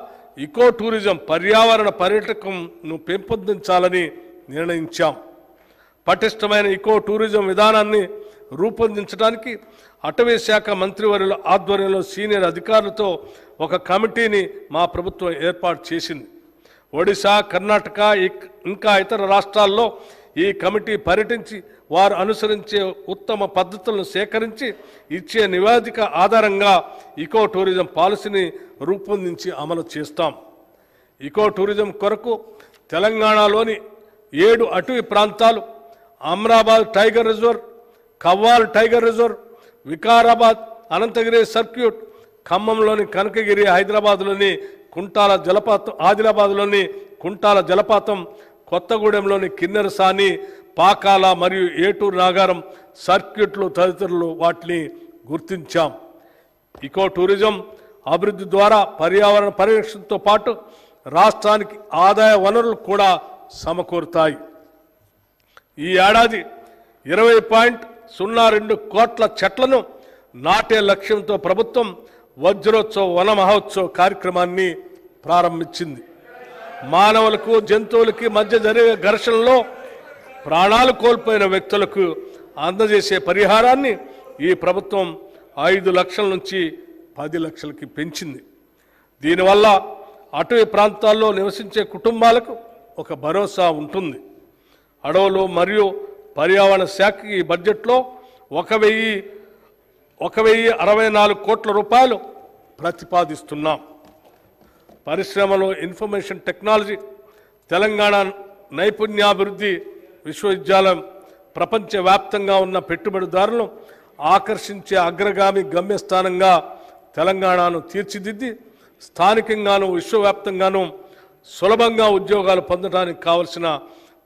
ఇకో టూరిజం, పర్యావరణ పర్యాటకంను పెంపొందించాలని నిర్ణయించాం. పటిష్టమైన ఇకో టూరిజం విధానాన్ని రూపొందించడానికి అటవీ శాఖ మంత్రివర్యుల ఆధ్వర్యంలో సీనియర్ అధికారులతో ఒక కమిటీని మా ప్రభుత్వం ఏర్పాటు చేసింది. ఒడిశా, కర్ణాటక ఇంకా ఇతర రాష్ట్రాల్లో ఈ కమిటీ పర్యటించి వారు అనుసరించే ఉత్తమ పద్ధతులను సేకరించి ఇచ్చే నివేదిక ఆధారంగా ఇకో టూరిజం పాలసీని రూపొందించి అమలు చేస్తాం. ఇకో టూరిజం కొరకు తెలంగాణలోని 7 అటవీ ప్రాంతాలు, Amrabad tiger reserve, Kawal tiger reserve, Vikarabad Ananthagiri circuit, ఖమ్మంలోని కనకగిరి, హైదరాబాద్లోని కుంటాల జలపాతం, ఆదిలాబాద్లోని కుంటాల జలపాతం, కొత్తగూడెంలోని కిన్నెరసాని, పాకాల మరియు ఏటూరు నాగారం సర్క్యూట్లు తదితరులు వాటిని గుర్తించాం. ఇకో టూరిజం అభివృద్ధి ద్వారా పర్యావరణ పరిరక్షణతో పాటు రాష్ట్రానికి ఆదాయ వనరులు కూడా సమకూరుతాయి. ఈ ఏడాది 20.02 కోట్ల చెట్లను నాటే లక్ష్యంతో ప్రభుత్వం వజ్రోత్సవ్, వన మహోత్సవ్ కార్యక్రమాన్ని ప్రారంభించింది. మానవులకు, జంతువులకి మధ్య జరిగే ఘర్షణలో ప్రాణాలు కోల్పోయిన వ్యక్తులకు అందజేసే పరిహారాన్ని ఈ ప్రభుత్వం 5 లక్షల నుంచి 10 లక్షలకి పెంచింది. దీనివల్ల అటవీ ప్రాంతాల్లో నివసించే కుటుంబాలకు ఒక భరోసా ఉంటుంది. అడవులు మరియు పర్యావరణ శాఖకి ఈ బడ్జెట్లో 1,064 కోట్ల రూపాయలు ప్రతిపాదిస్తున్నాం. పరిశ్రమలు, ఇన్ఫర్మేషన్ టెక్నాలజీ, తెలంగాణ నైపుణ్యాభివృద్ధి విశ్వవిద్యాలయం ప్రపంచవ్యాప్తంగా ఉన్న పెట్టుబడిదారులను ఆకర్షించే అగ్రగామి గమ్యస్థానంగా తెలంగాణను తీర్చిదిద్ది స్థానికంగాను విశ్వవ్యాప్తంగాను సులభంగా ఉద్యోగాలు పొందడానికి కావలసిన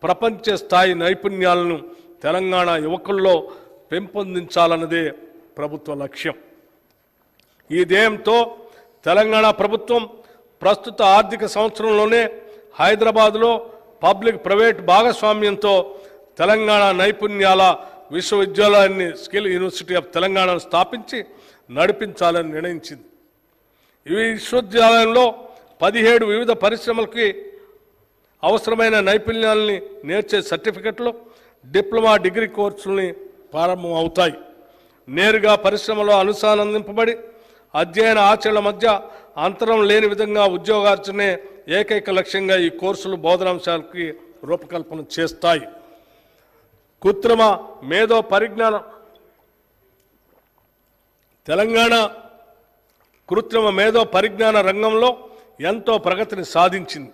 ప్రపంచ స్థాయి నైపుణ్యాలను తెలంగాణ యువకుల్లో పెంపొందించాలన్నదే ప్రభుత్వ లక్ష్యం. ఈ ధ్యేయంతో తెలంగాణ ప్రభుత్వం ప్రస్తుత ఆర్థిక సంవత్సరంలోనే హైదరాబాద్లో పబ్లిక్ ప్రైవేట్ భాగస్వామ్యంతో తెలంగాణ నైపుణ్యాల విశ్వవిద్యాలయాన్ని, స్కిల్ యూనివర్సిటీ ఆఫ్ తెలంగాణను స్థాపించి నడిపించాలని నిర్ణయించింది. ఈ విశ్వవిద్యాలయంలో 17 వివిధ పరిశ్రమలకి అవసరమైన నైపుణ్యాలని నేర్చే సర్టిఫికెట్లు, డిప్లొమా, డిగ్రీ కోర్సుల్ని ప్రారంభం అవుతాయి. నేరుగా పరిశ్రమలో అనుసంధానింపబడి అధ్యయన ఆచరణ మధ్య అంతరం లేని విధంగా ఉద్యోగార్జనే ఏకైక లక్ష్యంగా ఈ కోర్సులు బోధనాంశాలకి రూపకల్పన చేస్తాయి. కృత్రిమ మేధో పరిజ్ఞానం. తెలంగాణ కృత్రిమ మేధో పరిజ్ఞాన రంగంలో ఎంతో ప్రగతిని సాధించింది.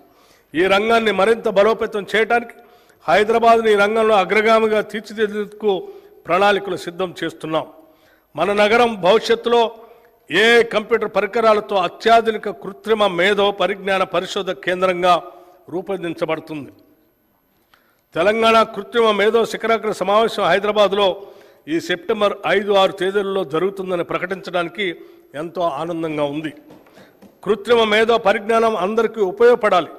ఈ రంగాన్ని మరింత బలోపేతం చేయడానికి హైదరాబాద్ని ఈ రంగంలో అగ్రగామిగా తీర్చిదిద్దేందుకు ప్రణాళికలు సిద్ధం చేస్తున్నాం. మన నగరం భవిష్యత్తులో కంప్యూటర్ పరికరాలతో అత్యాధునిక కృత్రిమ మేధో పరిజ్ఞాన పరిశోధక కేంద్రంగా రూపొందించబడుతుంది. తెలంగాణ కృత్రిమ మేధో శిఖరాగ్ర సమావేశం హైదరాబాద్లో ఈ సెప్టెంబర్ 5-6 తేదీల్లో జరుగుతుందని ప్రకటించడానికి ఎంతో ఆనందంగా ఉంది. కృత్రిమ మేధో పరిజ్ఞానం అందరికీ ఉపయోగపడాలి.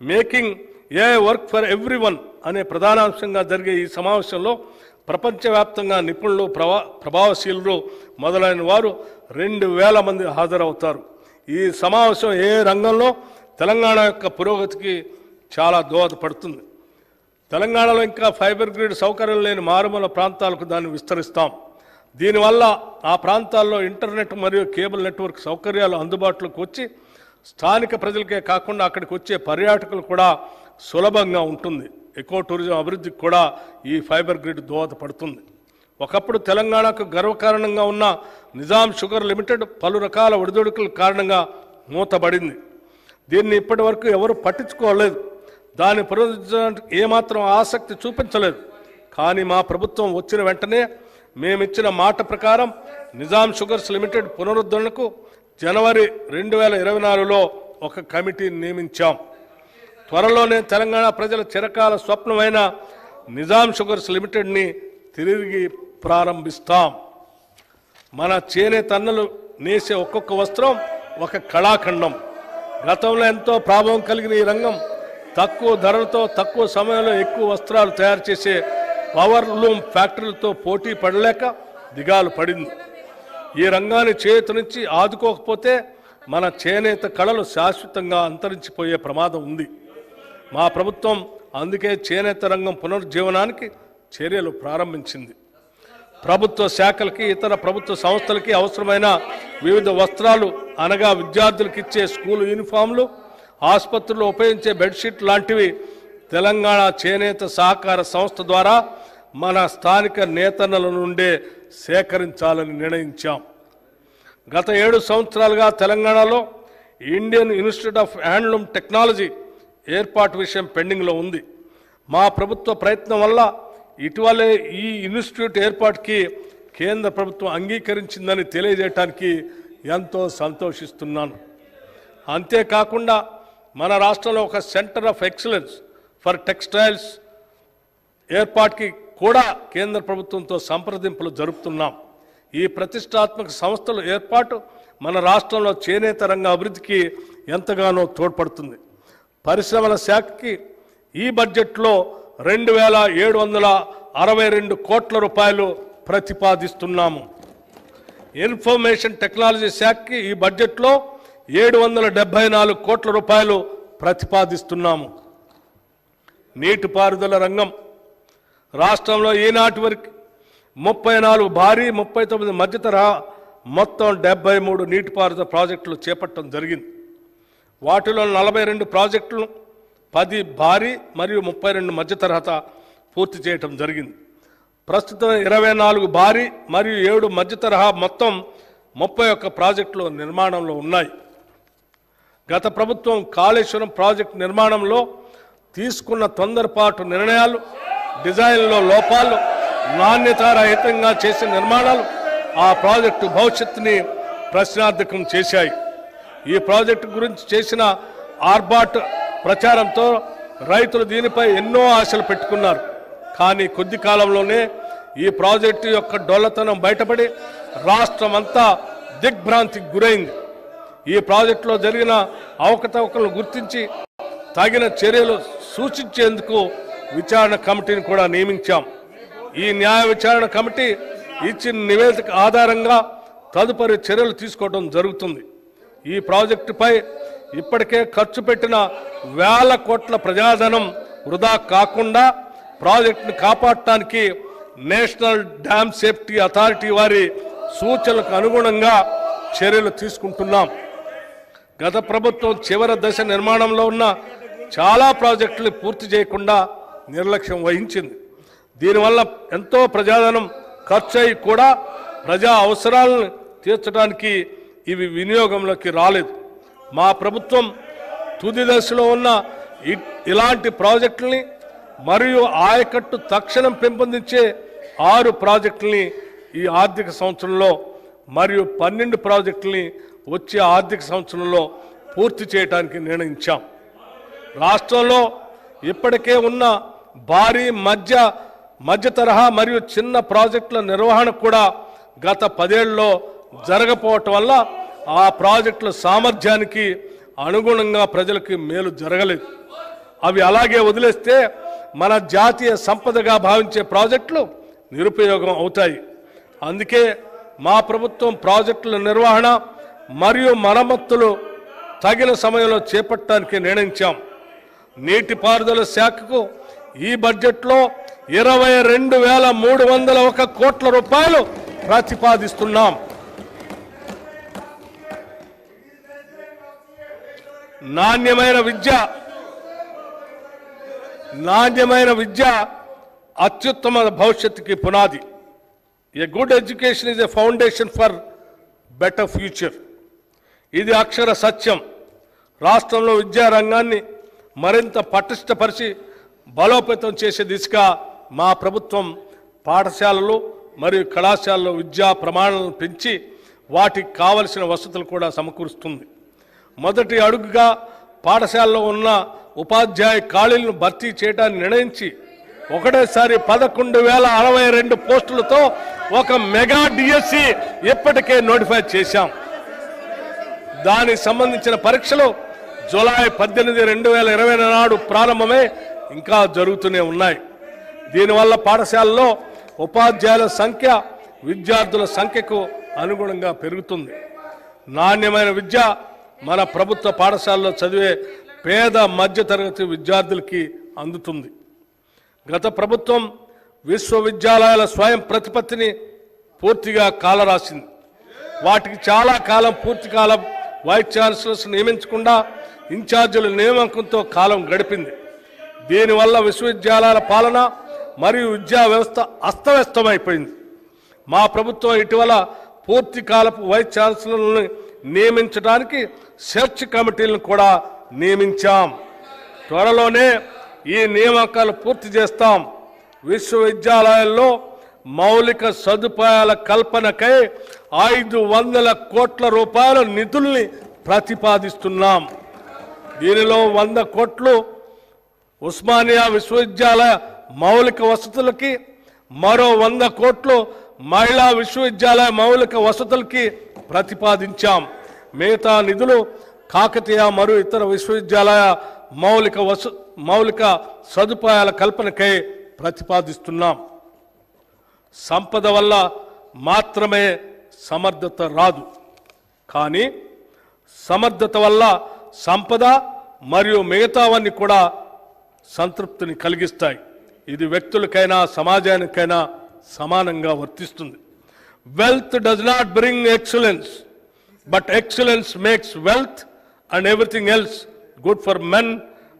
Making a work for everyone అనే ప్రధానాంశంగా జరిగే ఈ సమావేశంలో ప్రపంచవ్యాప్తంగా నిపుణులు, ప్రభావశీలులు మొదలైన వారు 2000 మంది హాజరవుతారు. ఈ సమావేశం ఏ రంగంలో తెలంగాణ యొక్క పురోగతికి చాలా దోహదపడుతుంది. తెలంగాణలో ఇంకా ఫైబర్ గ్రిడ్ సౌకర్యం లేని మారుమూల ప్రాంతాలకు దాన్ని విస్తరిస్తాం. దీనివల్ల ఆ ప్రాంతాల్లో ఇంటర్నెట్ మరియు కేబుల్ నెట్వర్క్ సౌకర్యాలు అందుబాటులోకి వచ్చి స్థానిక ప్రజలకే కాకుండా అక్కడికి వచ్చే పర్యాటకులు కూడా సులభంగా ఉంటుంది. ఎకో టూరిజం అభివృద్ధికి కూడా ఈ ఫైబర్ గ్రిడ్ దోహదపడుతుంది. ఒకప్పుడు తెలంగాణకు గర్వకారణంగా ఉన్న నిజాం షుగర్ లిమిటెడ్ పలు రకాల ఒడిదుడుకుల కారణంగా మూతబడింది. దీన్ని ఇప్పటి వరకు ఎవరు పట్టించుకోలేదు. దాన్ని పునరుద్ధరించడానికి ఏమాత్రం ఆసక్తి చూపించలేదు. కానీ మా ప్రభుత్వం వచ్చిన వెంటనే మేమిచ్చిన మాట ప్రకారం నిజాం షుగర్స్ లిమిటెడ్ పునరుద్ధరణకు జనవరి 2024లో ఒక కమిటీని నియమించాం. త్వరలోనే తెలంగాణ ప్రజల చిరకాల స్వప్నమైన నిజాం షుగర్స్ లిమిటెడ్ని తిరిగి ప్రారంభిస్తాం. మన చేనేత అన్నలు నేసే ఒక్కొక్క వస్త్రం ఒక కళాఖండం. గతంలో ఎంతో ప్రాభవం కలిగిన ఈ రంగం తక్కువ ధరలతో తక్కువ సమయంలో ఎక్కువ వస్త్రాలు తయారు చేసే పవర్ లూమ్ ఫ్యాక్టరీలతో పోటీ పడలేక దిగాలు పడింది. ఈ రంగాన్ని చేతి నుంచి ఆదుకోకపోతే మన చేనేత కళలు శాశ్వతంగా అంతరించిపోయే ప్రమాదం ఉంది. మా ప్రభుత్వం అందుకే చేనేత రంగం పునరుజ్జీవనానికి చర్యలు ప్రారంభించింది. ప్రభుత్వ శాఖలకి ఇతర ప్రభుత్వ సంస్థలకి అవసరమైన వివిధ వస్త్రాలు అనగా విద్యార్థులకు ఇచ్చే స్కూల్ యూనిఫామ్లు, ఆసుపత్రుల్లో ఉపయోగించే బెడ్షీట్ లాంటివి తెలంగాణ చేనేత సహకార సంస్థ ద్వారా మన స్థానిక నేతన్నల నుండే సేకరించాలని నిర్ణయించాం. గత 7 సంవత్సరాలుగా తెలంగాణలో Indian institute of handloom technology ఏర్పాటు విషయం పెండింగ్లో ఉంది. మా ప్రభుత్వ ప్రయత్నం వల్ల ఇటీవలే ఈ ఇన్స్టిట్యూట్ ఏర్పాటుకి కేంద్ర ప్రభుత్వం అంగీకరించిందని తెలియజేయడానికి ఎంతో సంతోషిస్తున్నాను. అంతేకాకుండా మన రాష్ట్రంలో ఒక centre of excellence for textiles ఏర్పాటుకి కూడా కేంద్ర ప్రభుత్వంతో సంప్రదింపులు జరుపుతున్నాం. ఈ ప్రతిష్టాత్మక సంస్థల ఏర్పాటు మన రాష్ట్రంలో చేనేత రంగ అభివృద్ధికి ఎంతగానో తోడ్పడుతుంది. పరిశ్రమల శాఖకి ఈ బడ్జెట్లో 2762 కోట్ల రూపాయలు ప్రతిపాదిస్తున్నాము. ఇన్ఫర్మేషన్ టెక్నాలజీ శాఖకి ఈ బడ్జెట్లో 774 కోట్ల రూపాయలు ప్రతిపాదిస్తున్నాము. నీటిపారుదల రంగం రాష్ట్రంలో ఈనాటి వరకు 34 భారీ 39 మధ్యతరహా మొత్తం 73 నీటిపారుదల ప్రాజెక్టులు చేపట్టడం జరిగింది. వాటిలో 42 ప్రాజెక్టులు 10 భారీ మరియు 32 మధ్యతరహా పూర్తి చేయటం జరిగింది. ప్రస్తుతం 24 భారీ మరియు 7 మధ్యతరహా మొత్తం 31 ప్రాజెక్టులు నిర్మాణంలో ఉన్నాయి. గత ప్రభుత్వం కాళేశ్వరం ప్రాజెక్టు నిర్మాణంలో తీసుకున్న తొందరపాటు నిర్ణయాలు, డిజైన్లో లోపాలు, నాణ్యతారహితంగా చేసిన నిర్మాణాలు ఆ ప్రాజెక్టు భవిష్యత్తుని ప్రశ్నార్థకం చేశాయి. ఈ ప్రాజెక్టు గురించి చేసిన ఆర్బాట్ ప్రచారంతో రైతులు దీనిపై ఎన్నో ఆశలు పెట్టుకున్నారు. కానీ కొద్ది కాలంలోనే ఈ ప్రాజెక్టు యొక్క డొల్లతనం బయటపడి రాష్ట్రమంతా దిగ్భ్రాంతికి గురైంది. ఈ ప్రాజెక్టులో జరిగిన అవకతవకలను గుర్తించి తగిన చర్యలు సూచించేందుకు విచారణ కమిటీని కూడా నియమించాం. ఈ న్యాయ విచారణ కమిటీ ఇచ్చిన నివేదిక ఆధారంగా తదుపరి చర్యలు తీసుకోవడం జరుగుతుంది. ఈ ప్రాజెక్టుపై ఇప్పటికే ఖర్చు పెట్టిన వేల కోట్ల ప్రజాధనం వృధా కాకుండా ప్రాజెక్టును కాపాడటానికి నేషనల్ డ్యామ్ సేఫ్టీ అథారిటీ వారి సూచనలకు అనుగుణంగా చర్యలు తీసుకుంటున్నాం. గత ప్రభుత్వం చివరి దశ నిర్మాణంలో ఉన్న చాలా ప్రాజెక్టులు పూర్తి చేయకుండా నిర్లక్ష్యం వహించింది. దీనివల్ల ఎంతో ప్రజాధనం ఖర్చు అయి కూడా ప్రజా అవసరాలను తీర్చడానికి ఇవి వినియోగంలోకి రాలేదు. మా ప్రభుత్వం తుది దశలో ఉన్న ఇలాంటి ప్రాజెక్టుల్ని మరియు ఆయకట్టు తక్షణం పెంపొందించే 6 ప్రాజెక్టుల్ని ఈ ఆర్థిక సంవత్సరంలో మరియు 12 ప్రాజెక్టుల్ని వచ్చే ఆర్థిక సంవత్సరంలో పూర్తి చేయడానికి నిర్ణయించాం. రాష్ట్రంలో ఇప్పటికే ఉన్న భారీ మధ్య తరహా మరియు చిన్న ప్రాజెక్టుల నిర్వహణ కూడా గత 10 ఏళ్లలో జరగకపోవటం వల్ల ఆ ప్రాజెక్టుల సామర్థ్యానికి అనుగుణంగా ప్రజలకి మేలు జరగలేదు. అవి అలాగే వదిలేస్తే మన జాతీయ సంపదగా భావించే ప్రాజెక్టులు నిరుపయోగం అవుతాయి. అందుకే మా ప్రభుత్వం ప్రాజెక్టుల నిర్వహణ మరియు మరమ్మతులు తగిన సమయంలో చేపట్టడానికి నిర్ణయించాం. నీటిపారుదల శాఖకు ఈ బడ్జెట్లో 22,301 కోట్ల రూపాయలు ప్రతిపాదిస్తున్నాం. నాణ్యమైన విద్య అత్యుత్తమ భవిష్యత్తుకి పునాది. A good education is a foundation for better future. ఇది అక్షర సత్యం. రాష్ట్రంలో విద్యారంగాన్ని మరింత పటిష్టపరిచి బలోపేతం చేసే దిశగా మా ప్రభుత్వం పాఠశాలలు మరియు కళాశాలలో విద్యా ప్రమాణాలను పెంచి వాటికి కావలసిన వసతులు కూడా సమకూరుస్తుంది. మొదటి అడుగుగా పాఠశాలలో ఉన్న ఉపాధ్యాయ ఖాళీలను భర్తీ చేయడానికి నిర్ణయించి ఒకటేసారి 11,062 పోస్టులతో ఒక మెగా డిఎస్సి ఇప్పటికే నోటిఫై చేశాం. దానికి సంబంధించిన పరీక్షలు జూలై 18, 2020 నాడు ప్రారంభమై ఇంకా జరుగుతూనే ఉన్నాయి. దీనివల్ల పాఠశాలలో ఉపాధ్యాయుల సంఖ్య విద్యార్థుల సంఖ్యకు అనుగుణంగా పెరుగుతుంది. నాణ్యమైన విద్య మన ప్రభుత్వ పాఠశాలలో చదివే పేద మధ్యతరగతి విద్యార్థులకి అందుతుంది. గత ప్రభుత్వం విశ్వవిద్యాలయాల స్వయం ప్రతిపత్తిని పూర్తిగా కాలరాసింది. వాటికి చాలా కాలం పూర్తి కాలం వైస్ ఛాన్సలర్స్ నియమించకుండా ఇన్ఛార్జీల నియామకంతో కాలం గడిపింది. దీనివల్ల విశ్వవిద్యాలయాల పాలన మరియు విద్యా వ్యవస్థ అస్తవ్యస్తమైపోయింది. మా ప్రభుత్వం ఇటీవల పూర్తి కాలపు వైస్ ఛాన్సలర్లను నియమించడానికి సెర్చ్ కమిటీలను కూడా నియమించాం. త్వరలోనే ఈ నియామకాలు పూర్తి చేస్తాం. విశ్వవిద్యాలయాల్లో మౌలిక సదుపాయాల కల్పనకై 500 కోట్ల రూపాయల నిధుల్ని ప్రతిపాదిస్తున్నాం. దీనిలో 100 కోట్లు ఉస్మానియా విశ్వవిద్యాలయ మౌలిక వసతులకి, మరో 100 కోట్లు మహిళా విశ్వవిద్యాలయ మౌలిక వసతులకి ప్రతిపాదించాం. మిగతా నిధులు కాకతీయ మరియు ఇతర విశ్వవిద్యాలయ మౌలిక సదుపాయాల కల్పనకై ప్రతిపాదిస్తున్నాం. సంపద వల్ల మాత్రమే సమర్థత రాదు, కానీ సమర్థత వల్ల సంపద మరియు మిగతావన్నీ కూడా సంతృప్తిని కలిగిస్తాయి. ఇది వ్యక్తులకైనా సమాజానికైనా సమానంగా వర్తిస్తుంది. Wealth does not bring excellence, but excellence makes wealth and everything else good for men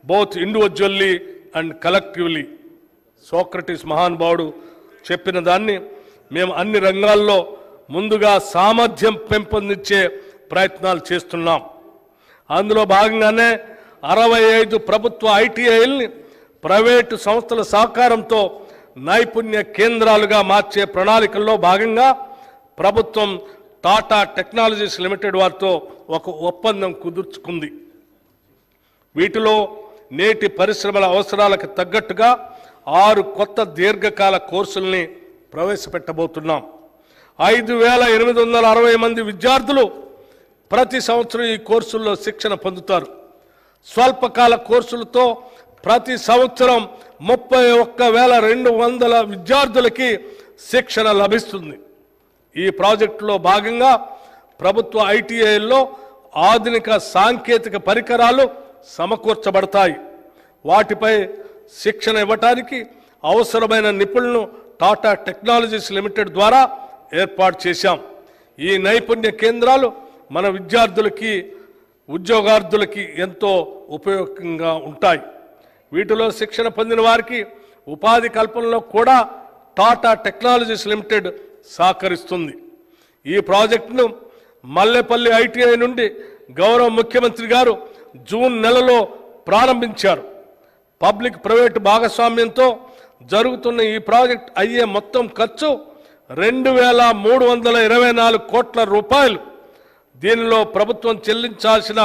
both individually and collectively. Socrates మహానుభావుడు చెప్పిన దాన్ని మేము అన్ని రంగాల్లో ముందుగా సామర్థ్యం పెంపొందించే ప్రయత్నాలు చేస్తున్నాం. అందులో భాగంగానే 65 ప్రభుత్వ ఐటీఐల్ని ప్రైవేటు సంస్థల సహకారంతో నైపుణ్య కేంద్రాలుగా మార్చే ప్రణాళికల్లో భాగంగా ప్రభుత్వం టాటా టెక్నాలజీస్ లిమిటెడ్ వారితో ఒక ఒప్పందం కుదుర్చుకుంది. వీటిలో నేటి పరిశ్రమల అవసరాలకు తగ్గట్టుగా 6 కొత్త దీర్ఘకాల కోర్సుల్ని ప్రవేశపెట్టబోతున్నాం. 5,860 మంది విద్యార్థులు ప్రతి సంవత్సరం ఈ కోర్సుల్లో శిక్షణ పొందుతారు. స్వల్పకాల కోర్సులతో ప్రతి సంవత్సరం 31,200 విద్యార్థులకి శిక్షణ లభిస్తుంది. ఈ ప్రాజెక్టులో భాగంగా ప్రభుత్వ ఐటీఐల్లో ఆధునిక సాంకేతిక పరికరాలు సమకూర్చబడతాయి. వాటిపై శిక్షణ ఇవ్వటానికి అవసరమైన నిపుణులను టాటా టెక్నాలజీస్ లిమిటెడ్ ద్వారా ఏర్పాటు చేశాం. ఈ నైపుణ్య కేంద్రాలు మన విద్యార్థులకి ఉద్యోగార్థులకి ఎంతో ఉపయోగంగా ఉంటాయి. వీటిలో శిక్షణ పొందిన వారికి ఉపాధి కల్పనలో కూడా టాటా టెక్నాలజీస్ లిమిటెడ్ సహకరిస్తుంది. ఈ ప్రాజెక్టును మల్లెపల్లి ఐటీఐ నుండి గౌరవ ముఖ్యమంత్రి గారు జూన్ నెలలో ప్రారంభించారు. పబ్లిక్ ప్రైవేట్ భాగస్వామ్యంతో జరుగుతున్న ఈ ప్రాజెక్ట్ అయ్యే మొత్తం ఖర్చు 2,324 కోట్ల రూపాయలు. దీనిలో ప్రభుత్వం చెల్లించాల్సిన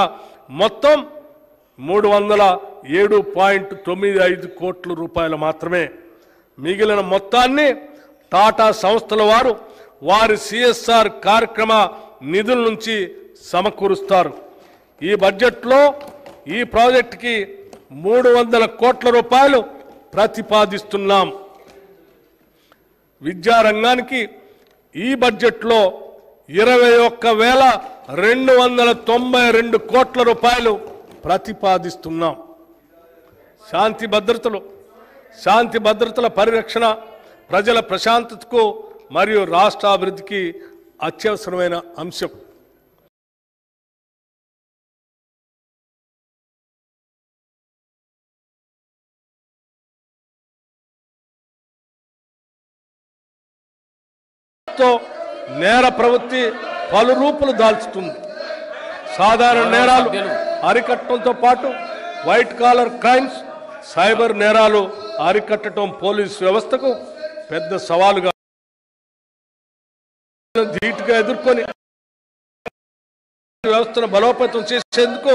మొత్తం 307.95 కోట్ల రూపాయలు మాత్రమే. మిగిలిన మొత్తాన్ని టాటా సంస్థల వారు వారి సిఎస్ఆర్ కార్యక్రమ నిధుల నుంచి సమకూరుస్తారు. ఈ బడ్జెట్లో ఈ ప్రాజెక్టుకి 300 కోట్ల రూపాయలు ప్రతిపాదిస్తున్నాం. విద్యారంగానికి ఈ బడ్జెట్లో 21,292 కోట్ల రూపాయలు ప్రతిపాదిస్తున్నాం. శాంతి భద్రతల పరిరక్షణ, ప్రజల ప్రశాంతతకు మరియు రాష్ట్ర అభివృద్ధికి అత్యవసరమైన అంశం. నేర ప్రవృత్తి పలు రూపులు దాల్చుతుంది. సాధారణ నేరాలు అరికట్టడంతో పాటు వైట్ కాలర్ క్రైమ్స్, సైబర్ నేరాలు అరికట్టడం పోలీసు వ్యవస్థకు పెద్ద సవాలుగా ధీటుగా ఎదుర్కొని వ్యవస్థను బలోపేతం చేసేందుకు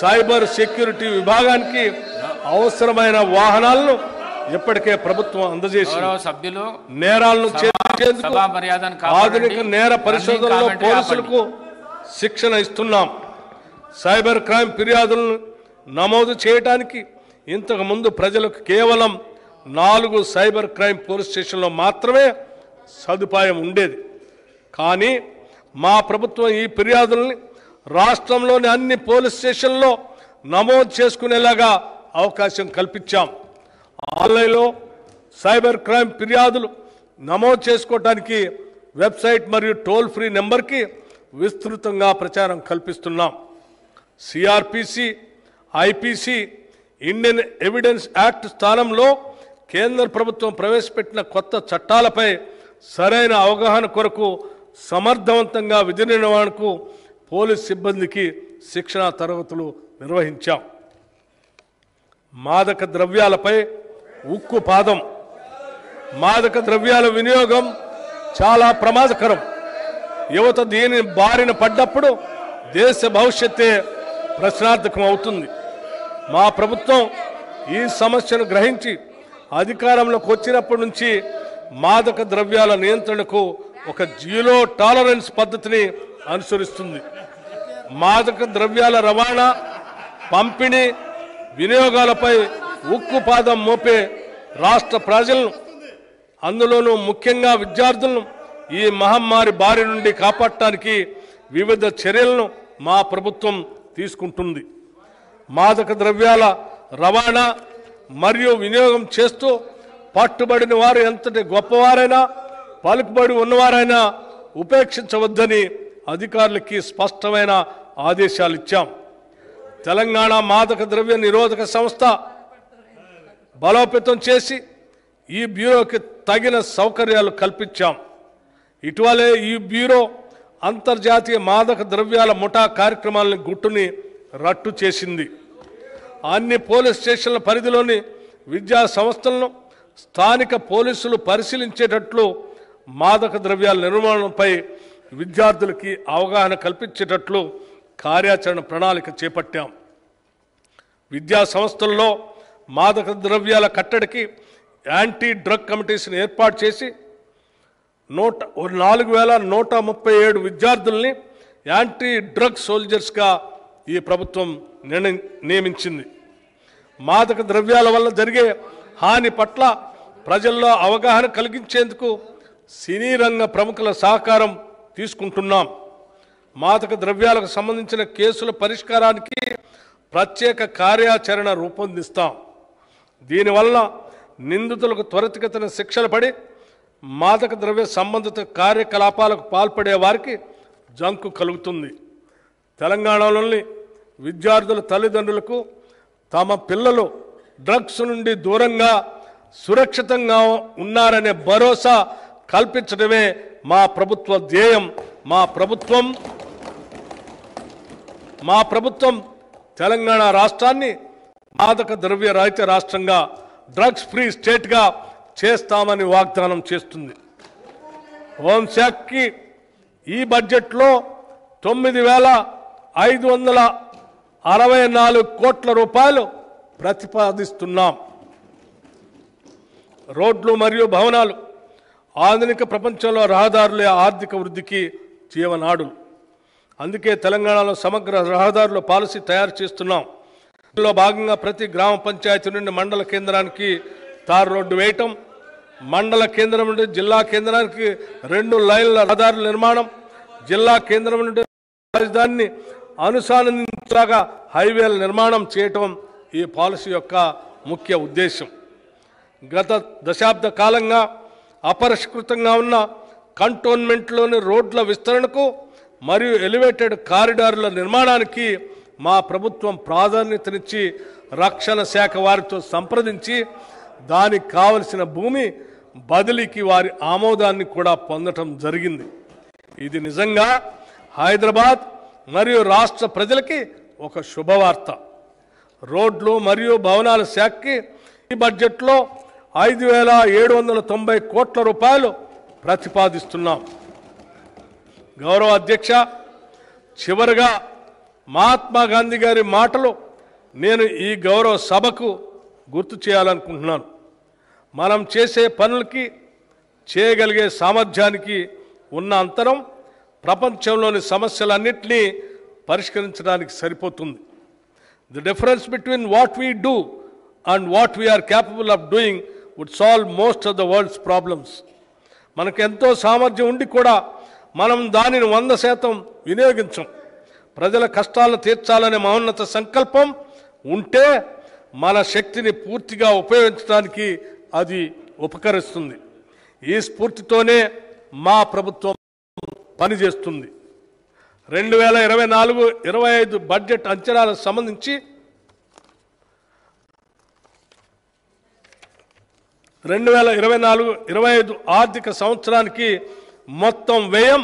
సైబర్ సెక్యూరిటీ విభాగానికి అవసరమైన వాహనాలను ఇప్పటికే ప్రభుత్వం అందజేసి నేరాలను ఛేదించేందుకు ఆధునిక నేర పరిశోధనలో పోలీసులకు శిక్షణ ఇస్తున్నాం. సైబర్ క్రైమ్ ఫిర్యాదులను నమోదు చేయడానికి ఇంతకు ముందు ప్రజలకు కేవలం 4 సైబర్ క్రైమ్ పోలీస్ స్టేషన్లో మాత్రమే సదుపాయం ఉండేది. కానీ మా ప్రభుత్వం ఈ ఫిర్యాదుల్ని రాష్ట్రంలోని అన్ని పోలీస్ స్టేషన్లో నమోదు చేసుకునేలాగా అవకాశం కల్పించాం. ఆన్లైన్లో సైబర్ క్రైమ్ ఫిర్యాదులు నమోదు చేసుకోవడానికి వెబ్సైట్ మరియు టోల్ ఫ్రీ నెంబర్కి విస్తృతంగా ప్రచారం కల్పిస్తున్నాం. CrPC, IPC, Indian evidence act స్థానంలో కేంద్ర ప్రభుత్వం ప్రవేశపెట్టిన కొత్త చట్టాలపై సరైన అవగాహన కొరకు సమర్థవంతంగా విధి నిర్వహణకు పోలీస్ సిబ్బందికి శిక్షణా తరగతులు నిర్వహించాం. మాదక ద్రవ్యాలపై ఉక్కు పాదం. మాదక ద్రవ్యాల వినియోగం చాలా ప్రమాదకరం. యువత దీని బారిన పడ్డప్పుడు దేశ భవిష్యత్తే ప్రశ్నార్థకం అవుతుంది. మా ప్రభుత్వం ఈ సమస్యను గ్రహించి అధికారంలోకి వచ్చినప్పటి నుంచి మాదక ద్రవ్యాల నియంత్రణకు ఒక జీరో టాలరెన్స్ పద్ధతిని అనుసరిస్తుంది. మాదక ద్రవ్యాల రవాణా, పంపిణీ, వినియోగాలపై ఉక్కుపాదం మోపే రాష్ట్ర ప్రజలను, అందులోనూ ముఖ్యంగా విద్యార్థులను ఈ మహమ్మారి బారి నుండి కాపాడటానికి వివిధ చర్యలను మా ప్రభుత్వం తీసుకుంటుంది. మాదక ద్రవ్యాల రవాణా మరియు వినియోగం చేస్తూ పట్టుబడిన వారు ఎంతటి గొప్పవారైనా, పలుకుబడి ఉన్నవారైనా ఉపేక్షించవద్దని అధికారులకి స్పష్టమైన ఆదేశాలు ఇచ్చాం. తెలంగాణ మాదక ద్రవ్య నిరోధక సంస్థ బలోపేతం చేసి ఈ బ్యూరోకి తగిన సౌకర్యాలు కల్పించాం. ఇటీవలే ఈ బ్యూరో అంతర్జాతీయ మాదక ద్రవ్యాల ముఠా కార్యక్రమాలను గుట్టుని రట్టు చేసింది. అన్ని పోలీస్ స్టేషన్ల పరిధిలోని విద్యా సంస్థలను స్థానిక పోలీసులు పరిశీలించేటట్లు మాదక ద్రవ్యాల నిర్మూలనపై విద్యార్థులకి అవగాహన కల్పించేటట్లు కార్యాచరణ ప్రణాళిక చేపట్టాం. విద్యా సంస్థల్లో మాదక ద్రవ్యాల కట్టడికి యాంటీ డ్రగ్ కమిటీస్ని ఏర్పాటు చేసి 4,137 విద్యార్థుల్ని యాంటీ డ్రగ్ సోల్జర్స్గా ఈ ప్రభుత్వం నియమించింది. మాదక ద్రవ్యాల వల్ల జరిగే హాని పట్ల ప్రజల్లో అవగాహన కలిగించేందుకు సినీ రంగ ప్రముఖుల సహకారం తీసుకుంటున్నాం. మాదక ద్రవ్యాలకు సంబంధించిన కేసుల పరిష్కారానికి ప్రత్యేక కార్యాచరణ రూపొందిస్తాం. దీనివల్ల నిందితులకు త్వరితగతిన శిక్షలు పడి మాదక ద్రవ్య సంబంధిత కార్యకలాపాలకు పాల్పడే వారికి జంకు కలుగుతుంది. తెలంగాణలోని విద్యార్థుల తల్లిదండ్రులకు తమ పిల్లలు డ్రగ్స్ నుండి దూరంగా సురక్షితంగా ఉన్నారనే భరోసా కల్పించడమే మా ప్రభుత్వ ధ్యేయం. మా ప్రభుత్వం తెలంగాణ రాష్ట్రాన్ని మాదక ద్రవ్య రహిత రాష్ట్రంగా, డ్రగ్స్ ఫ్రీ స్టేట్గా చేస్తామని వాగ్దానం చేస్తుంది. హోంశాఖకి ఈ బడ్జెట్లో 9,564 కోట్ల రూపాయలు ప్రతిపాదిస్తున్నాం. రోడ్లు మరియు భవనాలు. ఆధునిక ప్రపంచంలో రహదారులే ఆర్థిక వృద్ధికి జీవనాడులు. అందుకే తెలంగాణలో సమగ్ర రహదారుల పాలసీ తయారు చేస్తున్నాం. ఇందులో భాగంగా ప్రతి గ్రామ పంచాయతీ నుండి మండల కేంద్రానికి తారు రోడ్డు వేయటం, మండల కేంద్రం నుండి జిల్లా కేంద్రానికి 2 లైన్ల రహదారుల నిర్మాణం, జిల్లా కేంద్రం నుండి రాజధానిని అనుసంధానించగా హైవేల నిర్మాణం చేయటం ఈ పాలసీ యొక్క ముఖ్య ఉద్దేశం. గత దశాబ్ద కాలంగా అపరిష్కృతంగా ఉన్న కంటోన్మెంట్లోని రోడ్ల విస్తరణకు మరియు ఎలివేటెడ్ కారిడార్ల నిర్మాణానికి మా ప్రభుత్వం ప్రాధాన్యతనిచ్చి రక్షణ శాఖ వారితో సంప్రదించి దానికి కావలసిన భూమి బదిలీకి వారి ఆమోదాన్ని కూడా పొందటం జరిగింది. ఇది నిజంగా హైదరాబాద్ మరియు రాష్ట్ర ప్రజలకి ఒక శుభవార్త. రోడ్లు మరియు భవనాల శాఖకి ఈ బడ్జెట్లో 5,790 కోట్ల రూపాయలు ప్రతిపాదిస్తున్నాం. గౌరవ అధ్యక్ష, చివరిగా మహాత్మా గాంధీ గారి మాటలు నేను ఈ గౌరవ సభకు గుర్తు చేయాలనుకుంటున్నాను. మనం చేసే పనులకి, చేయగలిగే సామర్థ్యానికి ఉన్న అంతరం ప్రపంచంలోని సమస్యలన్నింటినీ పరిష్కరించడానికి సరిపోతుంది. The difference between what we do and what we are capable of doing would solve most of the world's problems. మనకు ఎంతో సామర్థ్యం ఉండి కూడా మనం దానిని 100% వినియోగించం. ప్రజల కష్టాలను తీర్చాలనే మహోన్నత సంకల్పం ఉంటే మన శక్తిని పూర్తిగా ఉపయోగించడానికి అది ఉపకరిస్తుంది. ఈ స్ఫూర్తితోనే మా ప్రభుత్వం పనిచేస్తుంది. 2024-25 బడ్జెట్ అంచనాలకు సంబంధించి 2024-25 ఆర్థిక సంవత్సరానికి మొత్తం వ్యయం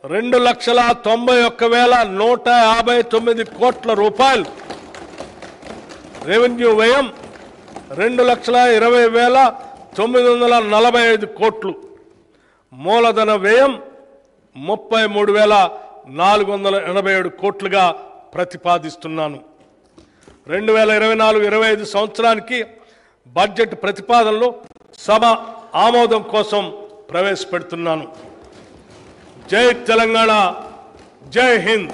2,91,159 కోట్ల రూపాయలు. రెవెన్యూ వ్యయం 2,20,945 కోట్లు. మూలధన వ్యయం 33,487 కోట్లుగా ప్రతిపాదిస్తున్నాను. 2024-25 సంవత్సరానికి బడ్జెట్ ప్రతిపాదనలు సభ ఆమోదం కోసం ప్రవేశపెడుతున్నాను. జై తెలంగాణ, జై హింద్.